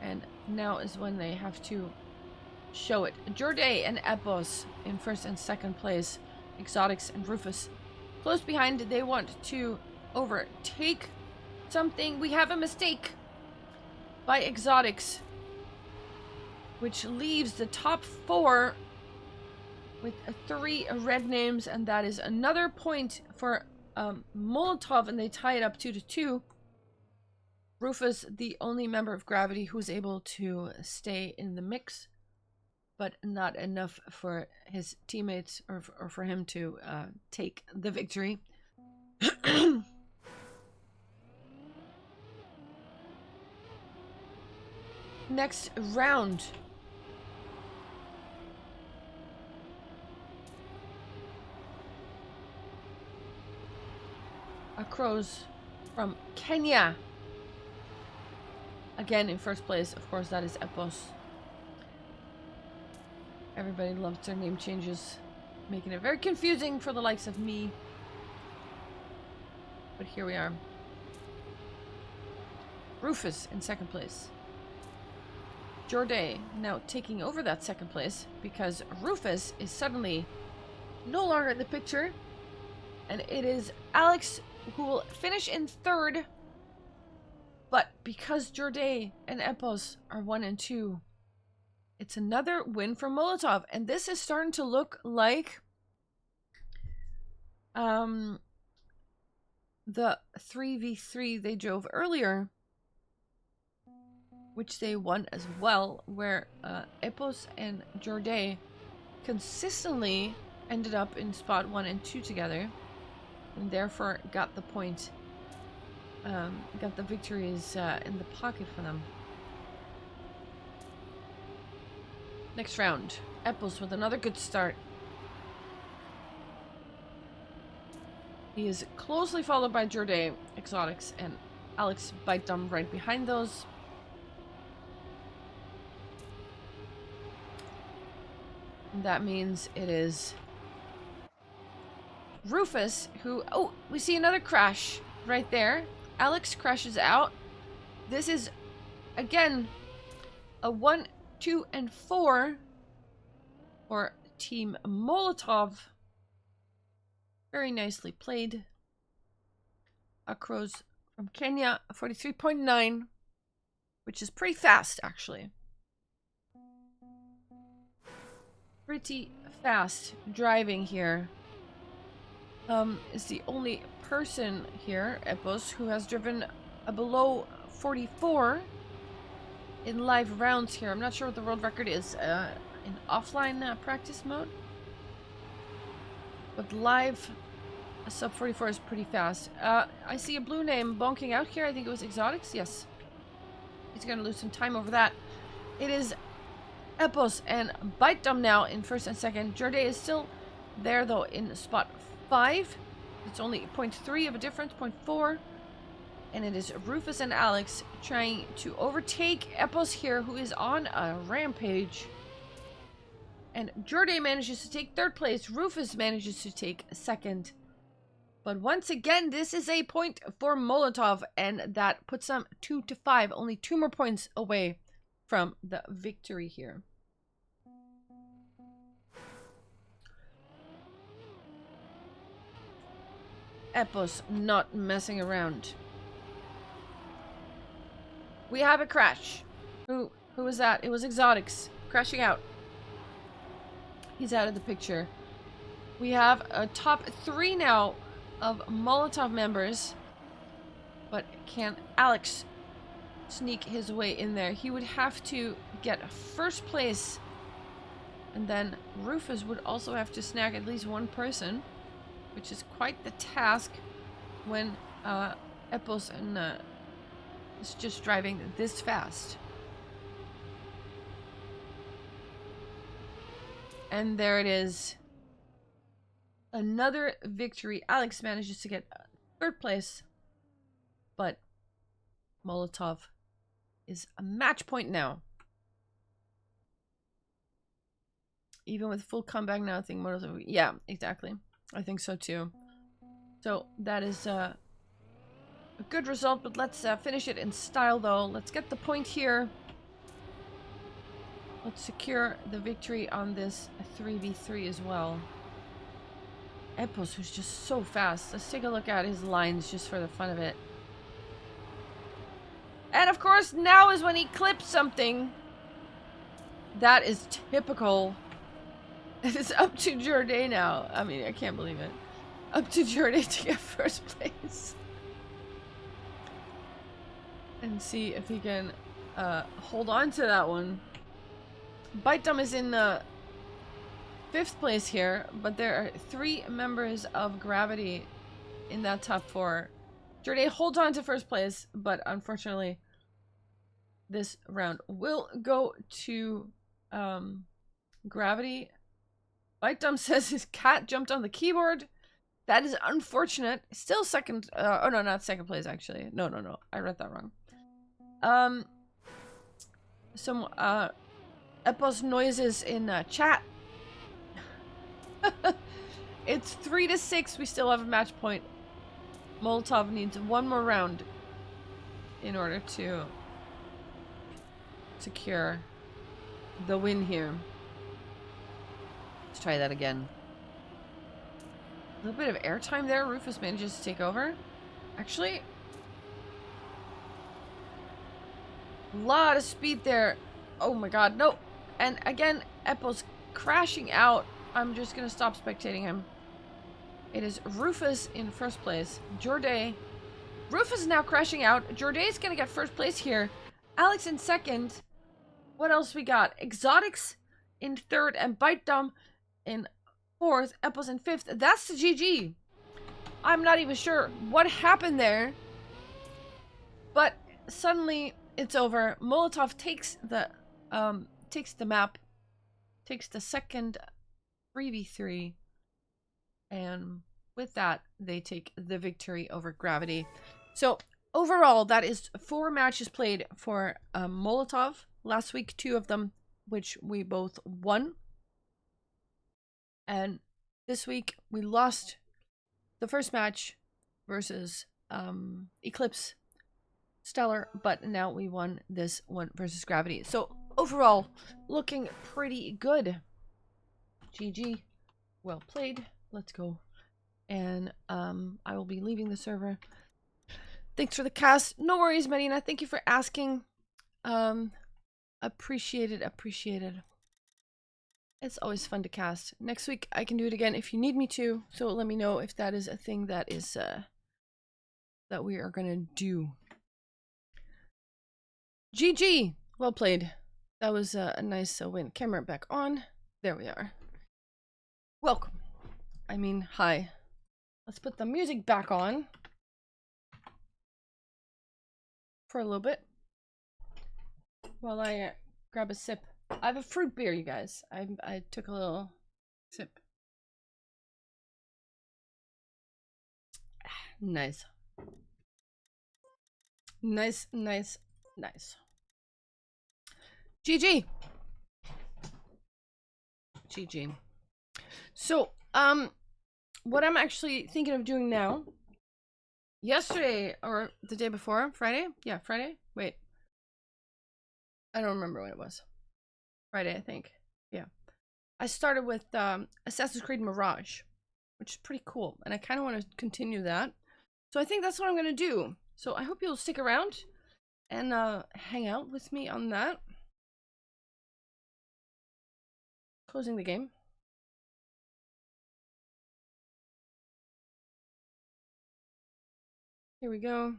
And now is when they have to show it. Jorday and Epos in first and second place. Exotics and Rufus close behind. They want to overtake something. We have a mistake by Exotics, which leaves the top 4 with 3 red names, and that is another point for Molotov, and they tie it up 2-2. Rufus, the only member of Gravity who is able to stay in the mix, but not enough for his teammates or for him to take the victory. Next round. A Crows from Kenya. Again in first place, of course, that is Epos. Everybody loves their name changes, making it very confusing for the likes of me. But here we are. Rufus in second place. Jorday now taking over that second place because Rufus is suddenly no longer in the picture. And it is Alex who will finish in third. But because Jorday and Epos are 1 and 2, it's another win for Molotov. And this is starting to look like the 3v3 they drove earlier, which they won as well, where Epos and Jorday consistently ended up in spot 1 and 2 together, and therefore got the point, got the victories in the pocket for them. Next round, Epos with another good start. He is closely followed by Jorday, Exotics, and Alex Bite Dumb right behind those. And that means it is Rufus who... Oh, we see another crash right there. Alex crashes out. This is, again, a 1, 2, and 4 for Team Molotov. Very nicely played. A Crows from Kenya, 43.9, which is pretty fast, actually. Pretty fast driving here. Is the only person here, Epos, who has driven a below 44 in live rounds here. I'm not sure what the world record is in offline practice mode, but live a sub 44 is pretty fast. I see a blue name bonking out here. I think it was Exotics. Yes, he's gonna lose some time over that. It is Epos and Bite Dumb now in first and second. Jorday is still there though in spot 5. It's only 0.3 of a difference, 0.4. And it is Rufus and Alex trying to overtake Epos here, who is on a rampage. And Jorday manages to take third place. Rufus manages to take second. But once again, this is a point for Molotov, and that puts them 2-5. Only 2 more points away from the victory here. Epos not messing around. We have a crash. Who was that? It was Exotics crashing out. He's out of the picture. We have a top 3 now of Molotov members. But can Alex sneak his way in there? He would have to get first place. And then Rufus would also have to snag at least one person, which is quite the task when Epos and is just driving this fast. And there it is. Another victory. Alex manages to get third place, but Molotov is a match point now. Even with full comeback now, I think Molotov... Yeah, exactly. I think so too. So that is a good result, but let's finish it in style though. Let's get the point here. Let's secure the victory on this 3v3 as well. Epos, who's just so fast. Let's take a look at his lines just for the fun of it. And of course, now is when he clips something. That is typical. It is up to Jorday now. I mean, I can't believe it. Up to Jorday to get first place. And see if he can hold on to that one. Bite Dumb is in 5th place here, but there are 3 members of Gravity in that top 4. Jorday holds on to first place, but unfortunately, this round will go to Gravity. Bite Dumb says his cat jumped on the keyboard. That is unfortunate. Still second. Oh no, not second place actually. No. I read that wrong. Some Epos noises in chat. It's 3-6. We still have a match point. Molotov needs one more round in order to secure the win here. Let's try that again. A little bit of airtime there. Rufus manages to take over. Actually, a lot of speed there. Oh my god, no. And again, Epos crashing out. I'm just gonna stop spectating him. It is Rufus in first place. Jorday. Rufus is now crashing out. Jorday is gonna get first place here. Alex in second. What else we got? Exotics in third and Bite Dumb in 4th. Epos in 5th. That's the GG. I'm not even sure what happened there. But suddenly it's over. Molotov takes the map. Takes the second 3v3. And with that, they take the victory over Gravity. So overall, that is 4 matches played for Molotov. Last week, 2 of them, which we both won. And this week, we lost the first match versus Eclipse Stellar, but now we won this one versus Gravity. So overall, looking pretty good. GG. Well played. Let's go. And I will be leaving the server. Thanks for the cast. No worries, Marina. Thank you for asking. Appreciated. It's always fun to cast. Next week I can do it again if you need me to. So let me know if that is a thing that is that we are gonna do. GG. Well played. That was a nice win. Camera back on. There we are. Welcome. I mean, hi. Let's put the music back on for a little bit while I grab a sip I have a fruit beer, you guys. I took a little sip. Nice. Nice, nice, nice. GG. GG. So, what I'm actually thinking of doing now, yesterday or the day before, Friday? Yeah, Friday. Wait. I don't remember when it was. Friday, I think. Yeah. I started with Assassin's Creed Mirage, which is pretty cool, and I kind of want to continue that. So I think that's what I'm going to do. So I hope you'll stick around and hang out with me on that. Closing the game. Here we go.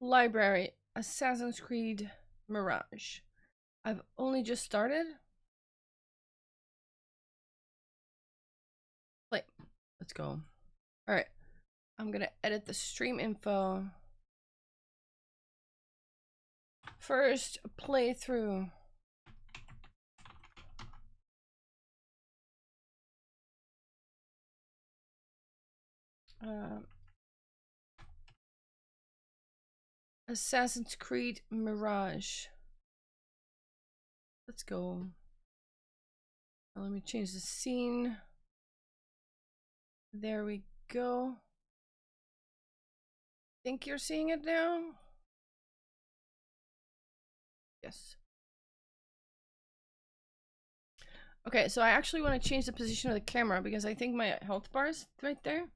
Library, Assassin's Creed Mirage. I've only just started. Play. Let's go. All right. I'm going to edit the stream info. First playthrough. Assassin's Creed Mirage. Let's go. Let me change the scene. There we go. Think you're seeing it now? Yes. Okay, so I actually want to change the position of the camera because I think my health bar is right there.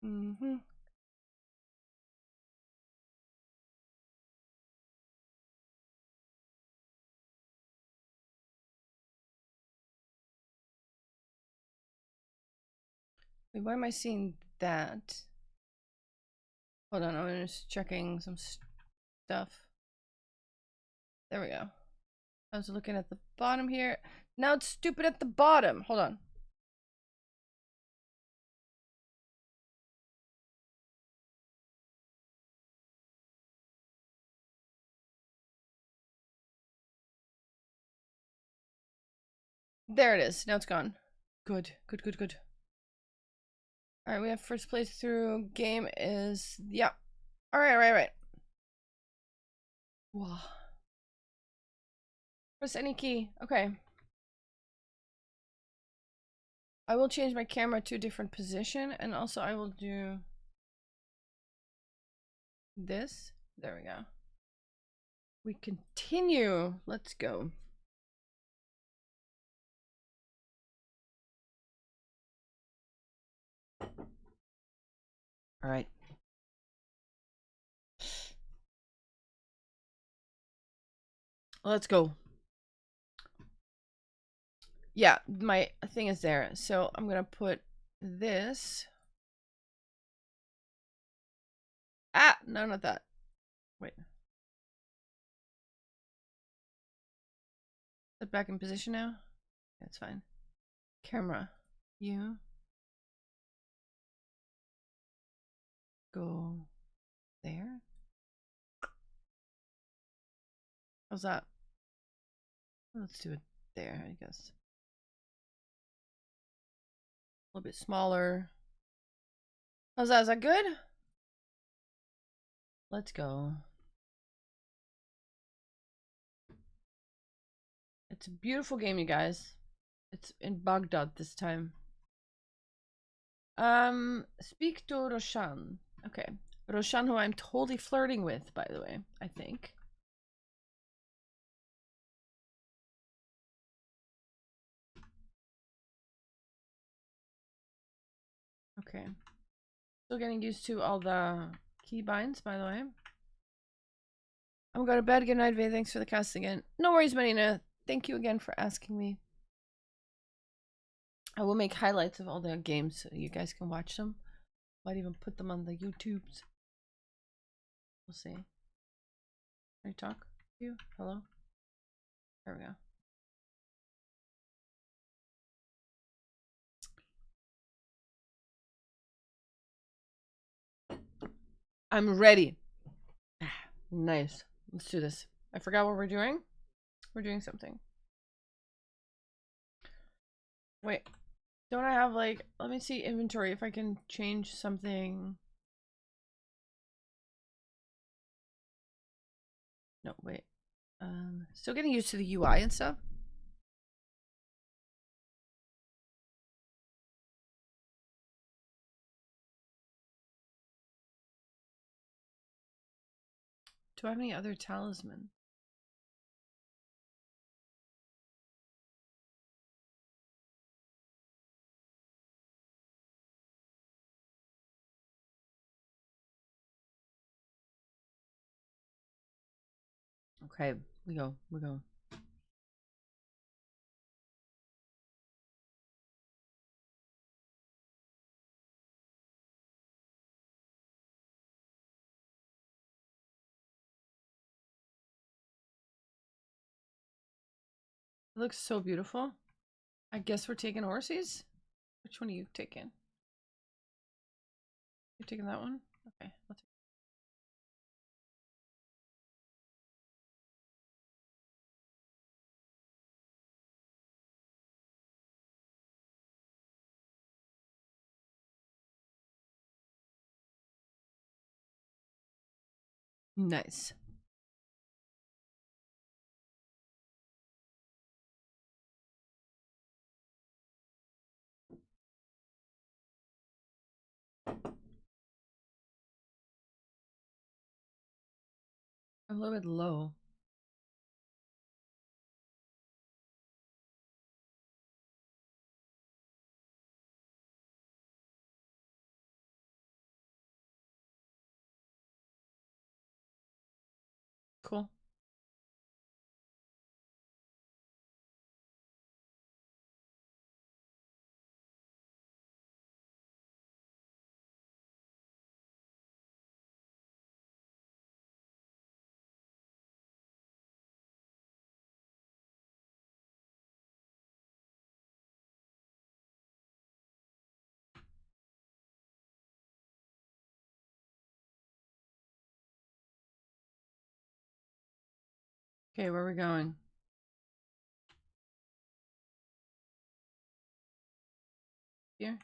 Mm-hmm. Wait, why am I seeing that? Hold on, I'm just checking some stuff. There we go. I was looking at the bottom here. Now it's stupid at the bottom. Hold on. There it is. Now it's gone. Good, good, good, good. All right, we have first playthrough. Game is, yeah. All right, right. Whoa. Press any key. Okay. I will change my camera to a different position, and also I will do this. There we go. We continue. Let's go. All right. Let's go. Yeah, my thing is there. So I'm gonna put this. Ah, no, not that. Wait. Put back in position now. That's fine. Camera. You. Go there. How's that? Let's do it there, I guess. A little bit smaller. How's that? Is that good? Let's go. It's a beautiful game, you guys. It's in Baghdad this time. Speak to Roshan. Okay. Roshan, who I'm totally flirting with, by the way, I think. Okay. Still getting used to all the keybinds, by the way. I'm going to bed. Good night, Vay. Thanks for the cast again. No worries, Marina. Thank you again for asking me. I will make highlights of all the games so you guys can watch them. Might even put them on the YouTubes. We'll see. Can I talk to you? Hello? There we go. I'm ready. Nice. Let's do this. I forgot what we're doing. We're doing something. Wait. Don't I have like, let me see inventory if I can change something. No, wait. Still getting used to the UI and stuff. Do I have any other talisman? Okay, we go. We go. It looks so beautiful. I guess we're taking horses. Which one are you taking? You're taking that one? Okay, I'll take. Nice. I'm a little bit low. Cool. Okay, where are we going? Here?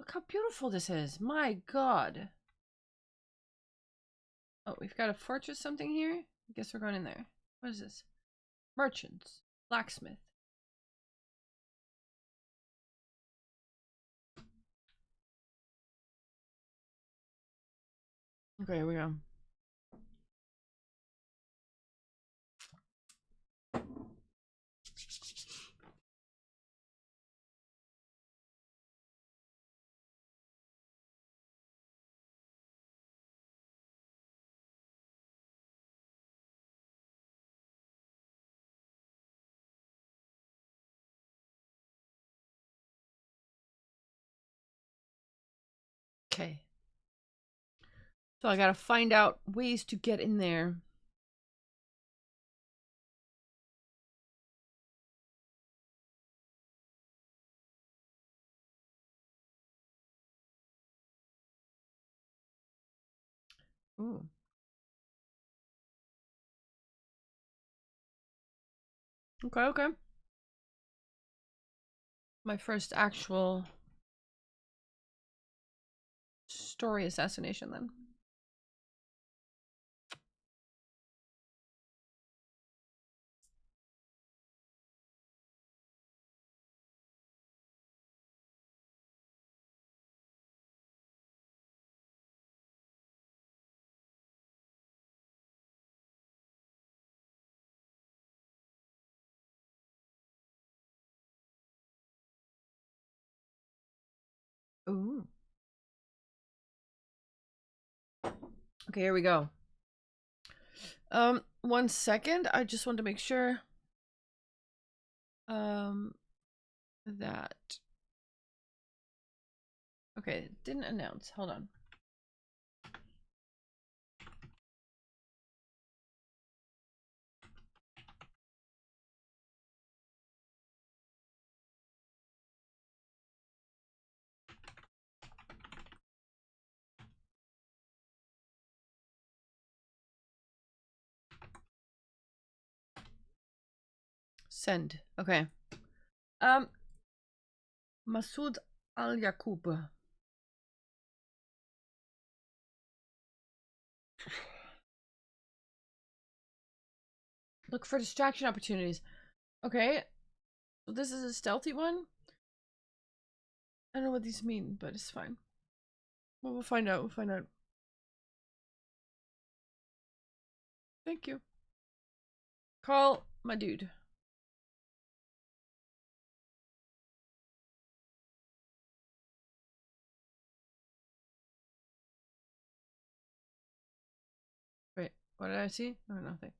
Look how beautiful this is. My God. Oh, we've got a fortress something here? I guess we're going in there. What is this? Merchants. Blacksmith. Okay, here we go. Okay. So I gotta find out ways to get in there. Ooh. Okay, okay. My first actual story assassination then. Ooh. Okay, here we go. 1 second. I just want to make sure. That. Okay, didn't announce. Hold on. Send. Okay. Masoud Al Yaqub. Look for distraction opportunities. Okay. So this is a stealthy one. I don't know what these mean, but it's fine. Well, we'll find out. We'll find out. Thank you. Call my dude. Wait, what did I see? Oh, nothing.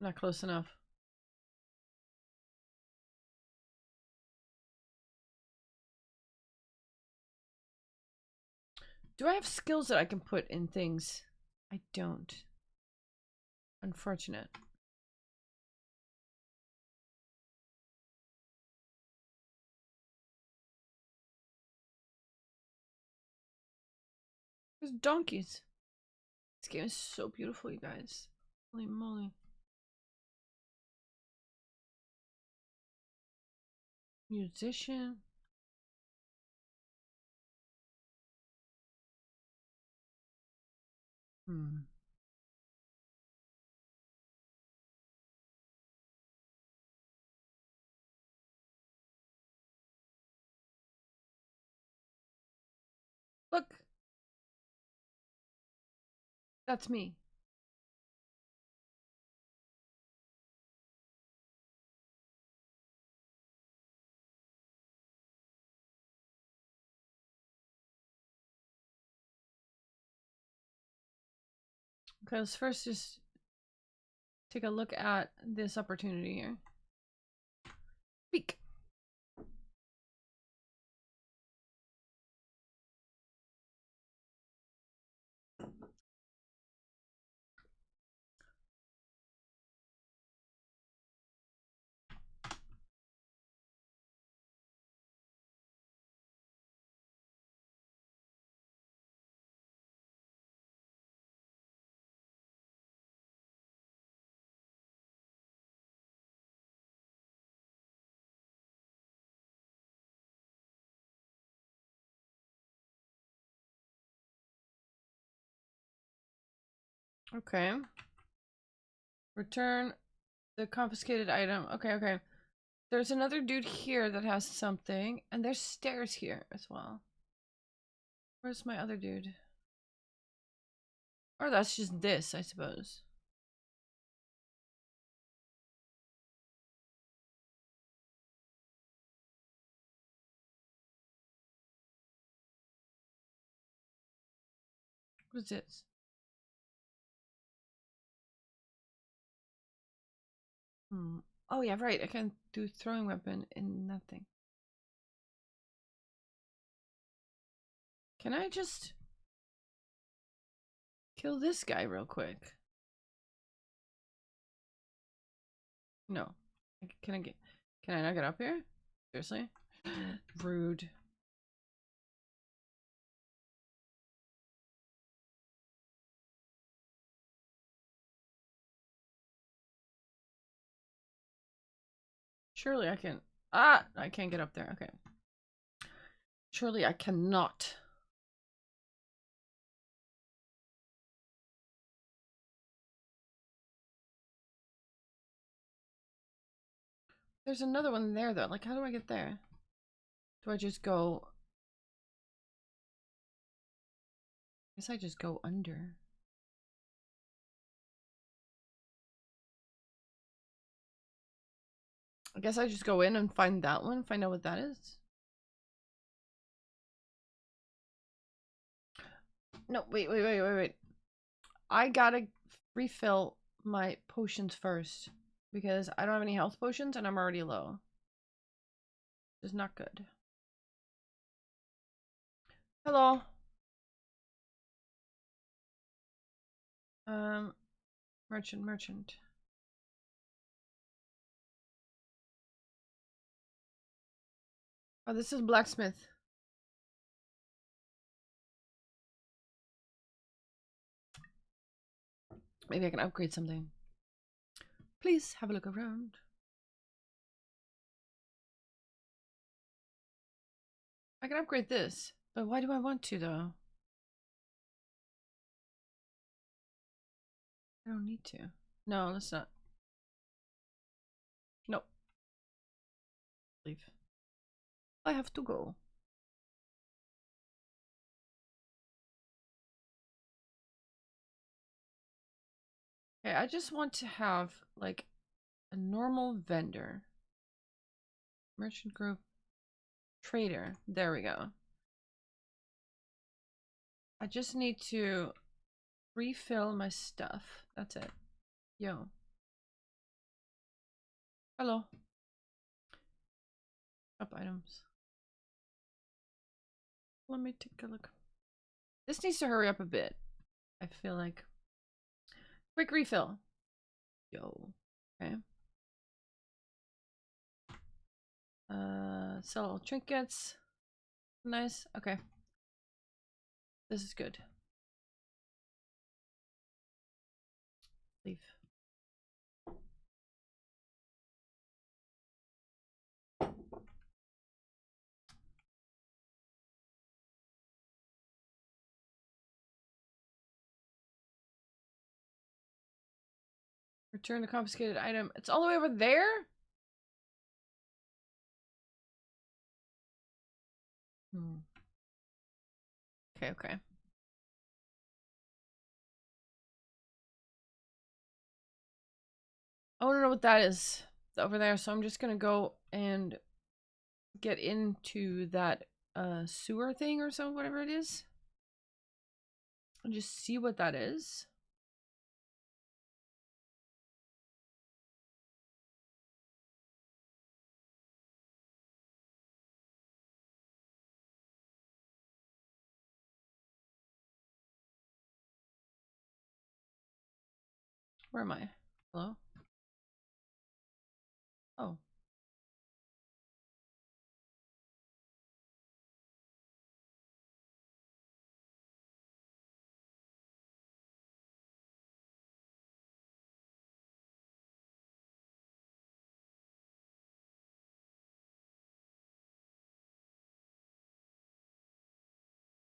Not close enough. Do I have skills that I can put in things? I don't. Unfortunate. There's donkeys. This game is so beautiful, you guys. Holy moly. Musician. Hmm. Look. That's me. Okay, let's first just take a look at this opportunity here. Peek. Okay. Return the confiscated item. Okay, okay. There's another dude here that has something, and there's stairs here as well. Where's my other dude? Or that's just this, I suppose. What is this? Hmm. Oh yeah, right. I can do throwing weapon in nothing. Can I just kill this guy real quick? No. Can I get? Can I not get up here? Seriously? Rude. Surely I can. Ah, I can't get up there. Okay. Surely I cannot. There's another one there though. Like, how do I get there? Do I just go? I guess I just go under. I guess I just go in and find that one. Find out what that is. No, wait. I gotta refill my potions first because I don't have any health potions and I'm already low. It's not good. Hello. Merchant. Oh, this is blacksmith. Maybe I can upgrade something. Please have a look around. I can upgrade this, but why do I want to though? I don't need to. No, let's not. Nope. Leave. I have to go. Okay, I just want to have like a normal vendor. Merchant group. Trader. There we go. I just need to refill my stuff. That's it. Yo. Hello. Up items. Let me take a look. This needs to hurry up a bit. I feel like. Quick refill. Yo. Okay. Sell all trinkets. Nice. Okay. This is good. Leave. Return the confiscated item. It's all the way over there? Okay, okay. I want to know what that is over there, so I'm just gonna go and get into that sewer thing or so, whatever it is. And just see what that is. Where am I? Hello? Oh.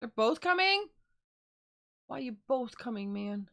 They're both coming? Why are you both coming, man?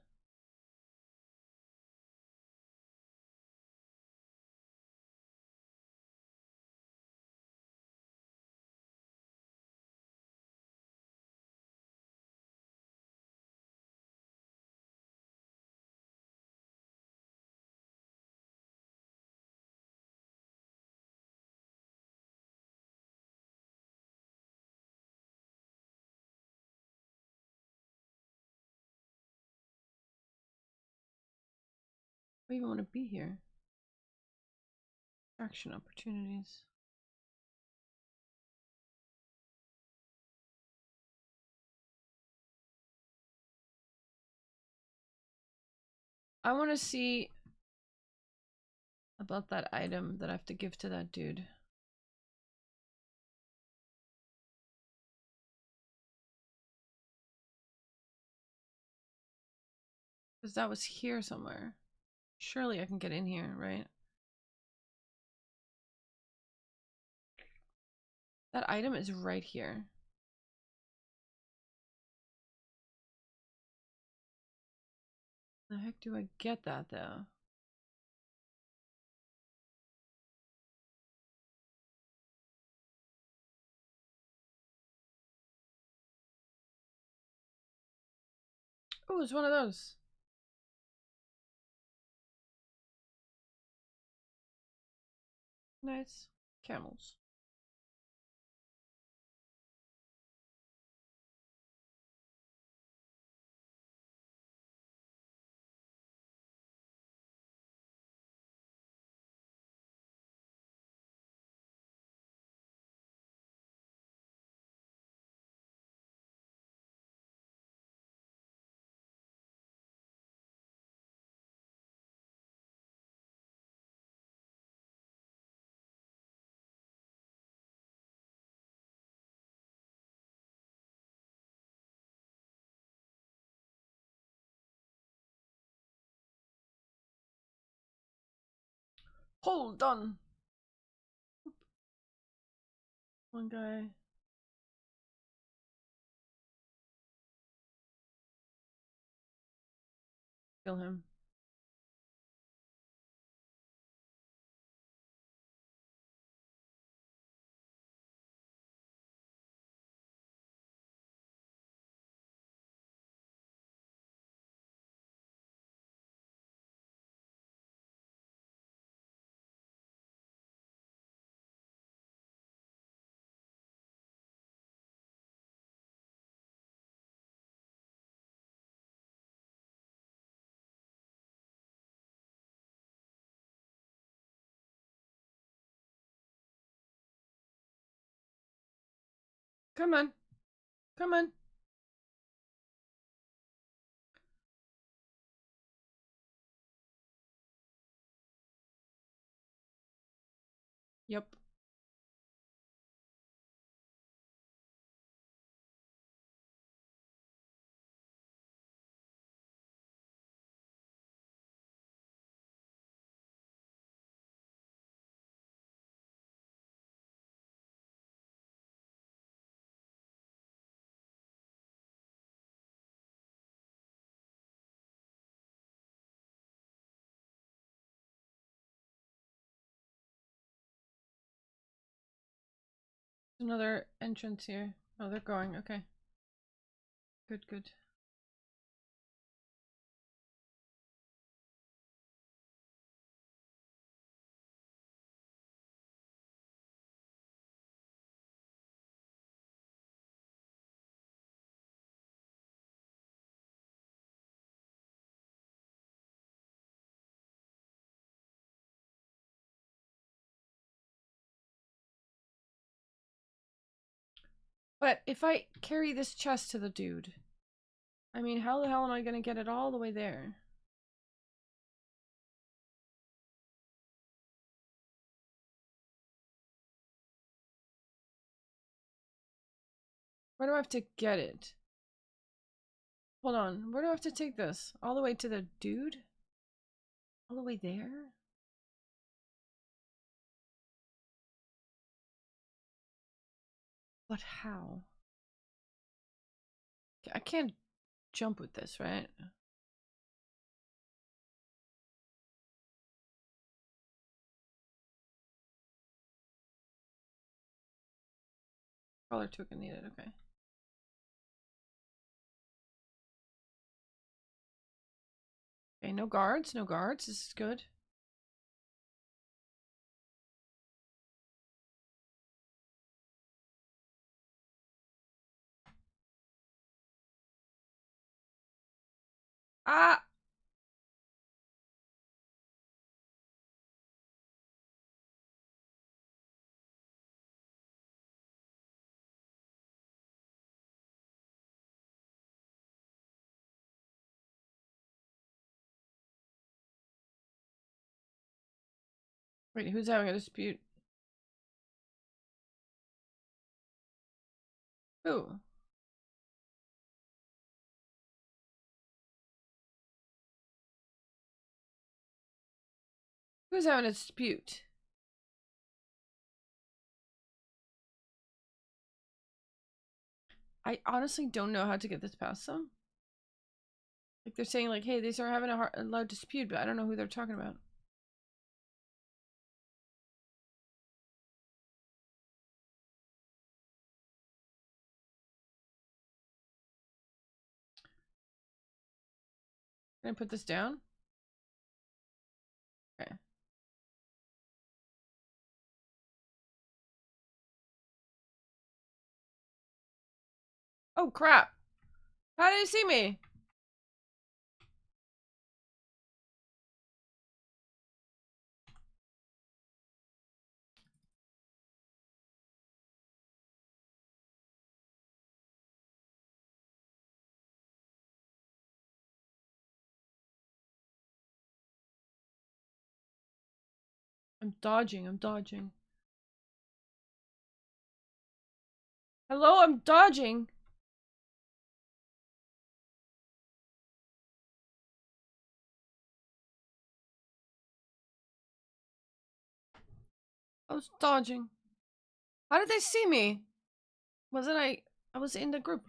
I don't even want to be here. Action opportunities. I want to see about that item that I have to give to that dude. Because that was here somewhere. Surely I can get in here, right? That item is right here. The heck do I get that though? Oh, it's one of those. Nice. Camels. Hold on. One guy. Kill him. Come on. Come on. Yep. Another entrance here. Oh, they're going. Okay. Good, good. But if I carry this chest to the dude, I mean, how the hell am I gonna get it all the way there? Where do I have to get it? Hold on. Where do I have to take this? All the way to the dude? All the way there? But how? I can't jump with this, right? Color token needed, okay. Okay, no guards, no guards. This is good. Ah! Wait, who's having a dispute? Who? Who's having a dispute? I honestly don't know how to get this past them. Like, they're saying, like, hey, these are having a loud dispute, but I don't know who they're talking about. Can I put this down? Okay. Oh, crap! How did he see me? I'm dodging, I'm dodging. Hello, I'm dodging! I was dodging. How did they see me? Wasn't I? I was in the group.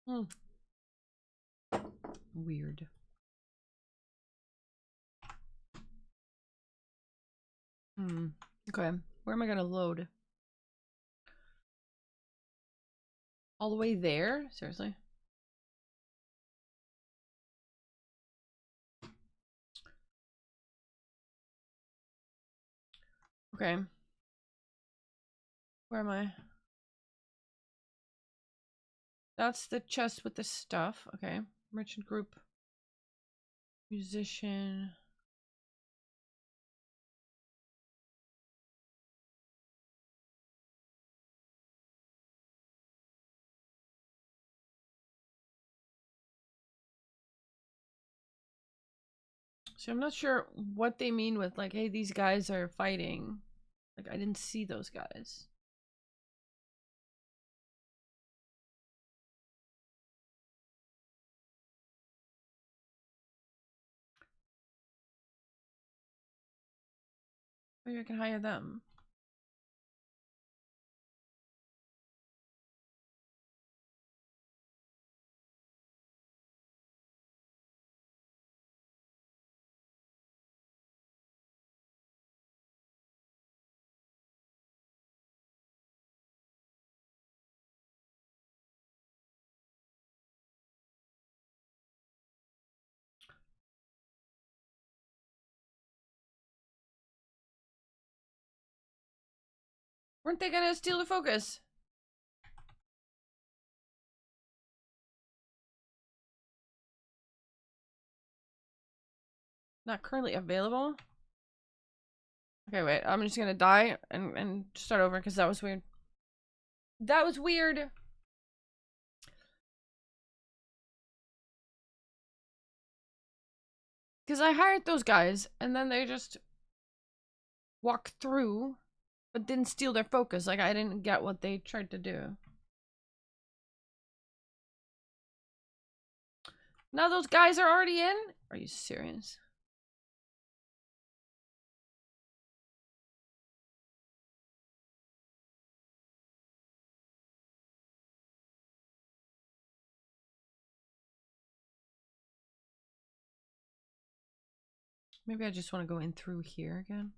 Hmm. Weird. Hmm. Okay. Where am I gonna load? All the way there? Seriously? Okay. Where am I? That's the chest with the stuff. Okay. Merchant group. Musician. So I'm not sure what they mean with like, hey, these guys are fighting. Like, I didn't see those guys. Maybe I can hire them. Weren't they gonna steal the focus? Not currently available? Okay, wait. I'm just gonna die and start over because that was weird. That was weird. Because I hired those guys and then they just walked through but didn't steal their focus. Like, I didn't get what they tried to do. Now those guys are already in? Are you serious? Maybe I just want to go in through here again.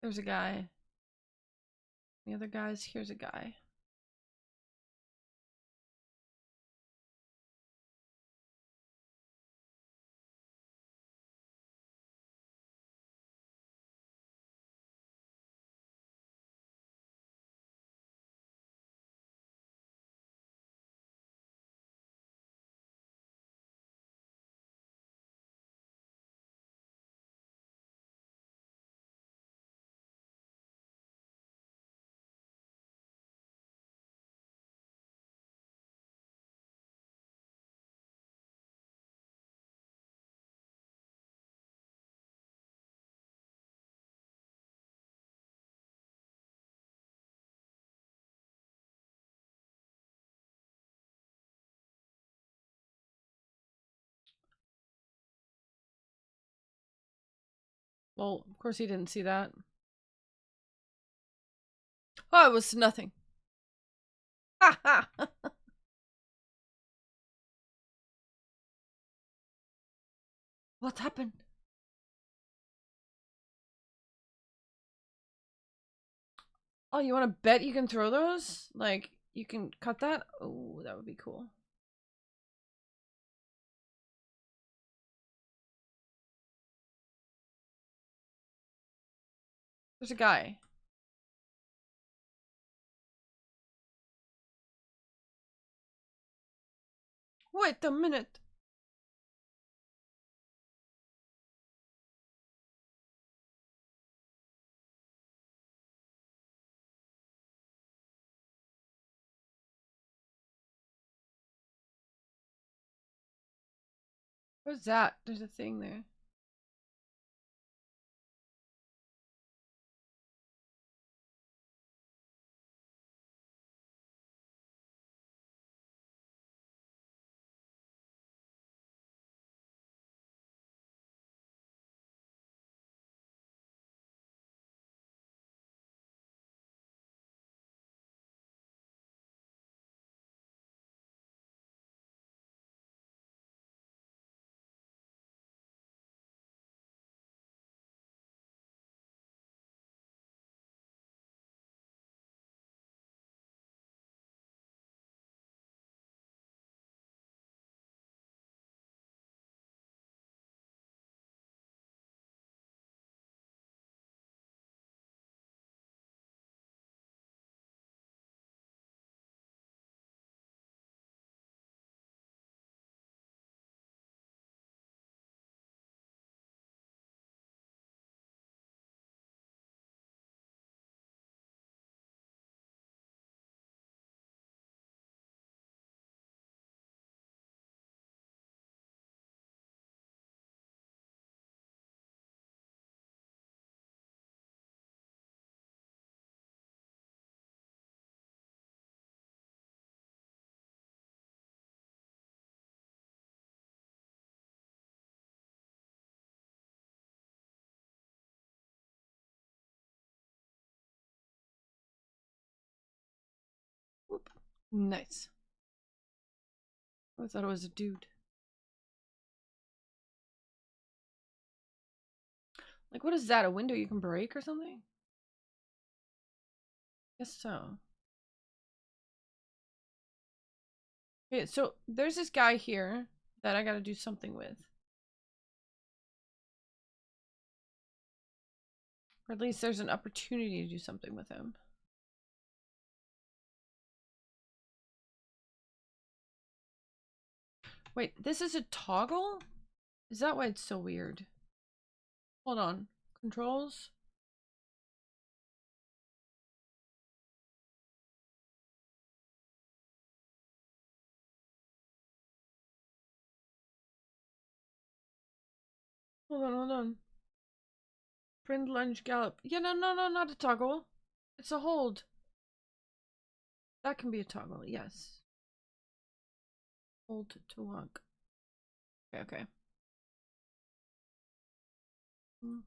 There's a guy. The other guys, here's a guy. Well, of course he didn't see that. Oh, it was nothing. Ha ha! What happened? Oh, you want to bet you can throw those? Like, you can cut that? Oh, that would be cool. There's a guy. Wait a minute. What's that? There's a thing there. Whoop. Nice. I thought it was a dude. Like, what is that? A window you can break or something? Guess so. Okay, so there's this guy here that I gotta do something with. Or at least there's an opportunity to do something with him. Wait, this is a toggle? Is that why it's so weird? Hold on. Controls? Hold on. Print, lunge, gallop. Yeah, no, not a toggle. It's a hold. That can be a toggle, yes. Hold to walk. Okay. Hmm.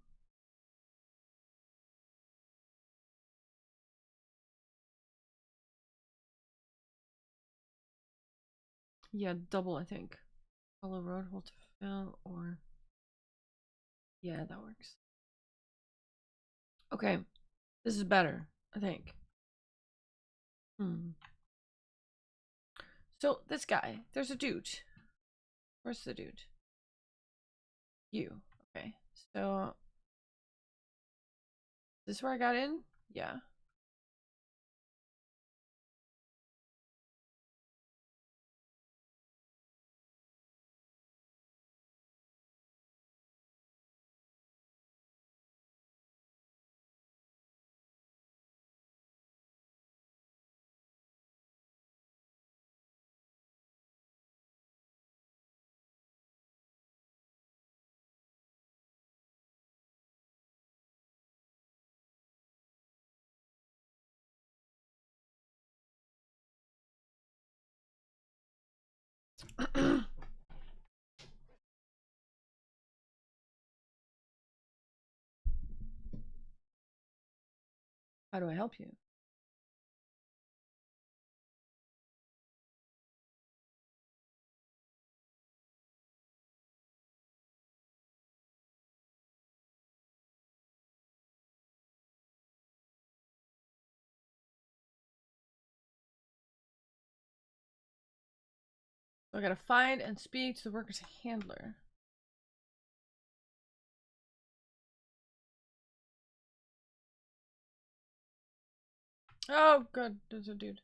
Yeah, double, I think. Follow road, hold to fill, or... Yeah, that works. Okay. This is better, I think. So, this guy. There's a dude. Where's the dude? You. Okay. So, is this where I got in? Yeah. How do I help you? So I gotta find and speak to the worker's handler. Oh, good. There's a dude.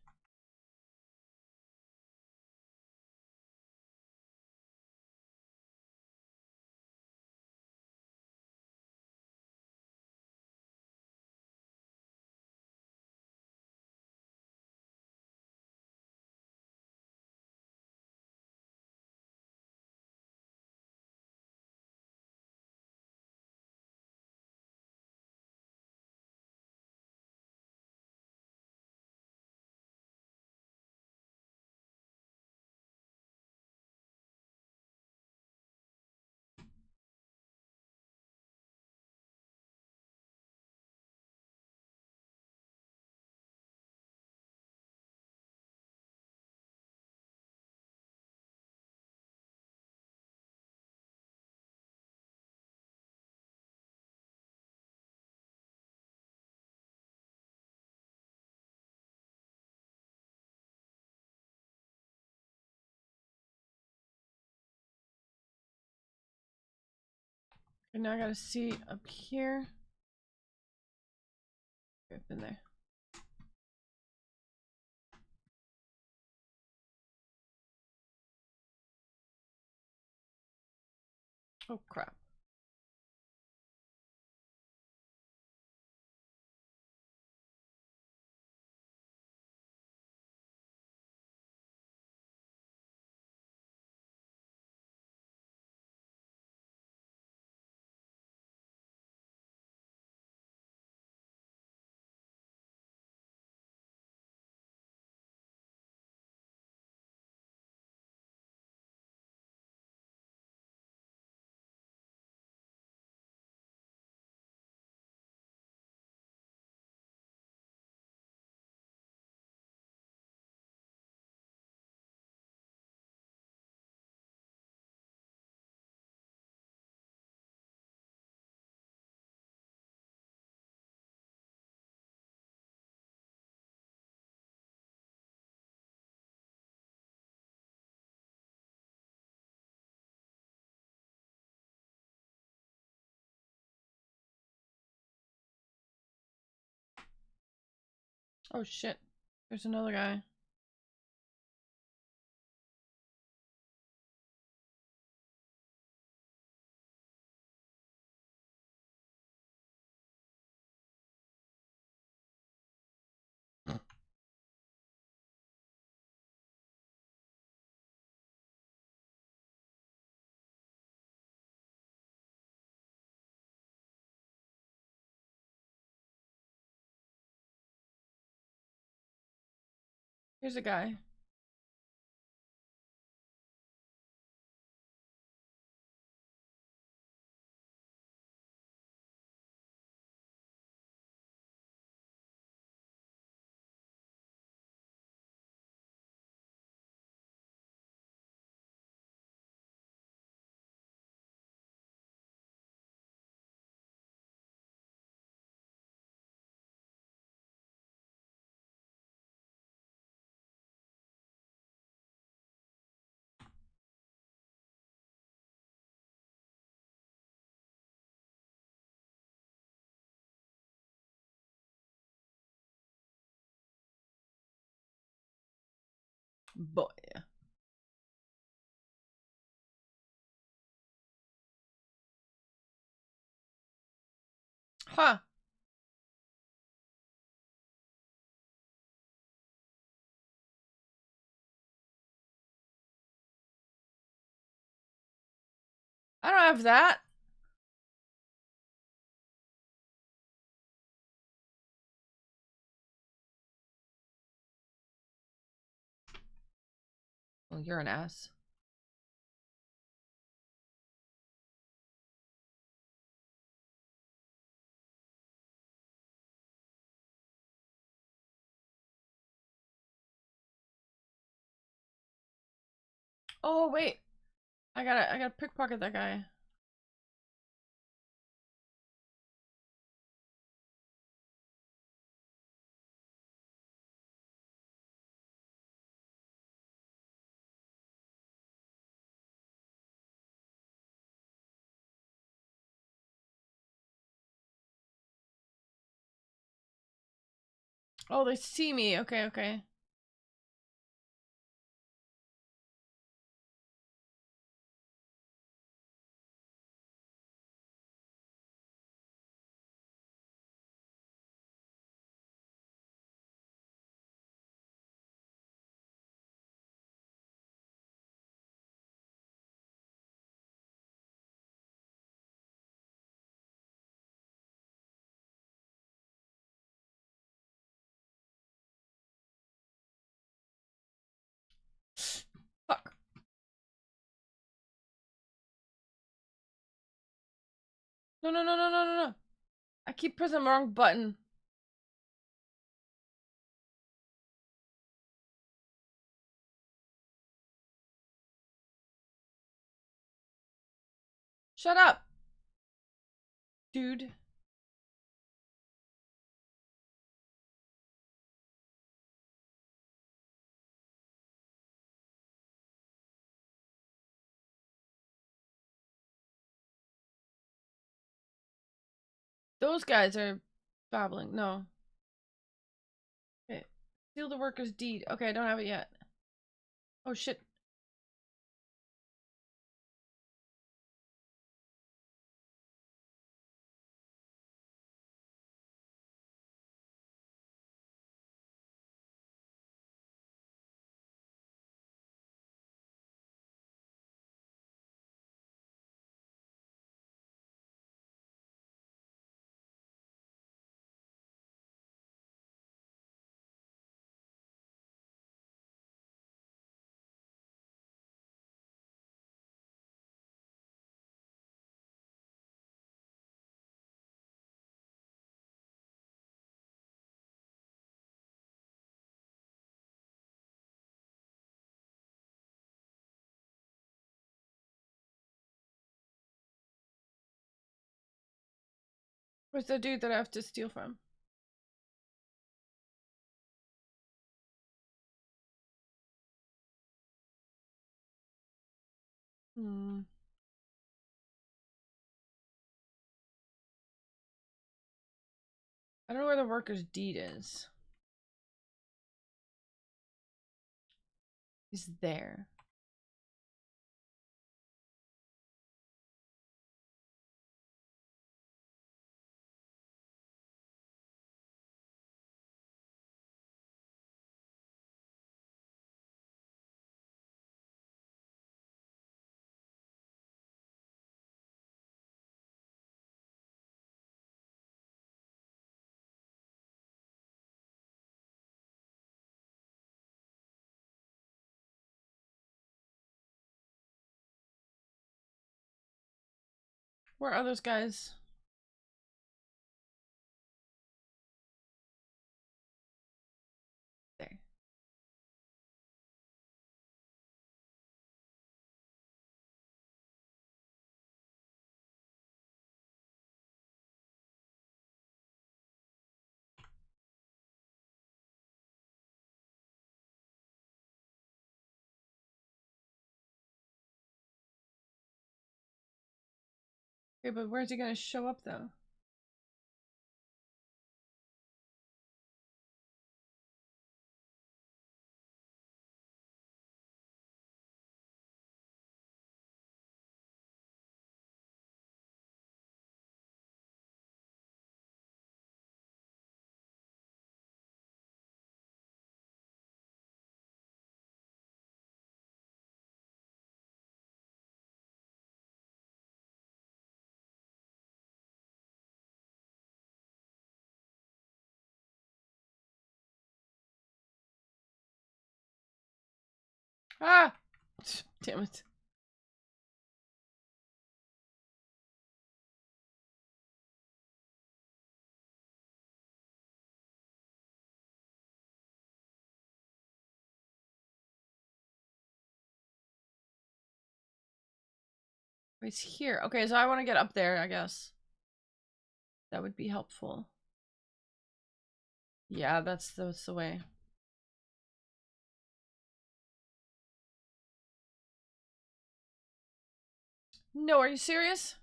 And now I gotta see up here. I've been there. Oh crap. Oh shit. There's another guy. Here's a guy. Boy. Huh. I don't have that. Well, you're an ass. Oh wait. I gotta pickpocket that guy. Oh, they see me. Okay, okay. Fuck. No, no, no, no, no, no, no. I keep pressing the wrong button. Shut up, dude. Those guys are babbling. No. Okay. Steal the worker's deed. Okay, I don't have it yet. Oh shit. Where's the dude that I have to steal from? Hmm. I don't know where the worker's deed is. He's there. Where are those guys? There. Okay, but where's he gonna show up though? Ah! Damn it. He's here. Okay, so I want to get up there, I guess. That would be helpful. Yeah, that's the way. No, are you serious?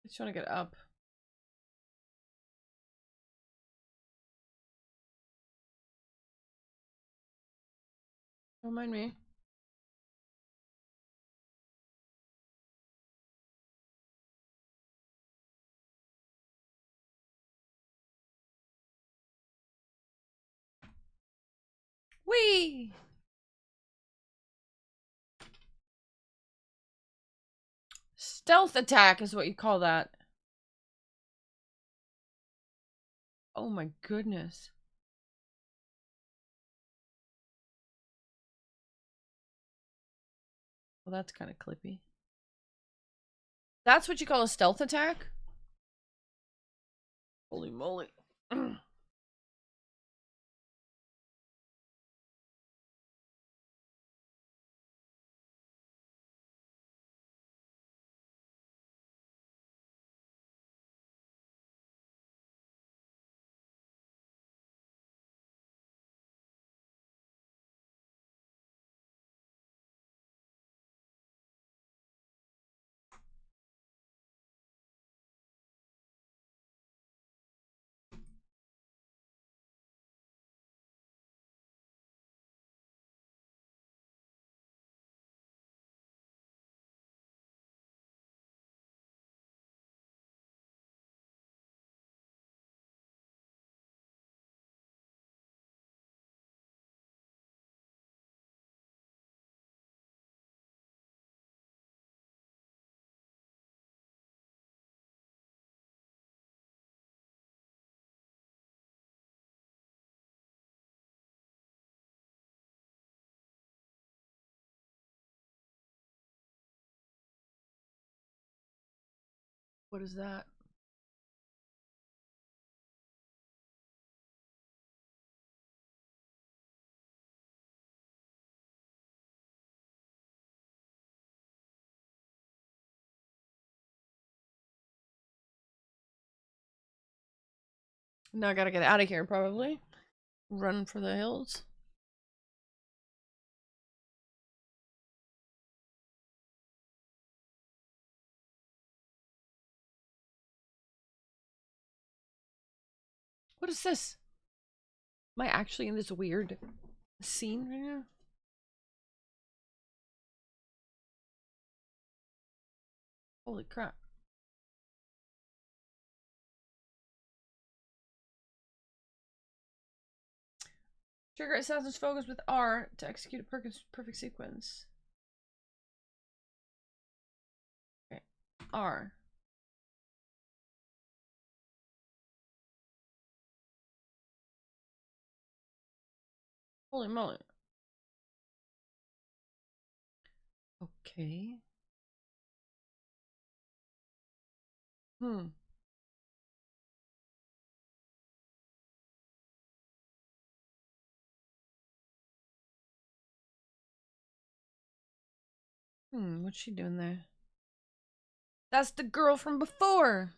I just want to get up. Don't mind me. Whee! Stealth attack is what you call that. Oh my goodness. Well, that's kind of clippy. That's what you call a stealth attack? Holy moly. What is that? Now I gotta get out of here, probably. Run for the hills. What is this? Am I actually in this weird scene right now? Holy crap. Trigger Assassin's Focus with R to execute a perfect sequence. Okay. R. Holy moly. Okay. Hmm. What's she doing there? That's the girl from before!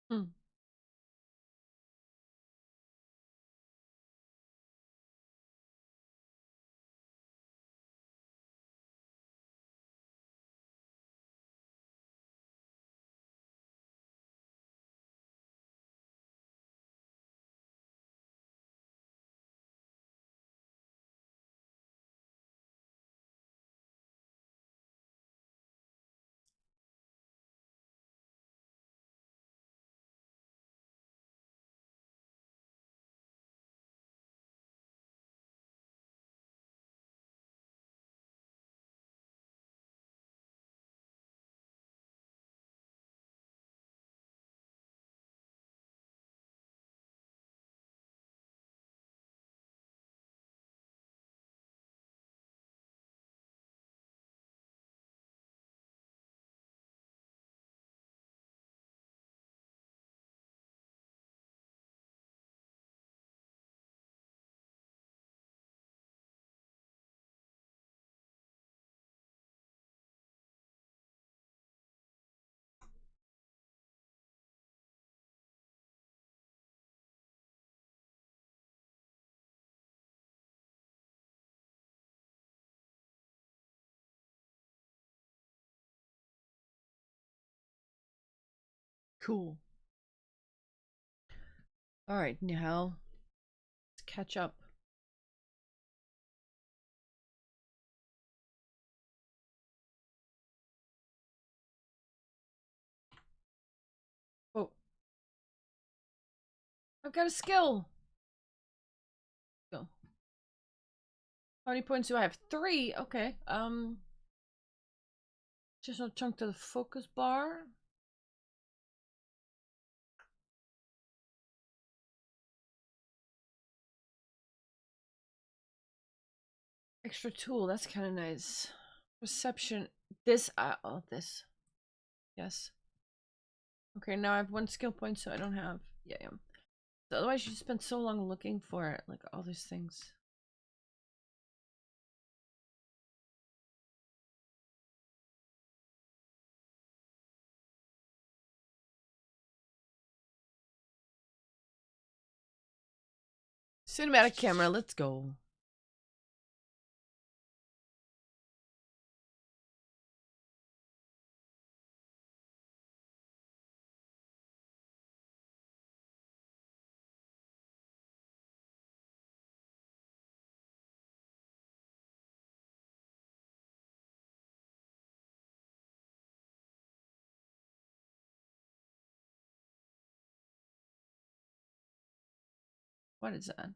Hmm. Cool. All right, now let's catch up. Oh, I've got a skill. Go. How many points do I have? 3. Okay. Just a chunk to the focus bar. Extra tool. That's kind of nice. Perception. This. Oh, this. Yes. Okay, now I have 1 skill point, so I don't have. Yeah, yeah. So otherwise, you spend so long looking for it, like all these things. Cinematic camera. Let's go. What is that?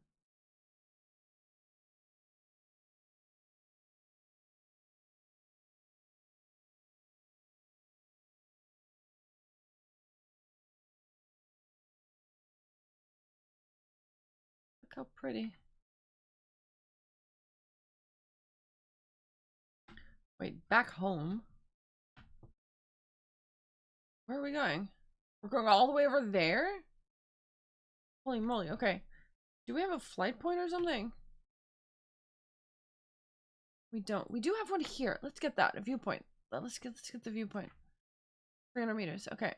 Look how pretty. Wait, back home? Where are we going? We're going all the way over there? Holy moly, okay. Do we have a flight point or something? We don't. We do have one here. Let's get that. A viewpoint. Let's get the viewpoint. 300 meters. Okay.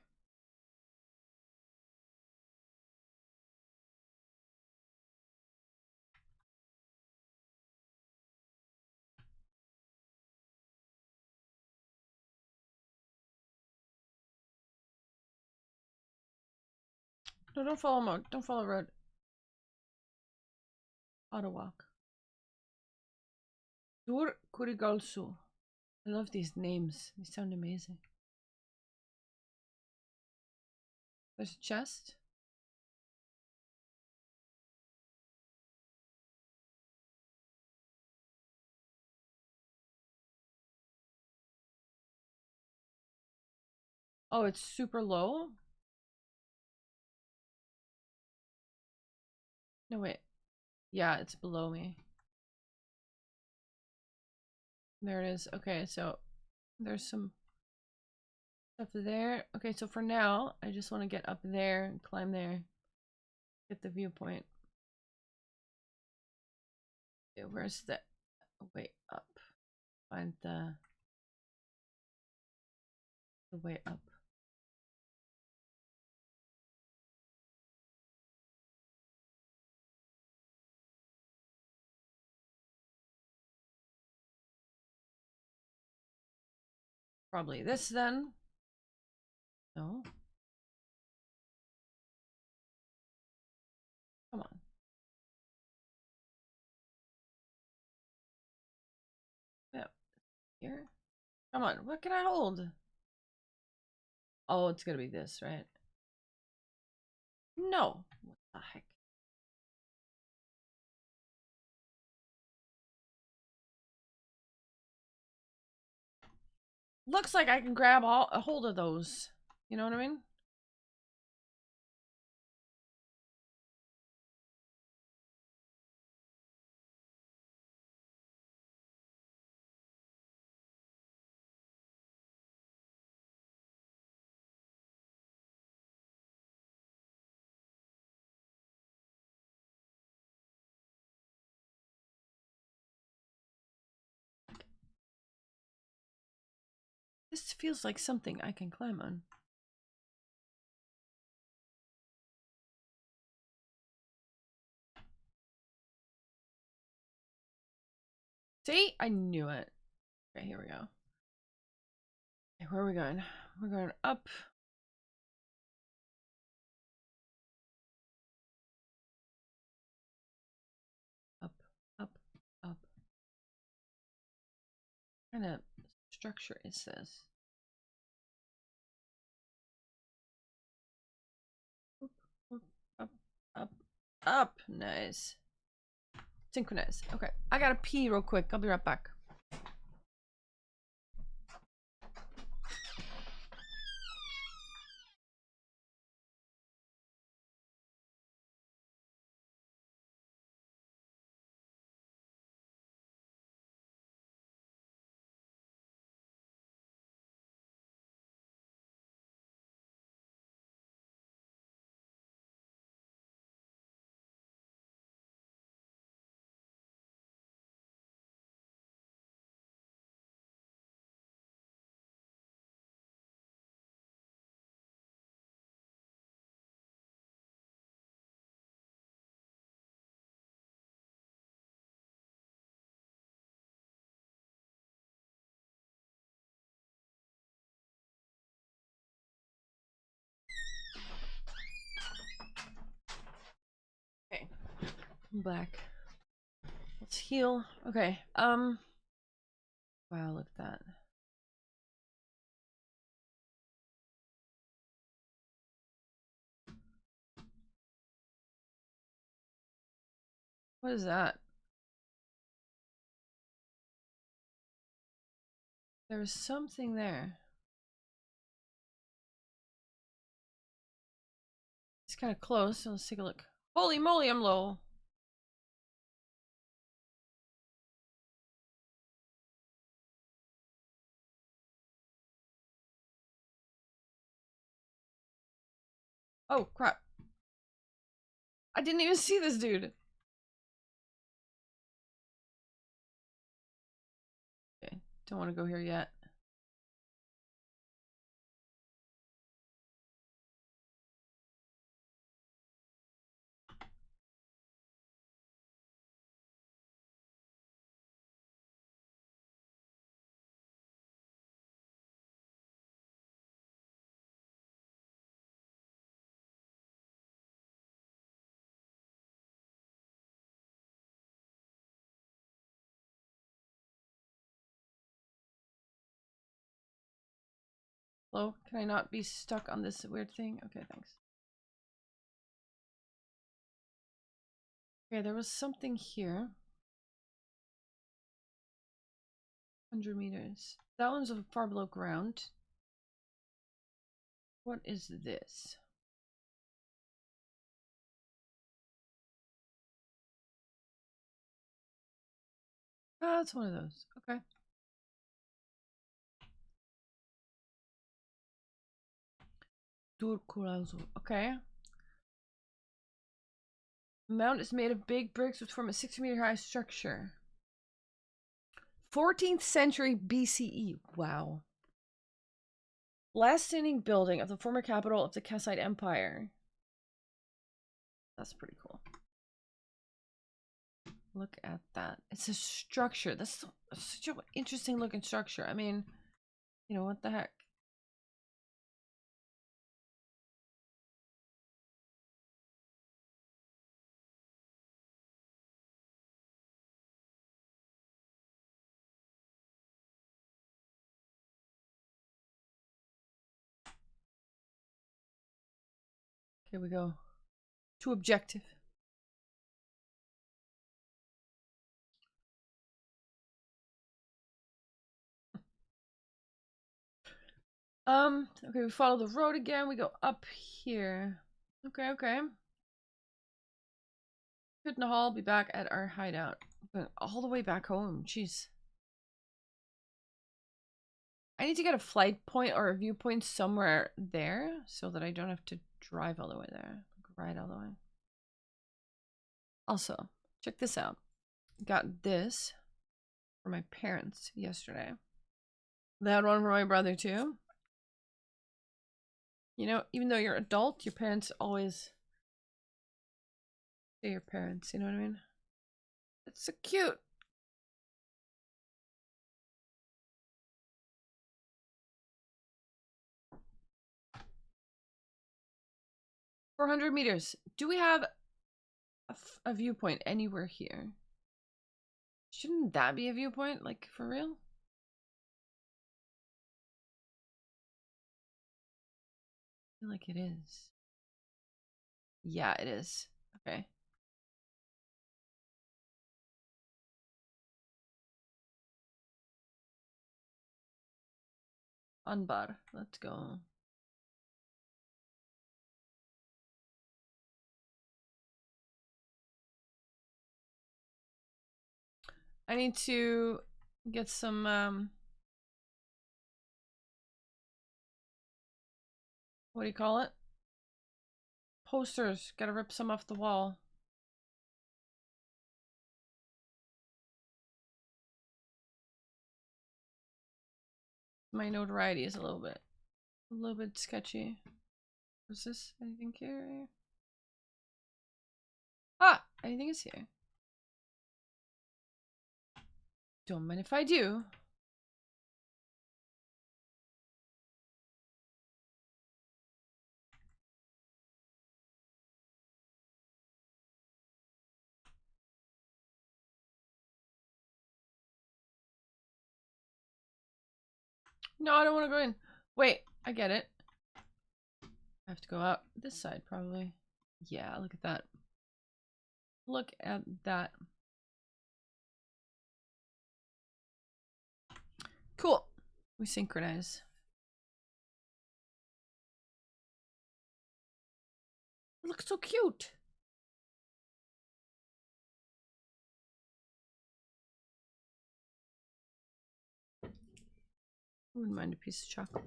No, don't follow mode. Don't follow road. Auto walk. Dur Kurigalsu. I love these names. They sound amazing. There's a chest. Oh, it's super low? No, wait. Yeah, it's below me. There it is. Okay, so there's some stuff there. Okay, so for now, I just want to get up there and climb there. Get the viewpoint. Okay, where's the way up? Find the way up. Probably this then. No. Come on. Yeah. Here. Come on. What can I hold? Oh, it's gonna be this, right? No. What the heck? Looks like I can grab a hold of those. You know what I mean? This feels like something I can climb on. See? I knew it. Okay, here we go. Okay, where are we going? We're going up. What kind of structure is this? Up, up, up. Nice. Synchronize. Okay. I gotta pee real quick. I'll be right back. Okay. I'm back. Let's heal. Okay. Wow, look at that. What is that? There was something there. It's kind of close, so let's take a look. Holy moly, I'm low. Oh, crap. I didn't even see this dude. Okay, don't want to go here yet. Hello? Can I not be stuck on this weird thing? Okay, thanks. Okay, there was something here. 100 meters. That one's far below ground. What is this? Ah, it's one of those. Okay. Okay. Mount is made of big bricks which form a 60-meter high structure. 14th century BCE. Wow. Last standing building of the former capital of the Kassite Empire. That's pretty cool. Look at that. It's a structure. That's such an interesting looking structure. I mean, you know, what the heck? Here we go. To objective. Okay, we follow the road again. We go up here. Okay, okay. Good in the hall. Be back at our hideout. Going all the way back home. Jeez. I need to get a flight point or a viewpoint somewhere there so that I don't have to drive all the way there. Ride all the way. Also, check this out. Got this for my parents yesterday. They had one for my brother too. You know, even though you're adult, your parents always say your parents, you know what I mean? It's so cute. $400 meters. Do we have a viewpoint anywhere here? Shouldn't that be a viewpoint? Like, for real? feel like it is. Yeah, it is. Okay. Unbar. Let's go. I need to get some what do you call it? Posters. Gotta rip some off the wall. My notoriety is a little bit sketchy. What's this? Anything here? Ah! Anything is here. Don't mind if I do. No, I don't want to go in. Wait, I get it. I have to go out this side, probably. Yeah, look at that. Look at that. Cool. We synchronize. It looks so cute. I wouldn't mind a piece of chocolate.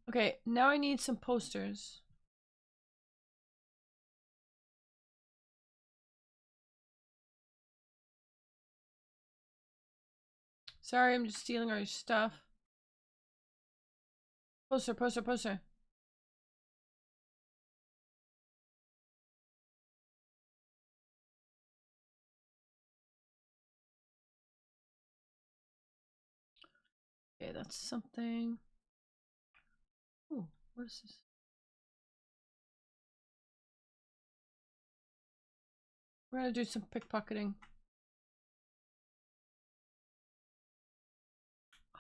Okay, now I need some posters. Sorry, I'm just stealing all your stuff. Poster, poster, poster. Okay, that's something. Ooh, what is this? We're gonna do some pickpocketing.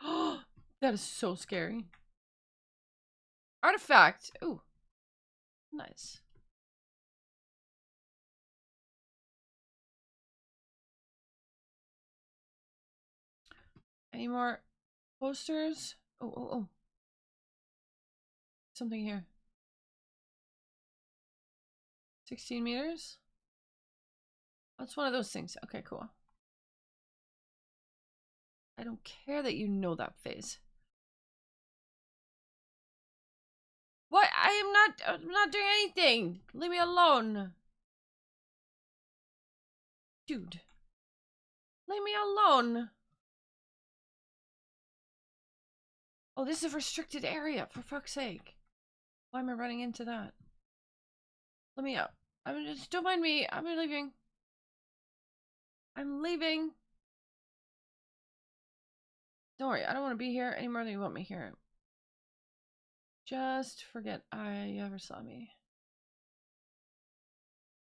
Oh, that is so scary. Artifact. Ooh, nice. Any more posters? Oh, oh, oh. Something here. 16 meters? That's one of those things. Okay, cool. I don't care that you know that phase. What? I'm not doing anything. Leave me alone. Dude. Leave me alone. Oh, this is a restricted area, for fuck's sake. Why am I running into that? Let me out. Don't mind me. I'm leaving. I'm leaving. Don't worry, I don't want to be here any more than you want me here. Just forget I ever saw me.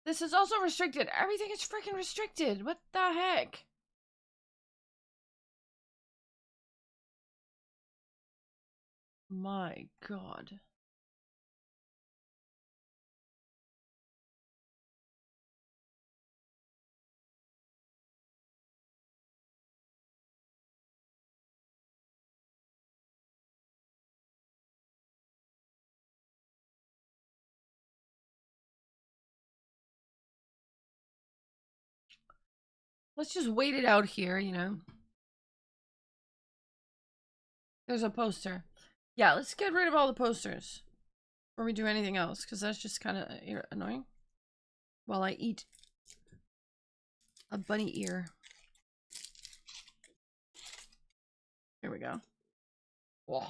This is also restricted. Everything is freaking restricted. What the heck? My God. Let's just wait it out here, you know. There's a poster. Yeah, let's get rid of all the posters before we do anything else, because that's just kind of annoying. While I eat a bunny ear. Here we go. Whoa.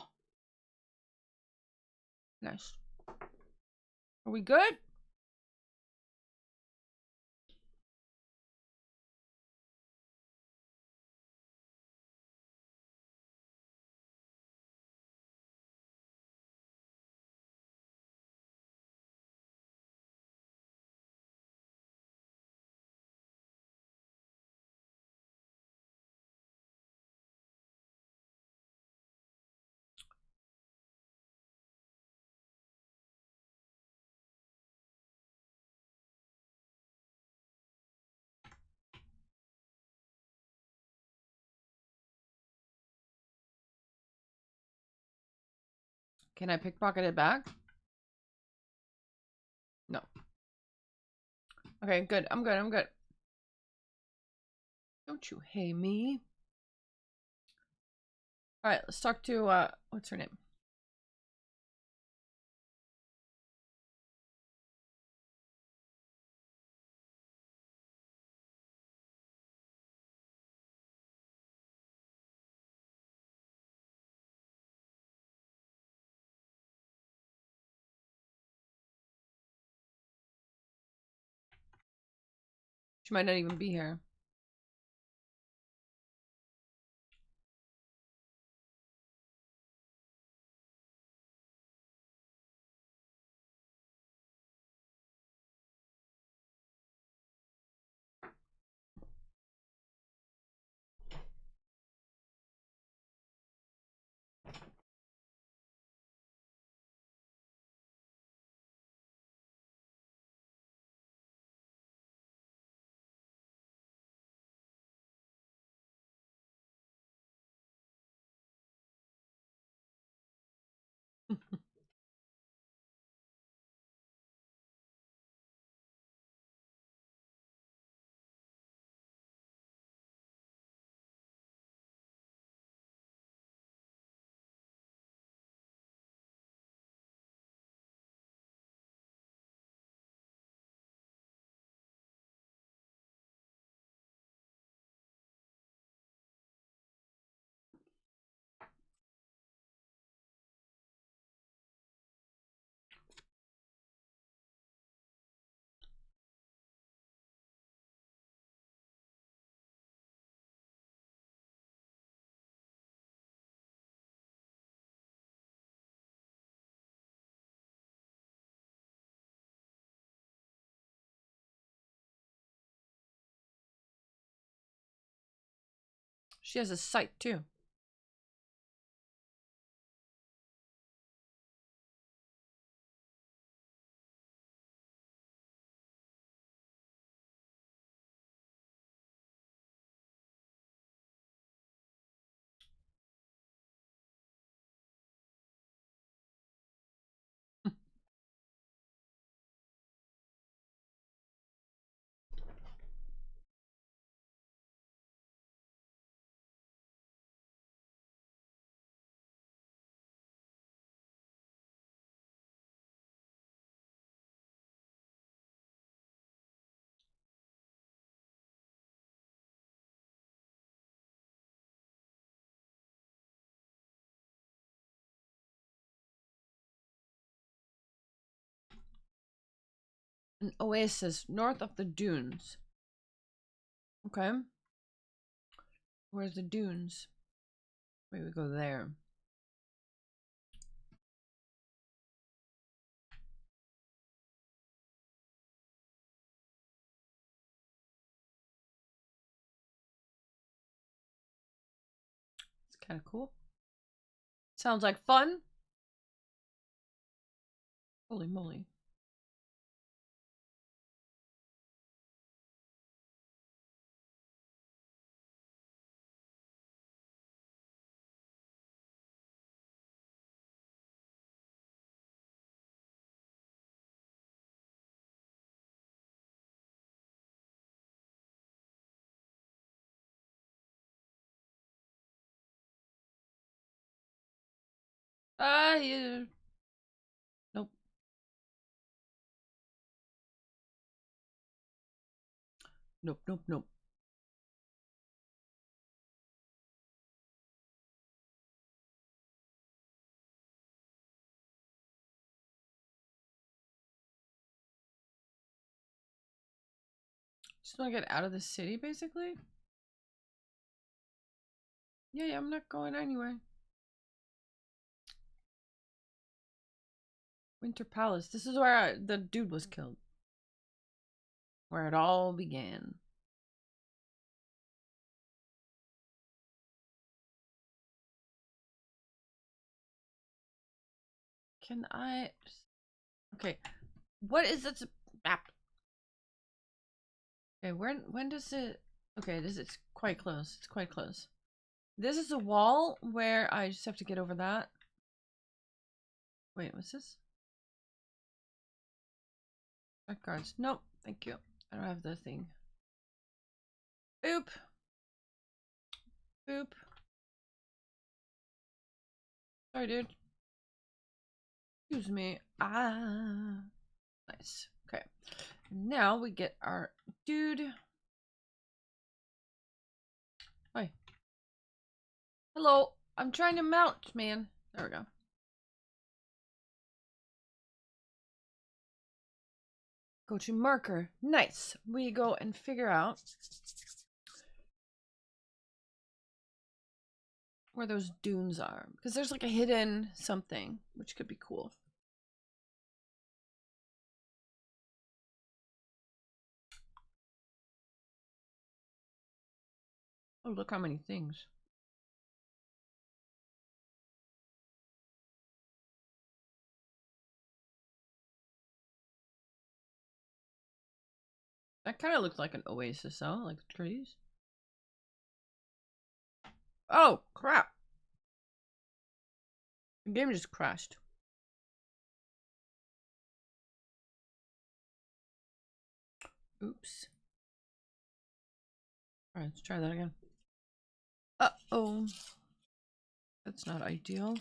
Nice. Are we good? Can I pickpocket it back? No. Okay, good. I'm good. I'm good. Don't you hate me? Alright, let's talk to, what's her name? She might not even be here. She has a site too. An oasis north of the dunes. Okay. Where's the dunes? Maybe we go there. It's kind of cool. Sounds like fun. Holy moly. Yeah. Nope. Nope, nope, nope. Just want to get out of the city, basically? Yeah, I'm not going anywhere. Winter Palace. This is where the dude was killed. Where it all began. Can I... Okay. What is this map? Okay, when does it... Okay, it's quite close. It's quite close. This is a wall where I just have to get over that. Wait, what's this? Red cards. Nope. Thank you. I don't have the thing. Boop. Boop. Sorry, dude. Excuse me. Ah. Nice. Okay. Now we get our dude. Hi. Hello. I'm trying to mount, man. There we go. Go to marker. Nice. We go and figure out where those dunes are. Because there's like a hidden something, which could be cool. Oh, look how many things. That kind of looks like an oasis, though, like trees. Oh, crap. The game just crashed. Oops. Alright, let's try that again. Uh-oh. That's not ideal.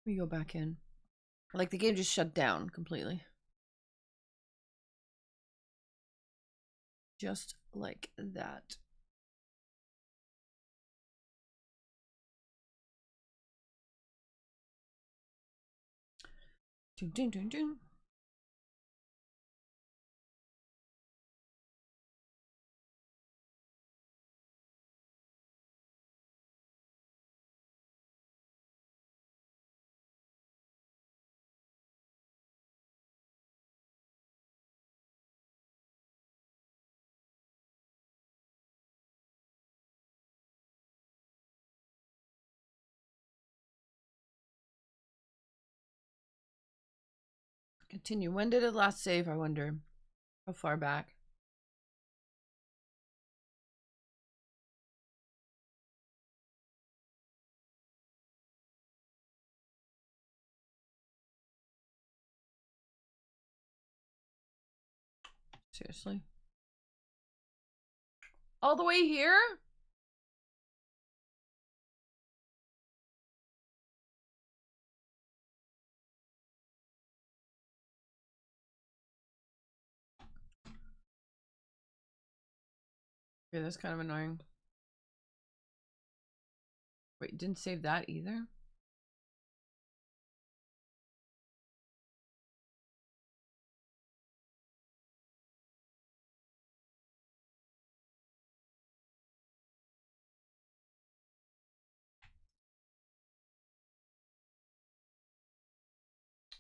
We go back in. Like the game just shut down completely. Just like that. Dun, dun, dun, dun. Continue. When did it last save, I wonder? How far back? Seriously? All the way here? Okay, that's kind of annoying. Wait, didn't save that either?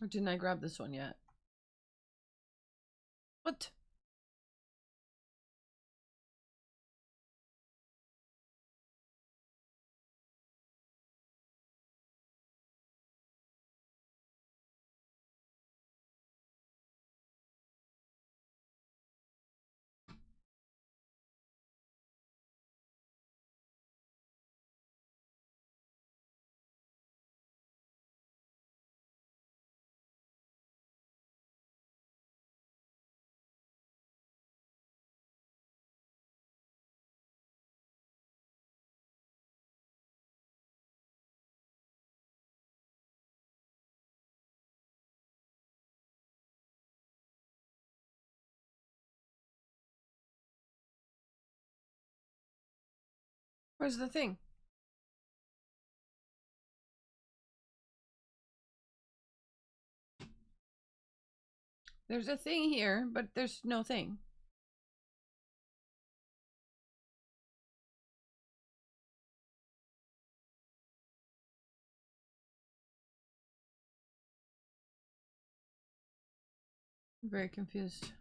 Or didn't I grab this one yet? What? Where's the thing? There's a thing here, but there's no thing. I'm very confused.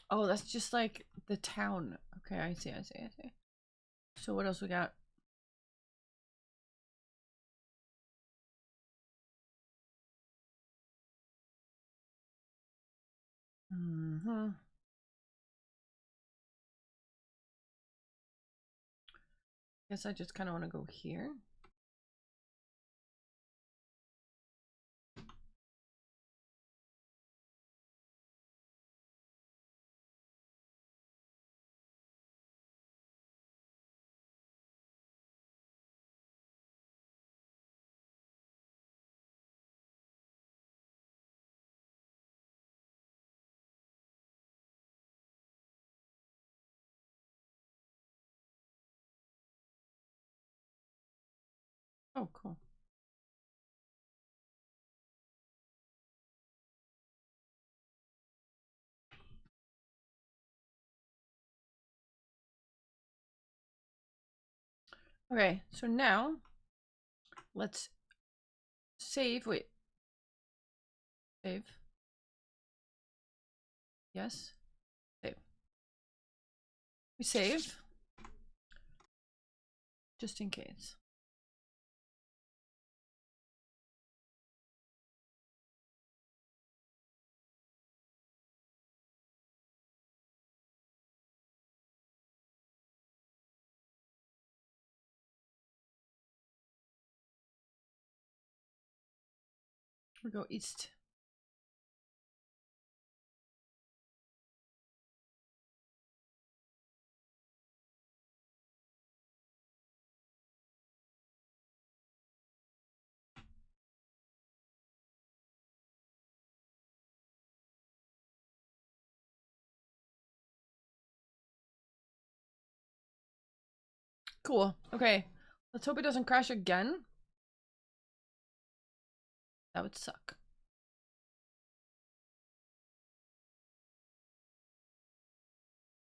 Oh, that's just like the town. Okay, I see, I see, I see. So what else we got? Mm-hmm. Guess I just kind of want to go here. Oh, cool. Okay, so now let's save. Wait, save. Yes, save. We save just in case. We go east. Cool. Okay, let's hope it doesn't crash again. That would suck.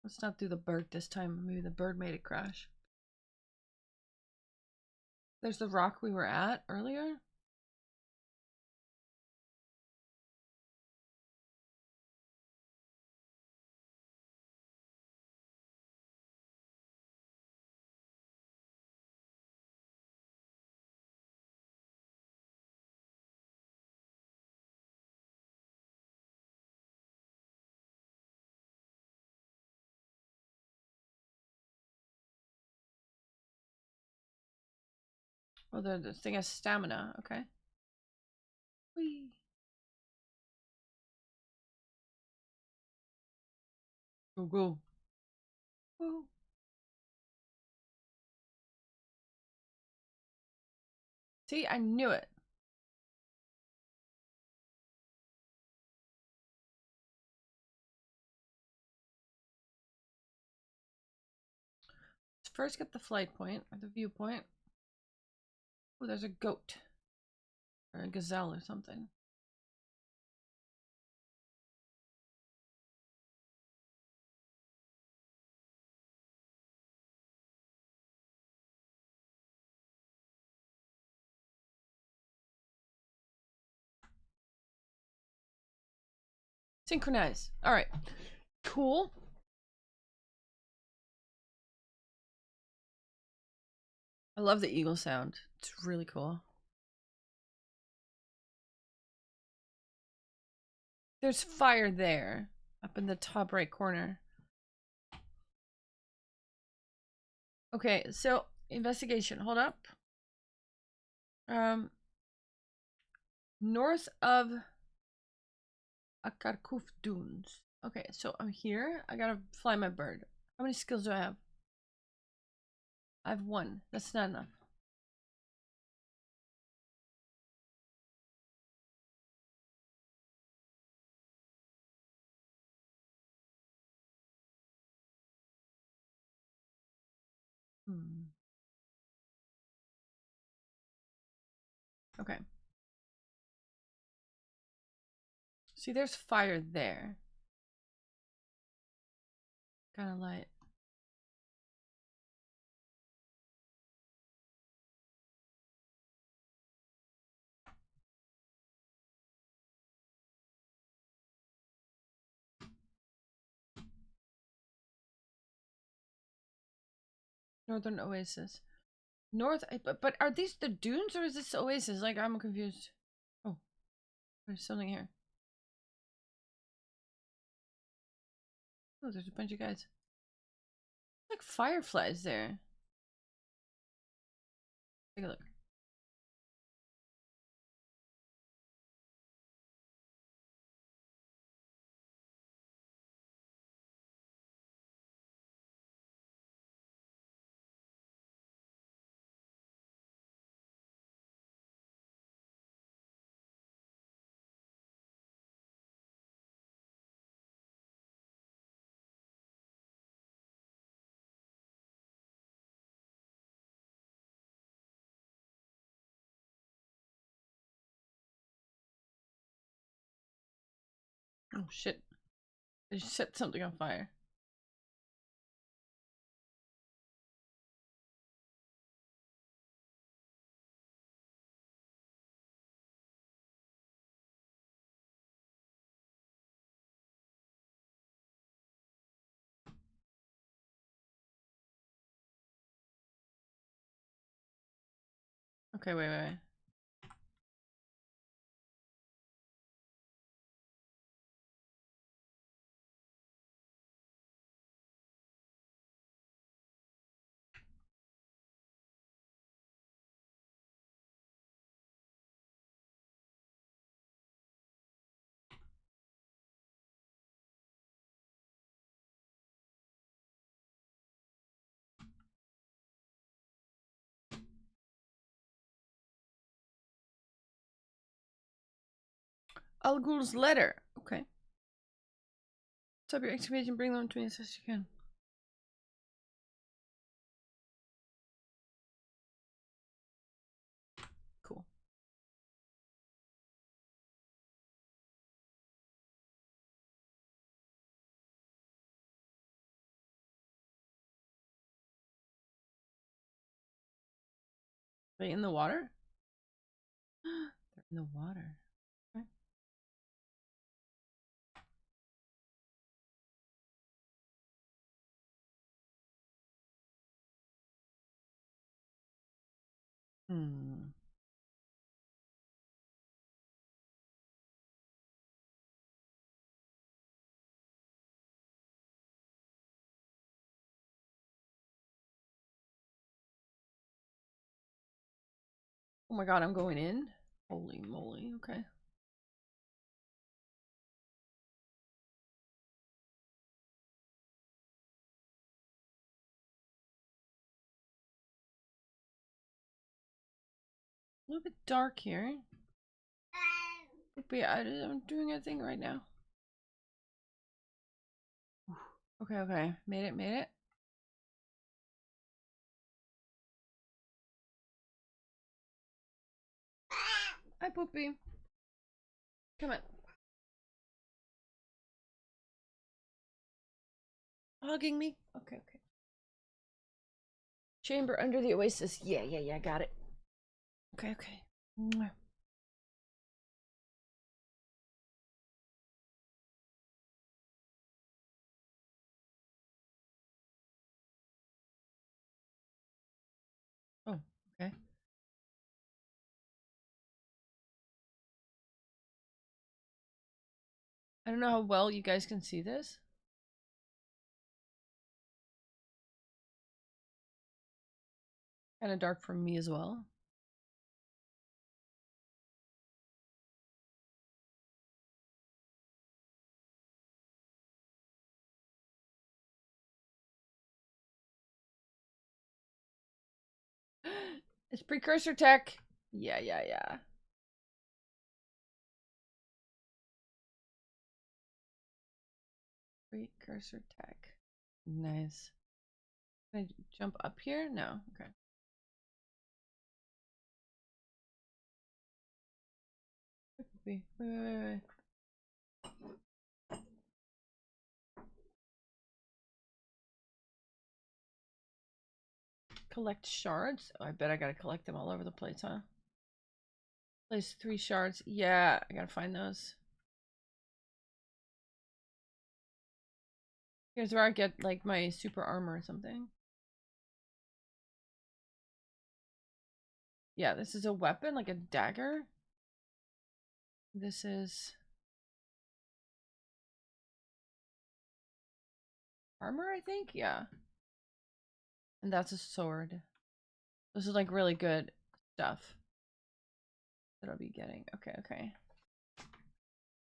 Let's not do the bird this time. Maybe the bird made it crash. There's the rock we were at earlier. Oh, the thing has stamina. Okay. Whee. Go, go. Woo. See, I knew it. Let's first get the flight point or the viewpoint. Oh, there's a goat or a gazelle or something. Synchronize. All right. Cool. I love the eagle sound. It's really cool. There's fire there, up in the top right corner. Okay, so investigation. Hold up. North of Akarkuf Dunes. Okay, so I'm here. I gotta fly my bird. How many skills do I have? I have one. That's not enough. Hmm. Okay. See, there's fire there. Kind of light. Northern Oasis. North, but are these the dunes or is this Oasis? Like, I'm confused. Oh, there's something here. Oh, there's a bunch of guys. Like fireflies there. Take a look. Oh shit. They set something on fire. Okay, wait. Al Ghul's letter. Okay. Stop your excavation, bring them to me as fast as you can. Cool. Are they in the water? They're in the water. Okay. Hmm. Oh my god, I'm going in? Holy moly, okay. A little bit dark here. But yeah, I'm doing a thing right now. Okay. Made it. Hi, Poopy. Come on. Hugging me? Okay. Chamber under the oasis. Yeah, got it. Okay. Mwah. Oh, okay. I don't know how well you guys can see this. Kind of dark for me as well. It's precursor tech. Yeah. Precursor tech. Nice. Can I jump up here? No. Okay. Wait. Collect shards? Oh, I bet I gotta collect them all over the place, huh? Place 3 shards. Yeah, I gotta find those. Here's where I get like my super armor or something. Yeah, this is a weapon, like a dagger. This is armor, I think? Yeah. And that's a sword. This is like really good stuff that I'll be getting. Okay, okay.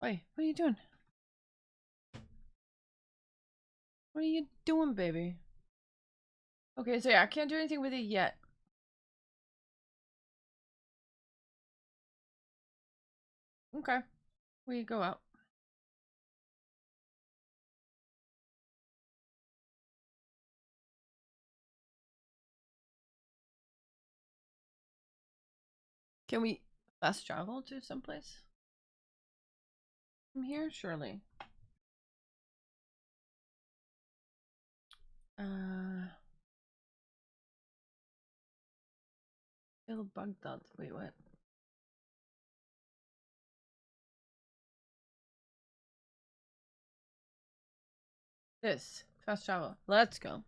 Wait, what are you doing? What are you doing, baby? Okay, so yeah, I can't do anything with it yet. Okay, we go out. Can we fast travel to someplace? From here? Surely. Feel bugged out. Wait, what? This. Fast travel. Let's go.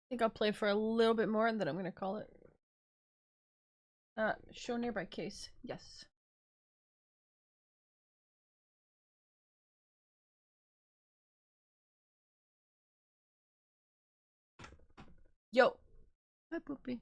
I think I'll play for a little bit more and then I'm gonna call it. Show nearby case. Yes. Yo. Hi, Poopy.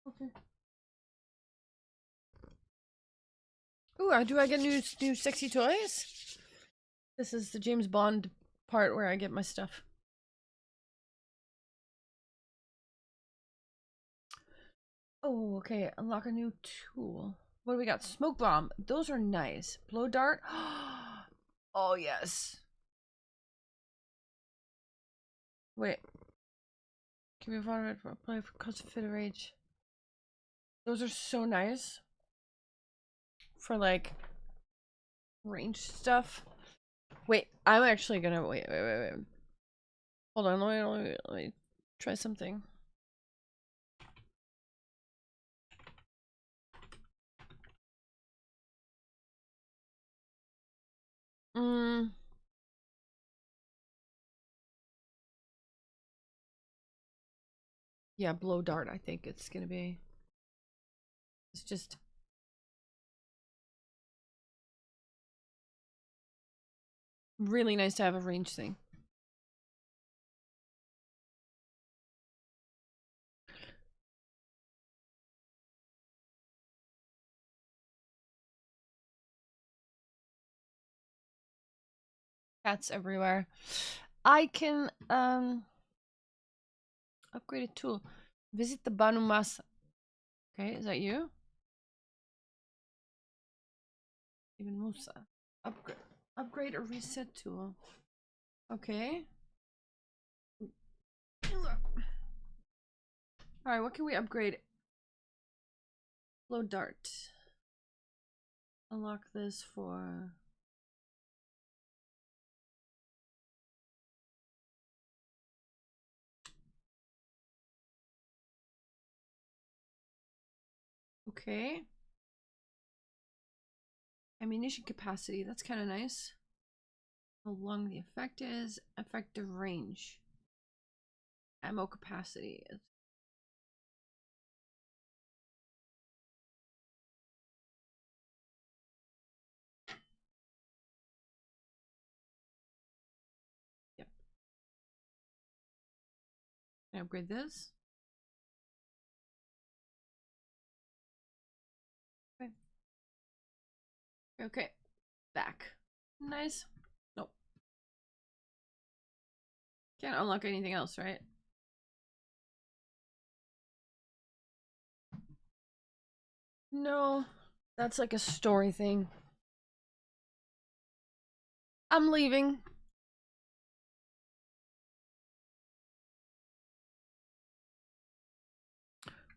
Okay. Ooh, do I get new sexy toys? This is the James Bond part where I get my stuff. Oh, okay. Unlock a new tool. What do we got? Smoke bomb. Those are nice. Blow dart. Oh, yes. Wait. Can we evolve it for play for cause of fit of rage? Those are so nice. For like range stuff. Wait, I'm actually gonna wait. Hold on, let me try something. Yeah, blow dart, I think it's gonna be. It's just really nice to have a range thing. Cats everywhere. I can upgrade a tool. Visit the Banu Masa. Okay, is that you? Even Musa. Upgrade or reset tool. Okay. Alright, what can we upgrade? Blow dart. Unlock this for okay. Ammunition capacity, that's kind of nice. How long the effect is. Effective range. Ammo capacity. Yep. Can I upgrade this? Okay. Okay. Back. Nice. Nope. Can't unlock anything else, right? No. That's like a story thing. I'm leaving.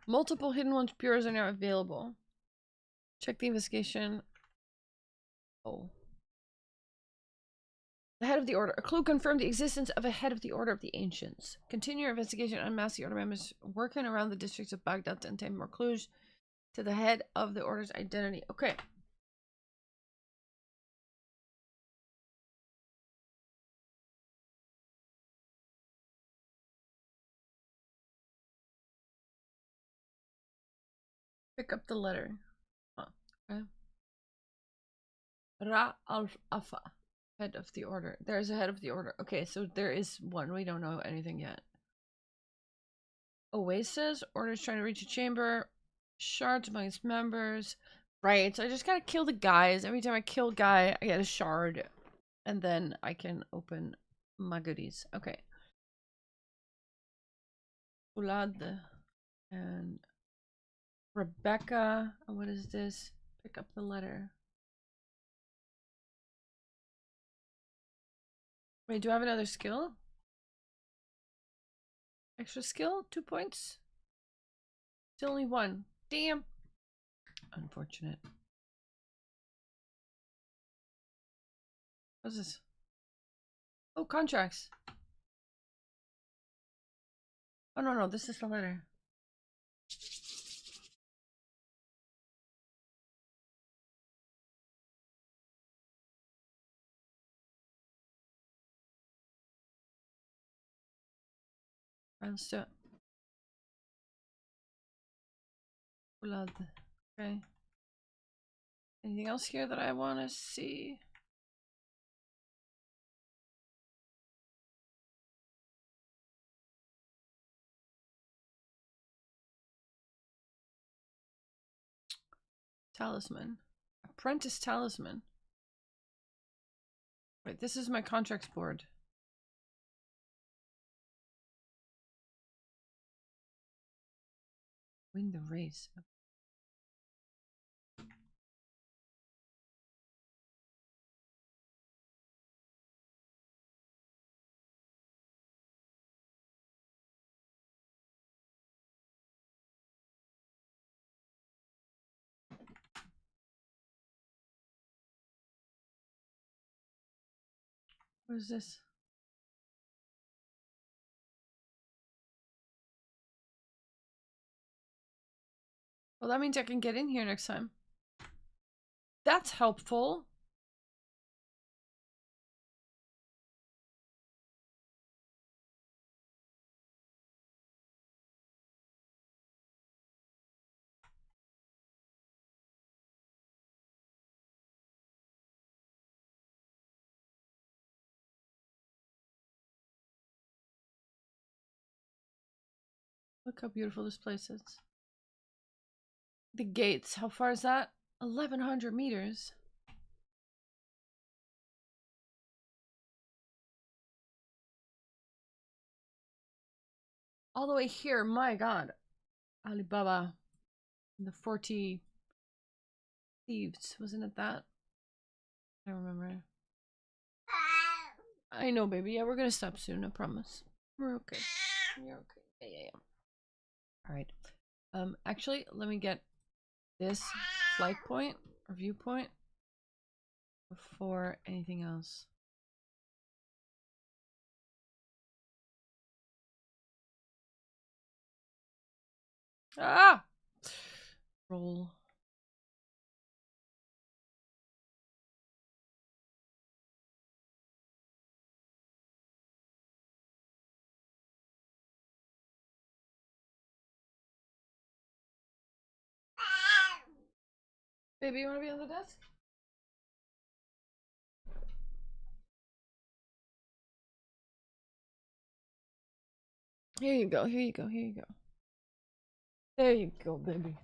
Multiple hidden ones pures are now available. Check the investigation. Oh. The head of the order. A clue confirmed the existence of a head of the order of the ancients. Continue your investigation and unmask the order members working around the districts of Baghdad to obtain more clues to the head of the order's identity. Okay. Pick up the letter. Oh, okay. Ra al Afa. Head of the order. There's a head of the order. Okay, so there is one. We don't know anything yet. Oasis. Order's trying to reach a chamber. Shards among its members. Right, so I just gotta kill the guys. Every time I kill a guy, I get a shard. And then I can open my goodies. Okay. Ulad and Rebecca. What is this? Pick up the letter. Wait, do I have another skill? Extra skill? 2 points? Still only 1. Damn. Unfortunate. What's this? Oh, contracts. Oh, no, this is the letter. Let's do it. Blood. Okay. Anything else here that I want to see? Talisman. Apprentice talisman. Wait, this is my contracts board. Win the race. What is this? Well, that means I can get in here next time. That's helpful. Look how beautiful this place is. The gates. How far is that? 1,100 meters. All the way here. My god. Alibaba. The 40 thieves. Wasn't it that? I don't remember. I know, baby. Yeah, we're gonna stop soon. I promise. We're okay. You're okay. Yeah. Alright. Actually, let me get this flight point or viewpoint before anything else. Ah! Roll. Baby, you want to be on the desk? Here you go, here you go, here you go. There you go, baby.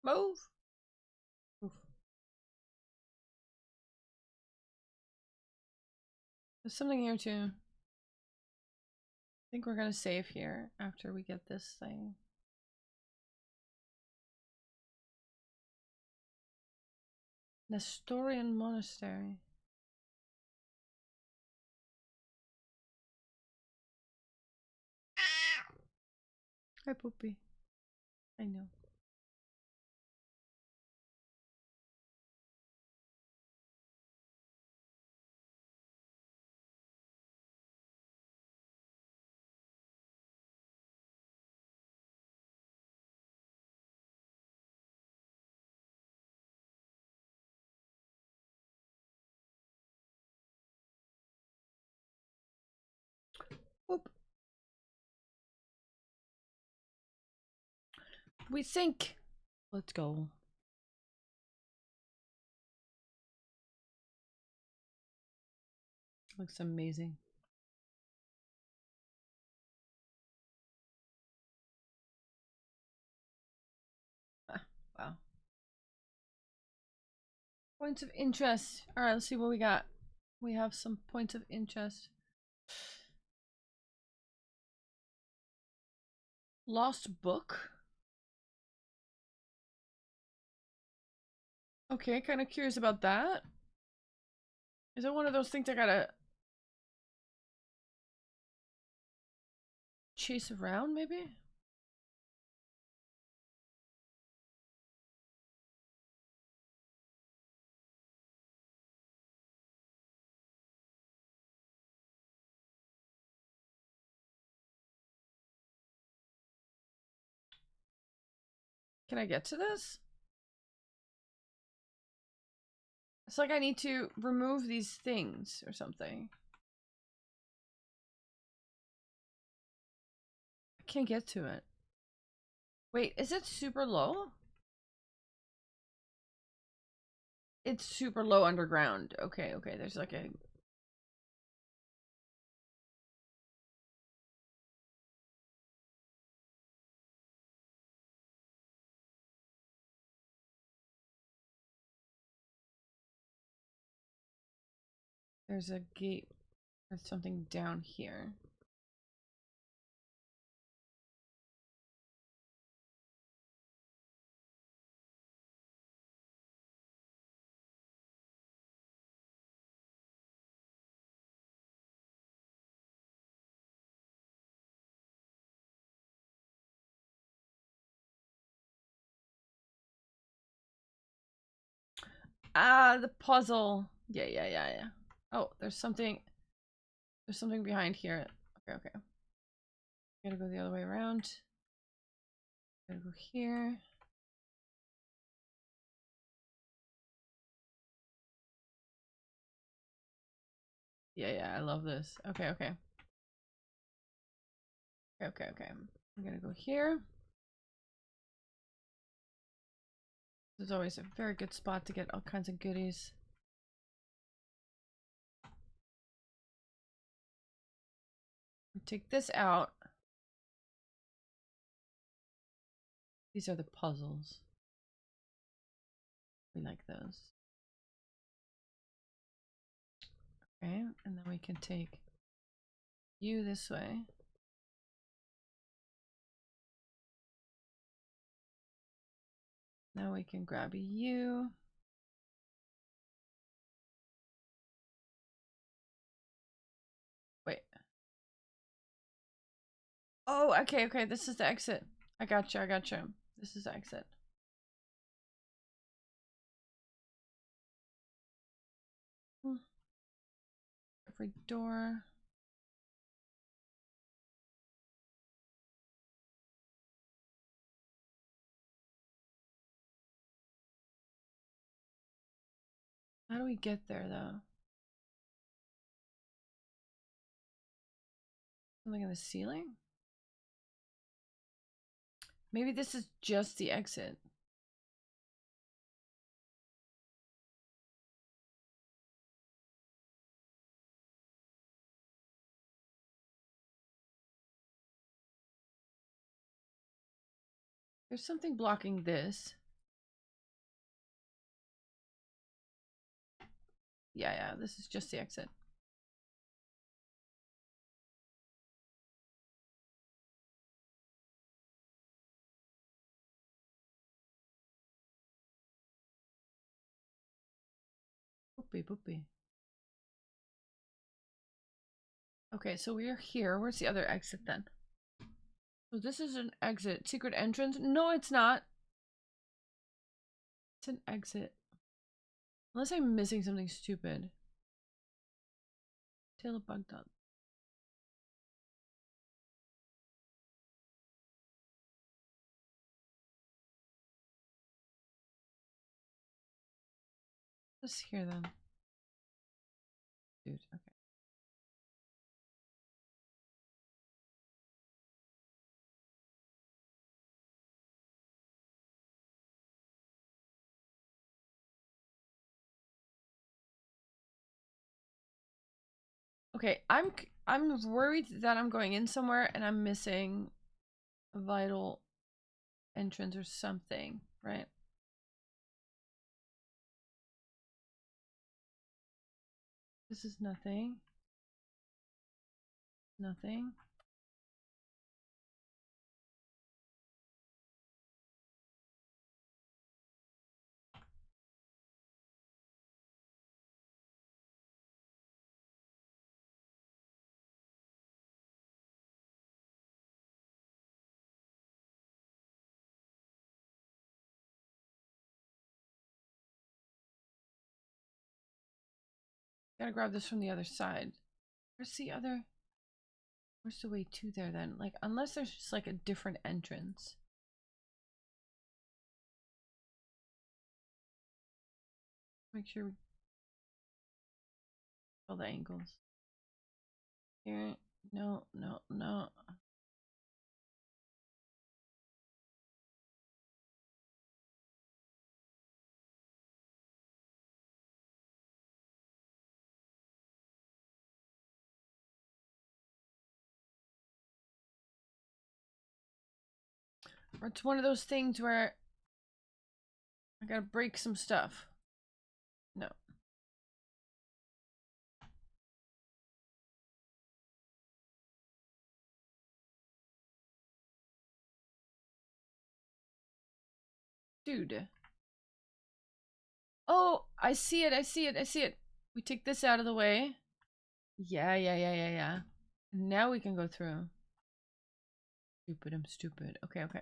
Move. Oof. There's something here too. I think we're gonna save here after we get this thing. Nestorian Monastery. Hi, Poopy. I know. Oop. We sink. Let's go. Looks amazing. Ah, wow. Points of interest. All right, let's see what we got. We have some points of interest. Lost book. Okay, kind of curious about that. Is it one of those things I gotta chase around, maybe? Can I get to this? It's like I need to remove these things or something. I can't get to it. Wait, is it super low? It's super low underground. Okay, okay, there's like a... There's a gate. There's something down here. Ah, the puzzle. Yeah, yeah, yeah, yeah. Oh, there's something. There's something behind here. Okay, okay. Gotta go the other way around. Gotta go here. Yeah, yeah, I love this. Okay, okay. Okay, okay, okay. I'm gonna go here. There's always a very good spot to get all kinds of goodies. Take this out. These are the puzzles. We like those. Okay, and then we can take you this way. Now we can grab you. Oh, okay, okay. This is the exit. I got you. I got you. This is the exit. Every door. How do we get there, though? Something in the ceiling? Maybe this is just the exit. There's something blocking this. Yeah, yeah, this is just the exit. Boopy, boopy. Okay, so we're here. Where's the other exit then? So this is an exit. Secret entrance? No, it's not. It's an exit. Unless I'm missing something stupid. Tail of bug dot. What's here then? Dude, okay. Okay, I'm worried that I'm going in somewhere and I'm missing a vital entrance or something, right? This is nothing. Nothing. Gotta grab this from the other side. Where's the other? Where's the way to there then? Like, unless there's just like a different entrance. Make sure we all the angles. Here. No, no, no. Or it's one of those things where I gotta break some stuff. No. Dude. Oh, I see it, I see it, I see it. We take this out of the way. Yeah, yeah, yeah, yeah, yeah. Now we can go through. Stupid, I'm stupid. Okay, okay.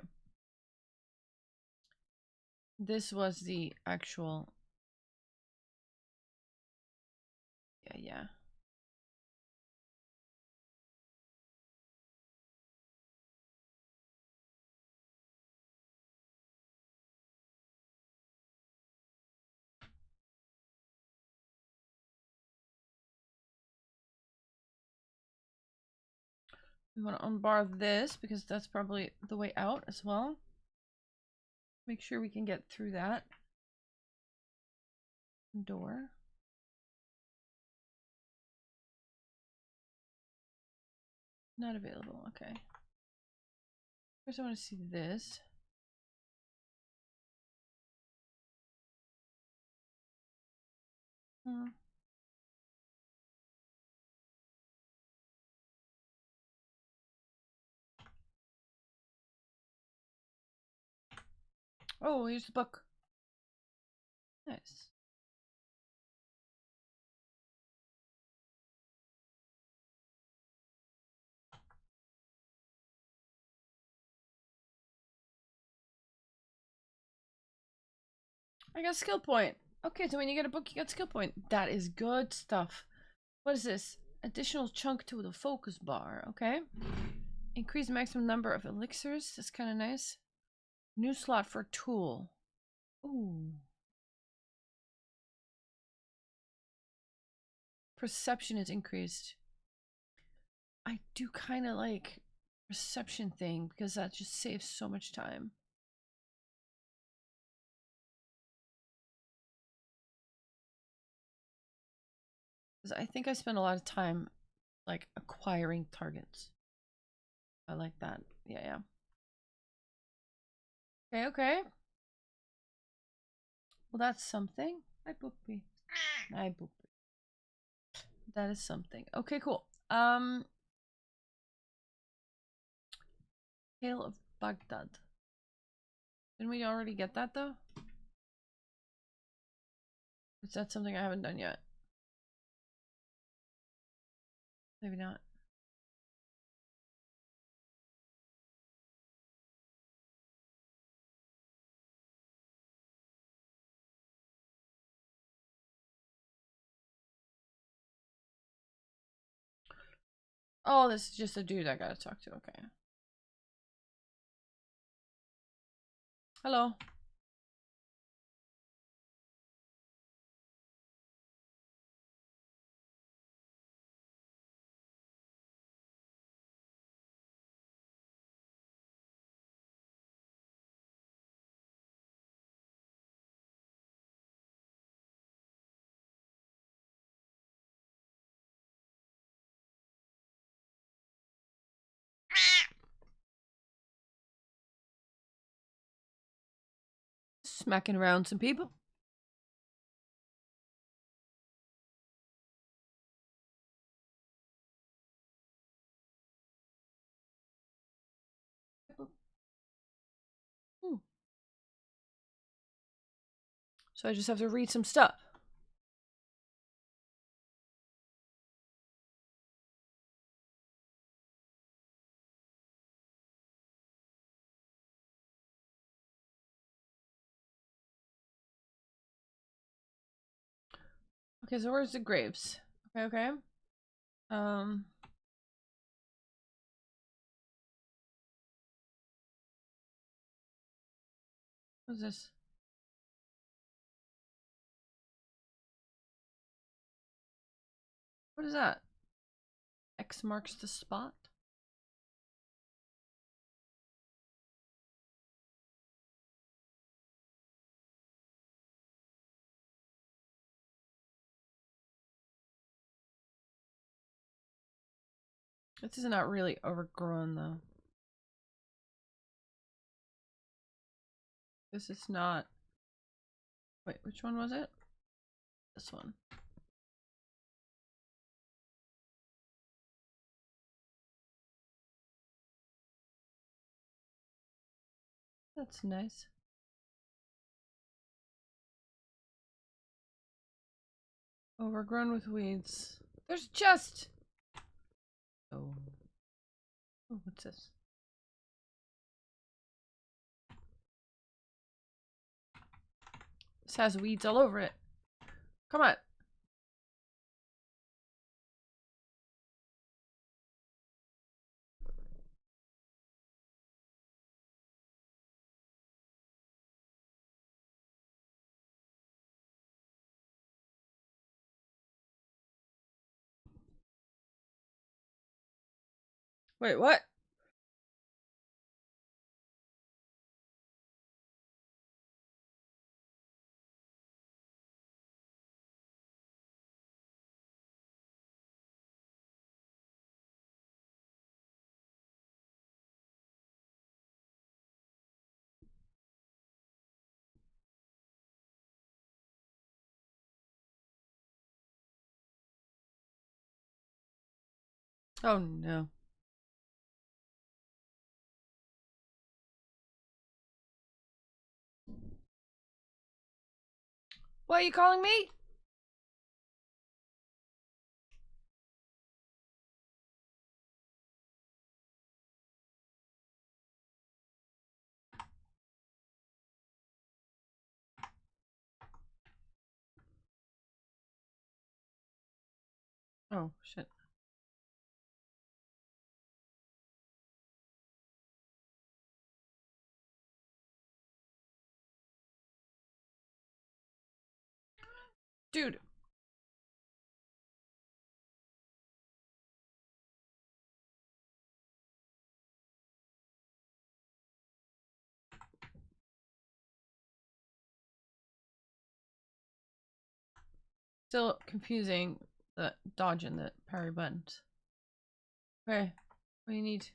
This was the actual... Yeah, yeah. We want to unbar this because that's probably the way out as well. Make sure we can get through that door. Not available. Okay. First, I want to see this. Hmm. Oh, here's the book. Nice. I got a skill point. Okay, so when you get a book, you get skill point. That is good stuff. What is this? Additional chunk to the focus bar. Okay. Increase maximum number of elixirs. That's kind of nice. New slot for tool. Ooh. Perception is increased. I do kind of like perception thing because that just saves so much time. Because I think I spend a lot of time like acquiring targets. I like that. Yeah, yeah. Okay, okay. Well, that's something. Hi, Boopy. Hi, Boopy. That is something. Okay, cool. Tale of Baghdad. Didn't we already get that though? Is that something I haven't done yet? Maybe not. Oh, this is just a dude I gotta talk to. Okay. Hello. Smacking around some people. Hmm. So I just have to read some stuff. Okay, so where's the grapes? Okay, okay. What's this? What is that? X marks the spot? This is not really overgrown though. This is not. Wait, which one was it? This one. That's nice. Overgrown with weeds. There's just. Oh. Oh, what's this? This has weeds all over it. Come on. Wait, what? Oh no. What are you calling me? Oh, shit. Dude. Still confusing the dodge and the parry buttons. Okay. What do you need?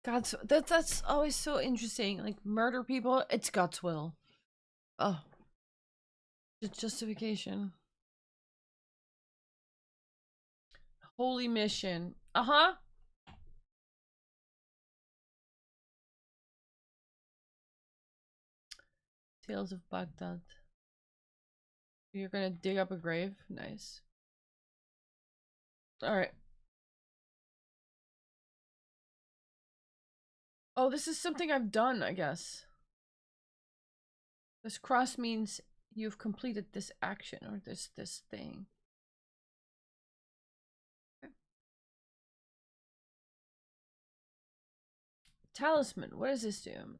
God's that's always so interesting. Like murder people, it's God's will. Oh, it's justification. Holy mission. Uh-huh. Tales of Baghdad. You're gonna dig up a grave? Nice. Alright. Oh, this is something I've done, I guess. This cross means you've completed this action or this thing. Okay. Talisman. What does this do?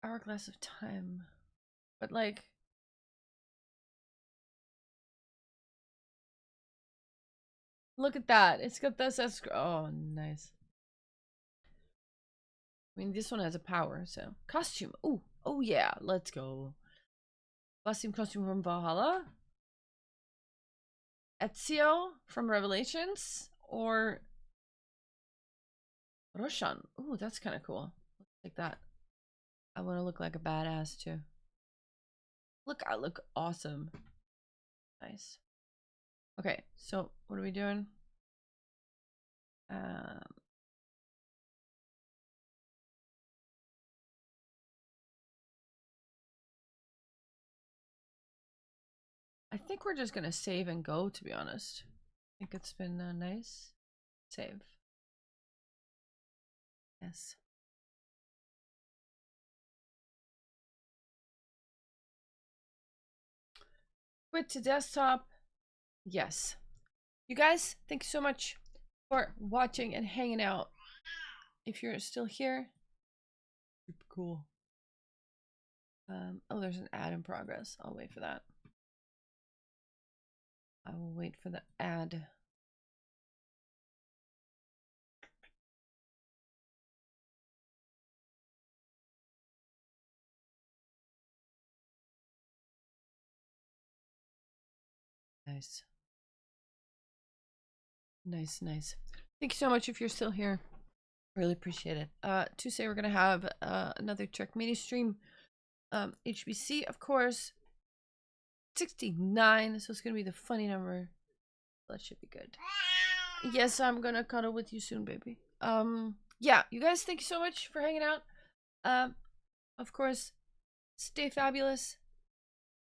Hourglass of time. But like... Look at that. It's got this. Oh, nice. I mean, this one has a power, so. Costume. Oh, oh yeah. Let's go. Costume from Valhalla. Ezio from Revelations. Or Roshan. Oh, that's kind of cool. Like that. I want to look like a badass too. Look, I look awesome. Nice. Okay, so what are we doing? I think we're just gonna save and go, to be honest. I think it's been nice. Save. Yes. Quit to desktop. Yes. You guys, thanks so much for watching and hanging out. If you're still here, super cool. Oh, there's an ad in progress. I'll wait for that. I will wait for the ad. Nice. Nice, nice. Thank you so much if you're still here. Really appreciate it. Tuesday we're gonna have another Trek mini stream. HBC, of course. 69, so it's gonna be the funny number. That should be good. Yes, I'm gonna cuddle with you soon, baby. Yeah, you guys, thank you so much for hanging out. Of course, stay fabulous.